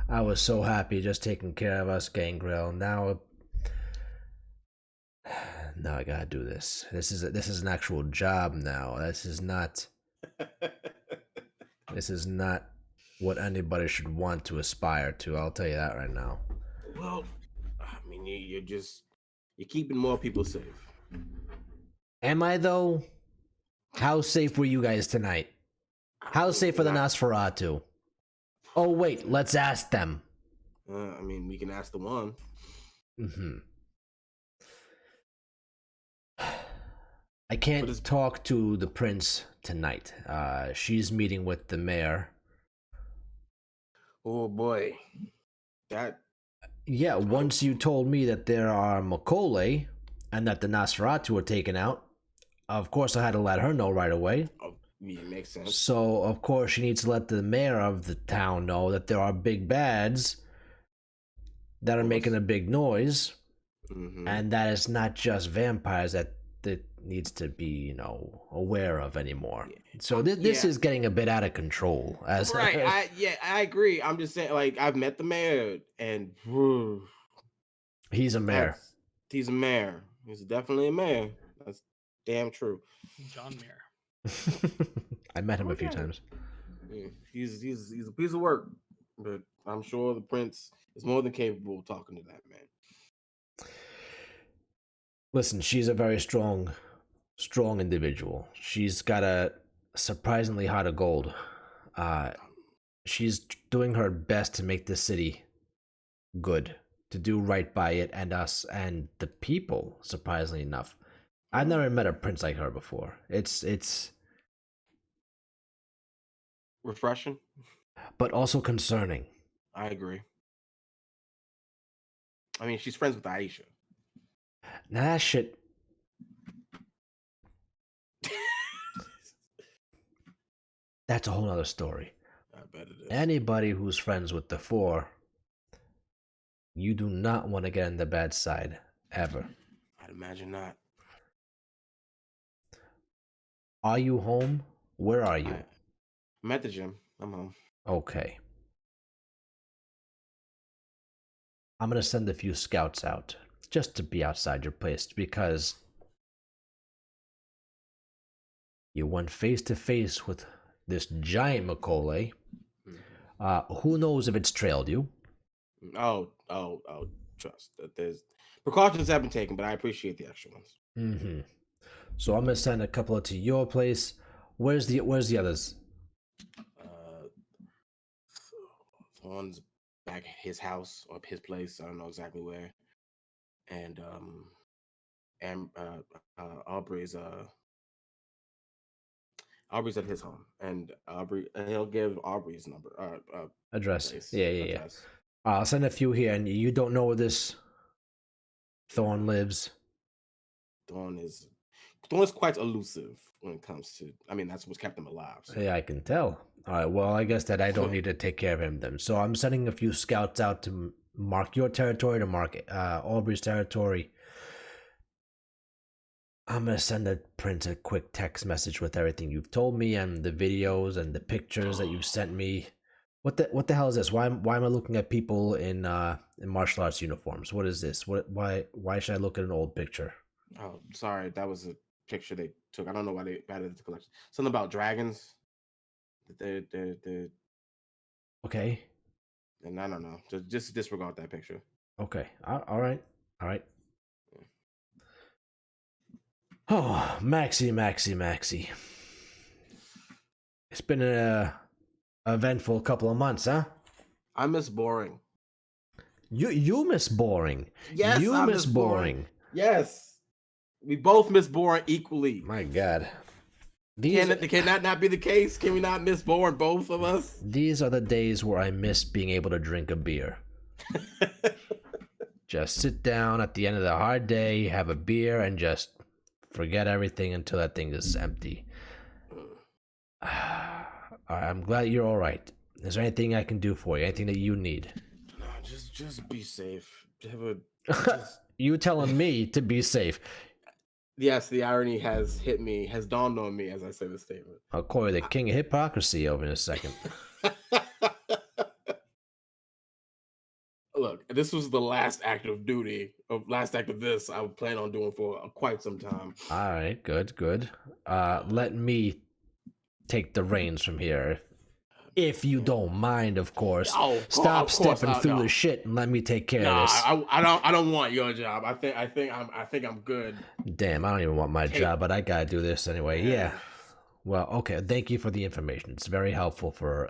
I was so happy just taking care of us, Gangrel. Now I gotta do this. This is an actual job now. This is not what anybody should want to aspire to. I'll tell you that right now. Well, I mean, you're keeping more people safe. Am I though? How safe were you guys tonight? How safe are the Nosferatu? Oh wait, let's ask them. I mean, we can ask the one. Mm-hmm. I can't talk to the prince tonight. She's meeting with the mayor. Oh boy, that. Yeah, once you told me that there are Macaulay and that the Nosferatu were taken out, of course I had to let her know right away. Oh, yeah, makes sense. So, of course, she needs to let the mayor of the town know that there are big bads that are making a big noise, and that it's not just vampires that needs to be, aware of anymore. Yeah. So this is getting a bit out of control. Right, I agree. I'm just saying, like, I've met the mayor, and he's a mayor. He's a mayor. He's definitely a mayor. That's damn true. John Mayer. I met him a few times. Yeah, he's a piece of work, but I'm sure the prince is more than capable of talking to that man. Listen, she's a very strong individual. She's got a surprisingly heart of gold. She's doing her best to make this city good, to do right by it and us and the people. Surprisingly enough, I've never met a prince like her before. It's refreshing, but also concerning. I agree. I mean, she's friends with Aisha. Now that shit. That's a whole other story. I bet it is. Anybody who's friends with the Four, you do not want to get on the bad side, ever. I'd imagine not. Are you home? Where are you? I'm at the gym. I'm home. Okay. I'm going to send a few scouts out, just to be outside your place, because you went face to face with this giant Macaulay. Who knows if it's trailed you? Oh, trust. There's precautions have been taken, but I appreciate the extra ones. Mm-hmm. So I'm gonna send a couple to your place. Where's the others? One's back at his house or his place. I don't know exactly where. And Aubrey's at his home, and he'll give Aubrey's number Address. place, Yeah. address. I'll send a few here, and you don't know where this Thorn lives. Dawn is quite elusive when it comes to. I mean, that's what's kept him alive. So. Yeah, I can tell. All right. Well, I guess that I don't need to take care of him then. So I'm sending a few scouts out to mark your territory, to mark Aubrey's territory. I'm gonna send Prince a quick text message with everything you've told me and the videos and the pictures that you sent me. What the hell is this? Why am I looking at people in martial arts uniforms? What is this? Why should I look at an old picture? Oh, sorry, that was a picture they took. I don't know why they added it to the collection. Something about dragons. They're Okay. and I don't know. Just disregard that picture. Okay. All right. Oh, Maxie. It's been an eventful couple of months, huh? I miss boring. You miss boring. Yes, you I miss boring. Yes, we both miss boring equally. My God. Can that not be the case? Can we not miss boring, both of us? These are the days where I miss being able to drink a beer. Just sit down at the end of the hard day, have a beer, and just forget everything until that thing is empty. I'm glad you're all right. Is there anything I can do for you? Anything that you need? No, just be safe. You telling me to be safe? Yes, the irony has dawned on me as I say this statement. I'll call you the king of hypocrisy over in a second. Look, this was the last act of this I plan on doing for quite some time. All right, good. Let me take the reins from here. If you don't mind, of course. Stop stepping through the shit and let me take care of this. I don't want your job. I think I'm good. Damn, I don't even want my job, but I gotta do this anyway. Yeah. Well, okay. Thank you for the information. It's very helpful for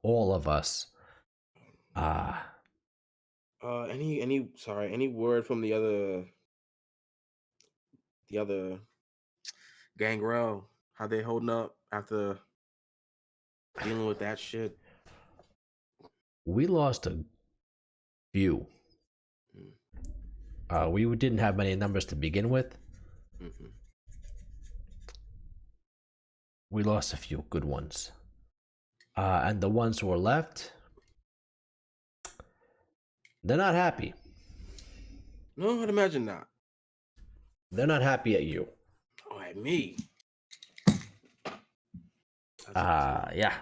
all of us. Any word from the other Gangrel? How they holding up after dealing with that shit? We lost a few. We didn't have many numbers to begin with. Mm-hmm. We lost a few good ones. And the ones who were left, they're not happy. No, I'd imagine not. They're not happy at you. Oh, at me. Yeah.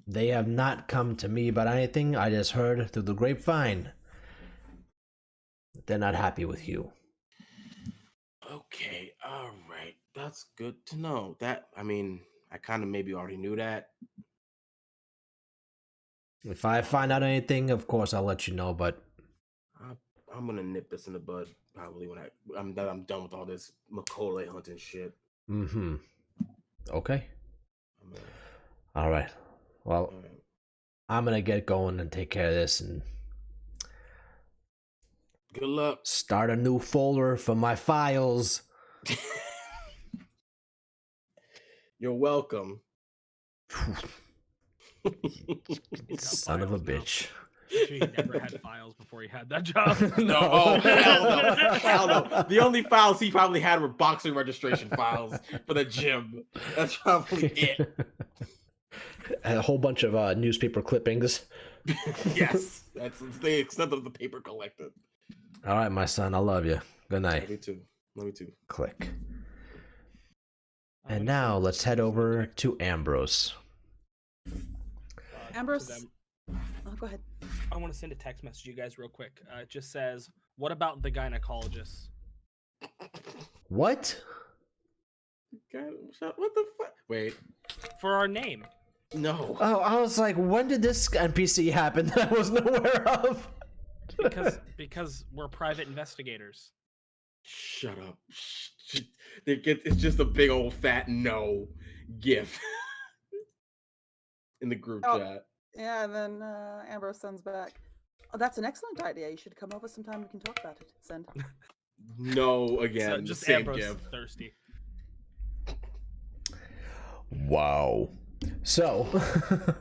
They have not come to me about anything. I just heard through the grapevine. They're not happy with you. Okay, all right. That's good to know. I kind of maybe already knew that. If I find out anything, of course I'll let you know, but I'm gonna nip this in the bud probably when I'm done with all this Macaulay hunting shit. Mm-hmm. Okay. All right. Well, I'm gonna get going and take care of this and good luck. Start a new folder for my files. You're welcome. Son of a bitch. He never had files before he had that job. No, hell no. The only files he probably had were boxing registration files for the gym. That's probably it. A whole bunch of newspaper clippings. Yes, that's the extent of the paper collected. All right, my son, I love you. Good night. Love you too. Click. And now let's head over to Ambrose. Ambrose. Oh, go ahead. I want to send a text message to you guys real quick. It just says, "What about the gynecologist?" What? God, what the fuck? Wait. For our name. No. Oh, I was like, when did this NPC happen that I wasn't aware of? because we're private investigators. Shut up. It's just a big old fat no gif in the group Oh. chat. Yeah, and then Ambrose sends back. Oh, that's an excellent idea. You should come over sometime. We can talk about it. Send. No, So again, just the same Ambrose gif. thirsty. Wow. So.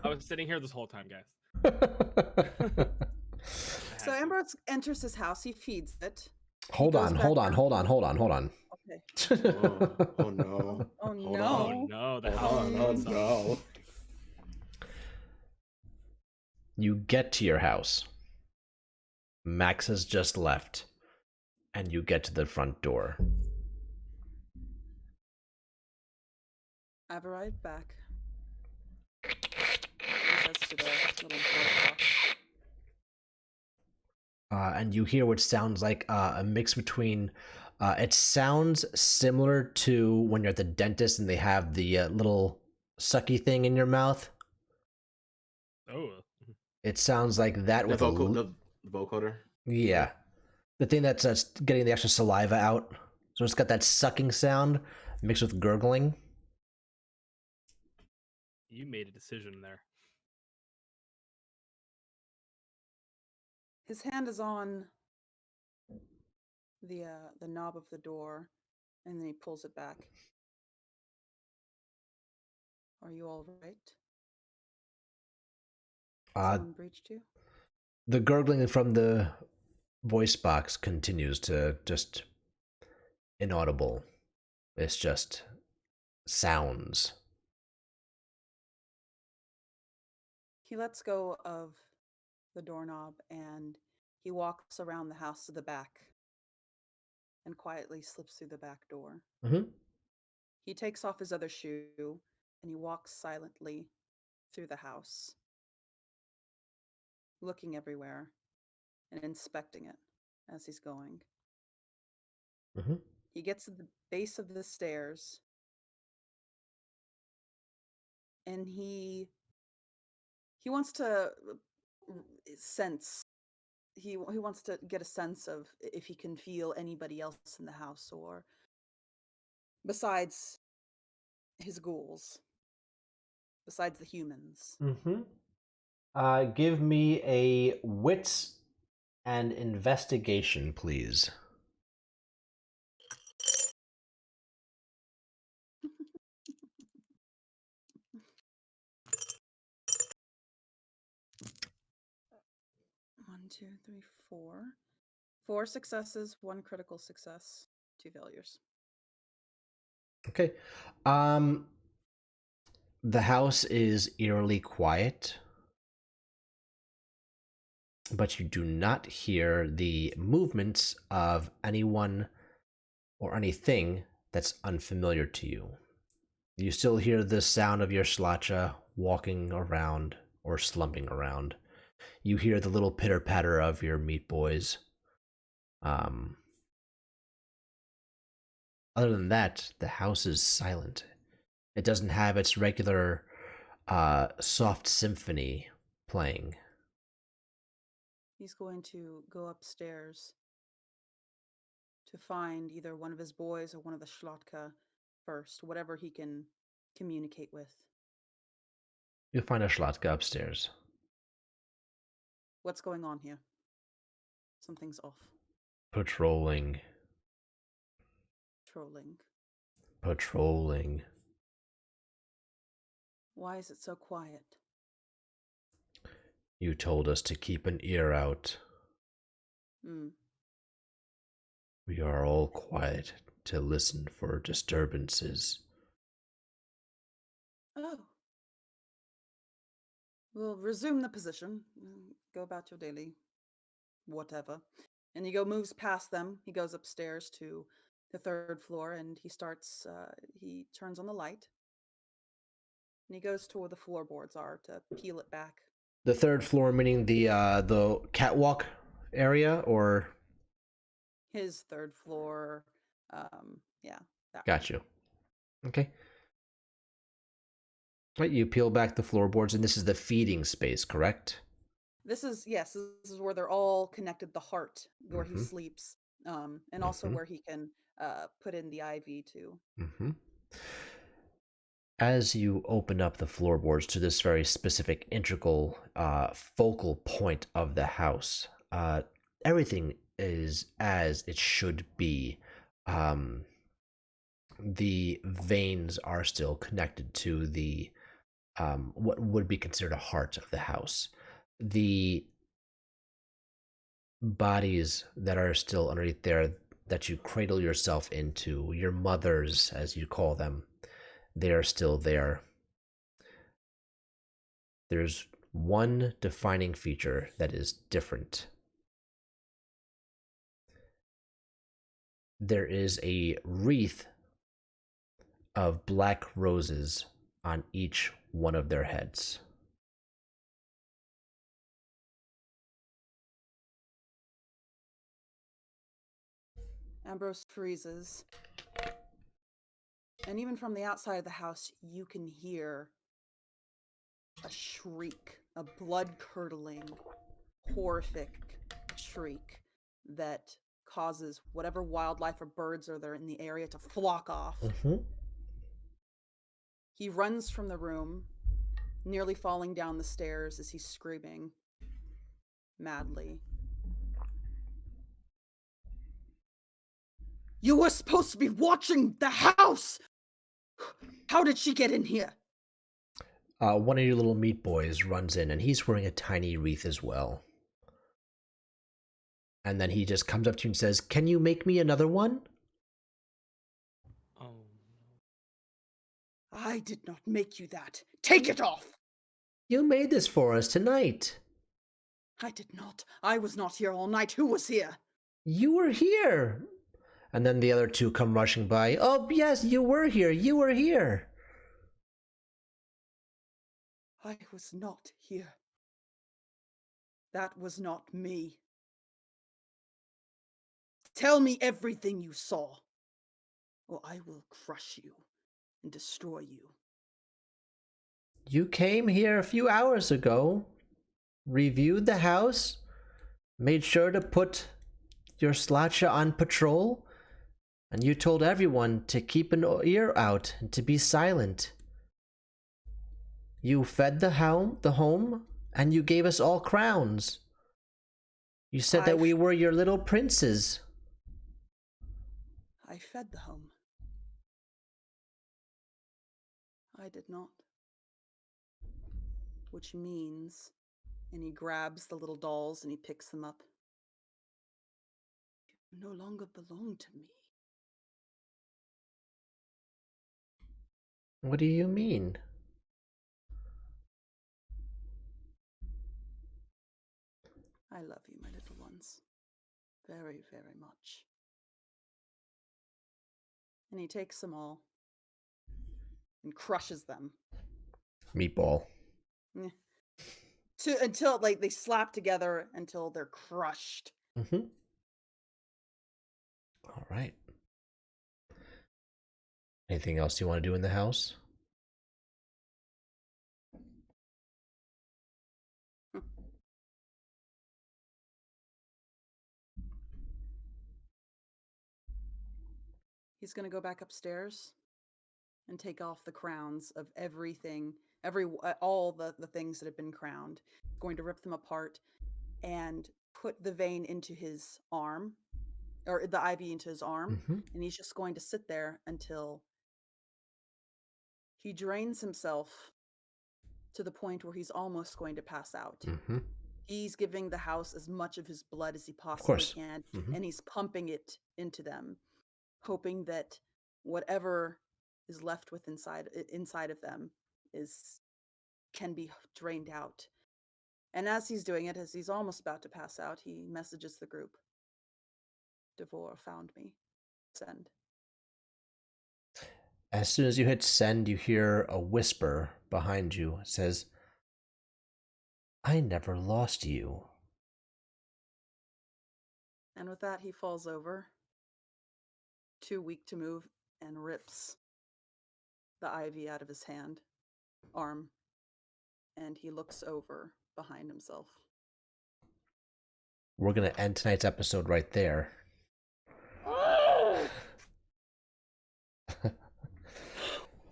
I was sitting here this whole time, guys. I So had to. Ambrose enters his house. He feeds it. hold goes on, back hold on, down. hold on, hold on, hold on. Okay. Oh no. Oh Hold no. Oh no, the house. Hold on. Oh is up. no. You get to your house. Max has just left, and you get to the front door. I've arrived back. He says to the little boy. And you hear what sounds like a mix between. It sounds similar to when you're at the dentist and they have the little sucky thing in your mouth. Oh. It sounds like that The with the vocoder. yeah, the thing that's getting the extra saliva out. So it's got that sucking sound mixed with gurgling. You made a decision there. His hand is on the knob of the door, and then he pulls it back. Are you all right? Someone breached you? The gurgling from the voice box continues to just inaudible. It's just sounds. He lets go of the doorknob and he walks around the house to the back and quietly slips through the back door. Mm-hmm. He takes off his other shoe and he walks silently through the house, looking everywhere and inspecting it as he's going. Mm-hmm. He gets to the base of the stairs and he wants to sense he wants to get a sense of if he can feel anybody else in the house or besides his ghouls, besides the humans. Mm-hmm. Give me a wits and investigation, please. One, two, three, four. 4 successes, 1 critical success, 2 failures. Okay. The house is eerily quiet, but you do not hear the movements of anyone or anything that's unfamiliar to you. You still hear the sound of your Slacha walking around or slumping around. You hear the little pitter-patter of your meat boys. Other than that, the house is silent. It doesn't have its regular soft symphony playing. He's going to go upstairs to find either one of his boys or one of the Schlotka first, whatever he can communicate with. You'll find a Schlatka upstairs. What's going on here? Something's off. Patrolling. Patrolling. Why is it so quiet? You told us to keep an ear out. We are all quiet to listen for disturbances. Oh. We'll resume the position. Go about your daily whatever. And he moves past them. He goes upstairs to the 3rd floor and he turns on the light. And he goes to where the floorboards are to peel it back. The 3rd floor meaning the catwalk area, or His 3rd floor. Yeah. Got you. Okay. Right, you peel back the floorboards, and this is the feeding space, correct? This is yes, this is where they're all connected. The heart where he Mhm. sleeps, and also Mhm. where he can put in the IV too. Mm-hmm. As you open up the floorboards to this very specific, integral, focal point of the house, everything is as it should be. Um, the veins are still connected to the what would be considered a heart of the house. The bodies that are still underneath there that you cradle yourself into, your mothers, as you call them, they are still there. There's one defining feature that is different. There is a wreath of black roses on each one of their heads. Ambrose freezes, and even from the outside of the house, you can hear a shriek, a blood-curdling, horrific shriek that causes whatever wildlife or birds are there in the area to flock off. Mm-hmm. He runs from the room, nearly falling down the stairs as he's screaming madly. You were supposed to be watching the house! How did she get in here? One of your little meat boys runs in, and he's wearing a tiny wreath as well. And then he just comes up to you and says, "Can you make me another one?" Oh. I did not make you that. Take it off! You made this for us tonight. I did not. I was not here all night. Who was here? You were here. And then the other two come rushing by. Oh, yes, you were here. You were here. I was not here. That was not me. Tell me everything you saw, or I will crush you and destroy you. You came here a few hours ago, reviewed the house, made sure to put your Slacha on patrol, and you told everyone to keep an ear out and to be silent. You fed the home, and you gave us all crowns. You said that we were your little princes. I fed the home. I did not. Which means, and he grabs the little dolls and he picks them up. You no longer belong to me. What do you mean? I love you, my little ones. Very, very much. And he takes them all and crushes them. Meatball. Until like they slap together until they're crushed. Mm-hmm. All right. Anything else you want to do in the house? He's going to go back upstairs and take off the crowns of everything, all the things that have been crowned. Going to rip them apart and put the vein into his arm, or the IV into his arm, Mm-hmm. and he's just going to sit there until he drains himself to the point where he's almost going to pass out. Mm-hmm. He's giving the house as much of his blood as he possibly course. can, Mhm. and he's pumping it into them, hoping that whatever is left with inside of them can be drained out. And as he's doing it, as he's almost about to pass out, he messages the group. Devore found me. Send. As soon as you hit send, you hear a whisper behind you. It says, "I never lost you." And with that, he falls over, too weak to move, and rips the IV out of his hand. arm, and he looks over behind himself. We're gonna end tonight's episode right there.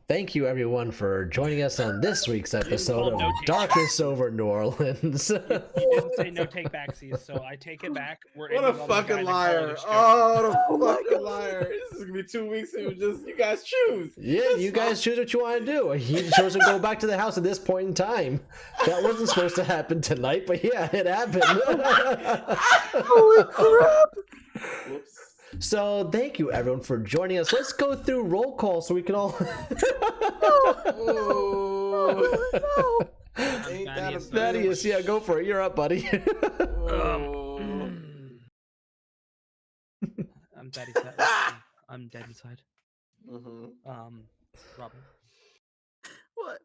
Thank you, everyone, for joining us on this week's episode of No Darkness Over New Orleans. You didn't say no take backsies, so I take it back. We're What a ending on the guy fucking that liar! called us joke. Oh, Oh what my a fucking God. liar! This is gonna be 2 weeks. It was just you guys choose. Yeah, you guys choose what you want to do. He chose to go back to the house at this point in time. That wasn't supposed to happen tonight, but yeah, it happened. Holy crap! Whoops. So thank you, everyone, for joining us. Let's go through roll call so we can all... Oh, No. ain't that a Thaddeus, yeah, go for it. You're up, buddy. Oh. I'm dead inside. I'm dead inside. Mhm. Robin, What?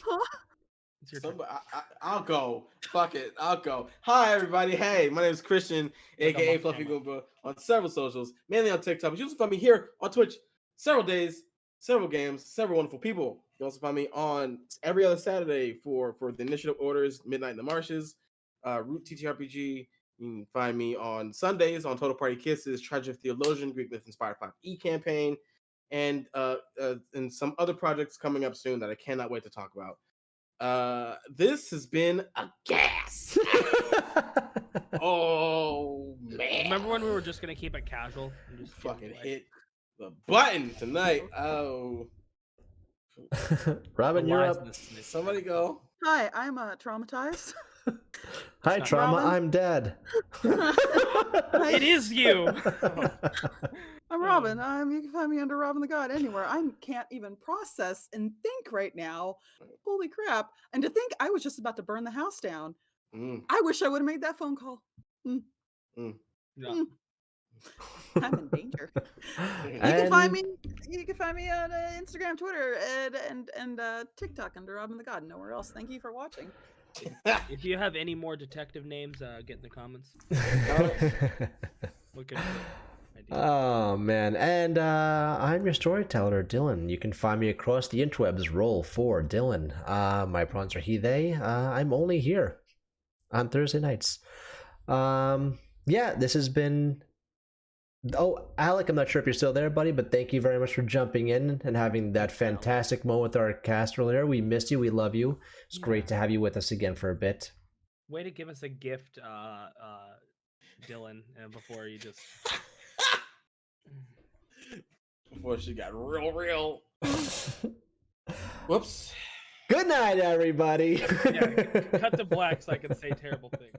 Huh? it's your turn. Somebody, I'll go. Fuck it. I'll go. Hi, everybody. Hey, my name is Christian, Like aka I'm off Fluffy camera. Goomba, on several socials, mainly on TikTok. But you can find me here on Twitch several days, several games, several wonderful people. You can also find me on every other Saturday for the Initiative Orders, Midnight in the Marshes, Root TTRPG. You can find me on Sundays on Total Party Kisses, Tragedy of Theologian, Greek Myth Inspired 5e campaign, and some other projects coming up soon that I cannot wait to talk about. This has been a gas. Oh man! Remember when we were just gonna keep it casual? And just give it Fucking away? hit the button tonight. Oh, Robin, The you're up. wiseness in this somebody thing. go. Hi, I'm traumatized. Hi, not Trauma. Robin. I'm dead. It is you. I'm Robin. You can find me under Robin the God anywhere. I can't even process and think right now. Holy crap. And to think I was just about to burn the house down. Mm, I wish I would have made that phone call. Yeah. I'm in danger. You can find me on Instagram, Twitter, and TikTok under Robin the God. Nowhere else. Thank you for watching. If you have any more detective names, get in the comments. We could idea. Oh man, and I'm your storyteller, Dylan. You can find me across the interwebs. Roll for Dylan. My pronouns are he, they. I'm only here on Thursday nights. Yeah, this has been. Oh, Alec, I'm not sure if you're still there, buddy, but thank you very much for jumping in and having that fantastic moment with our cast earlier. We missed you. We love you. It's great to have you with us again for a bit. Way to give us a gift, Dylan, before you just. Before she got real. Whoops. Good night, everybody. Yeah, cut to black so I can say terrible things.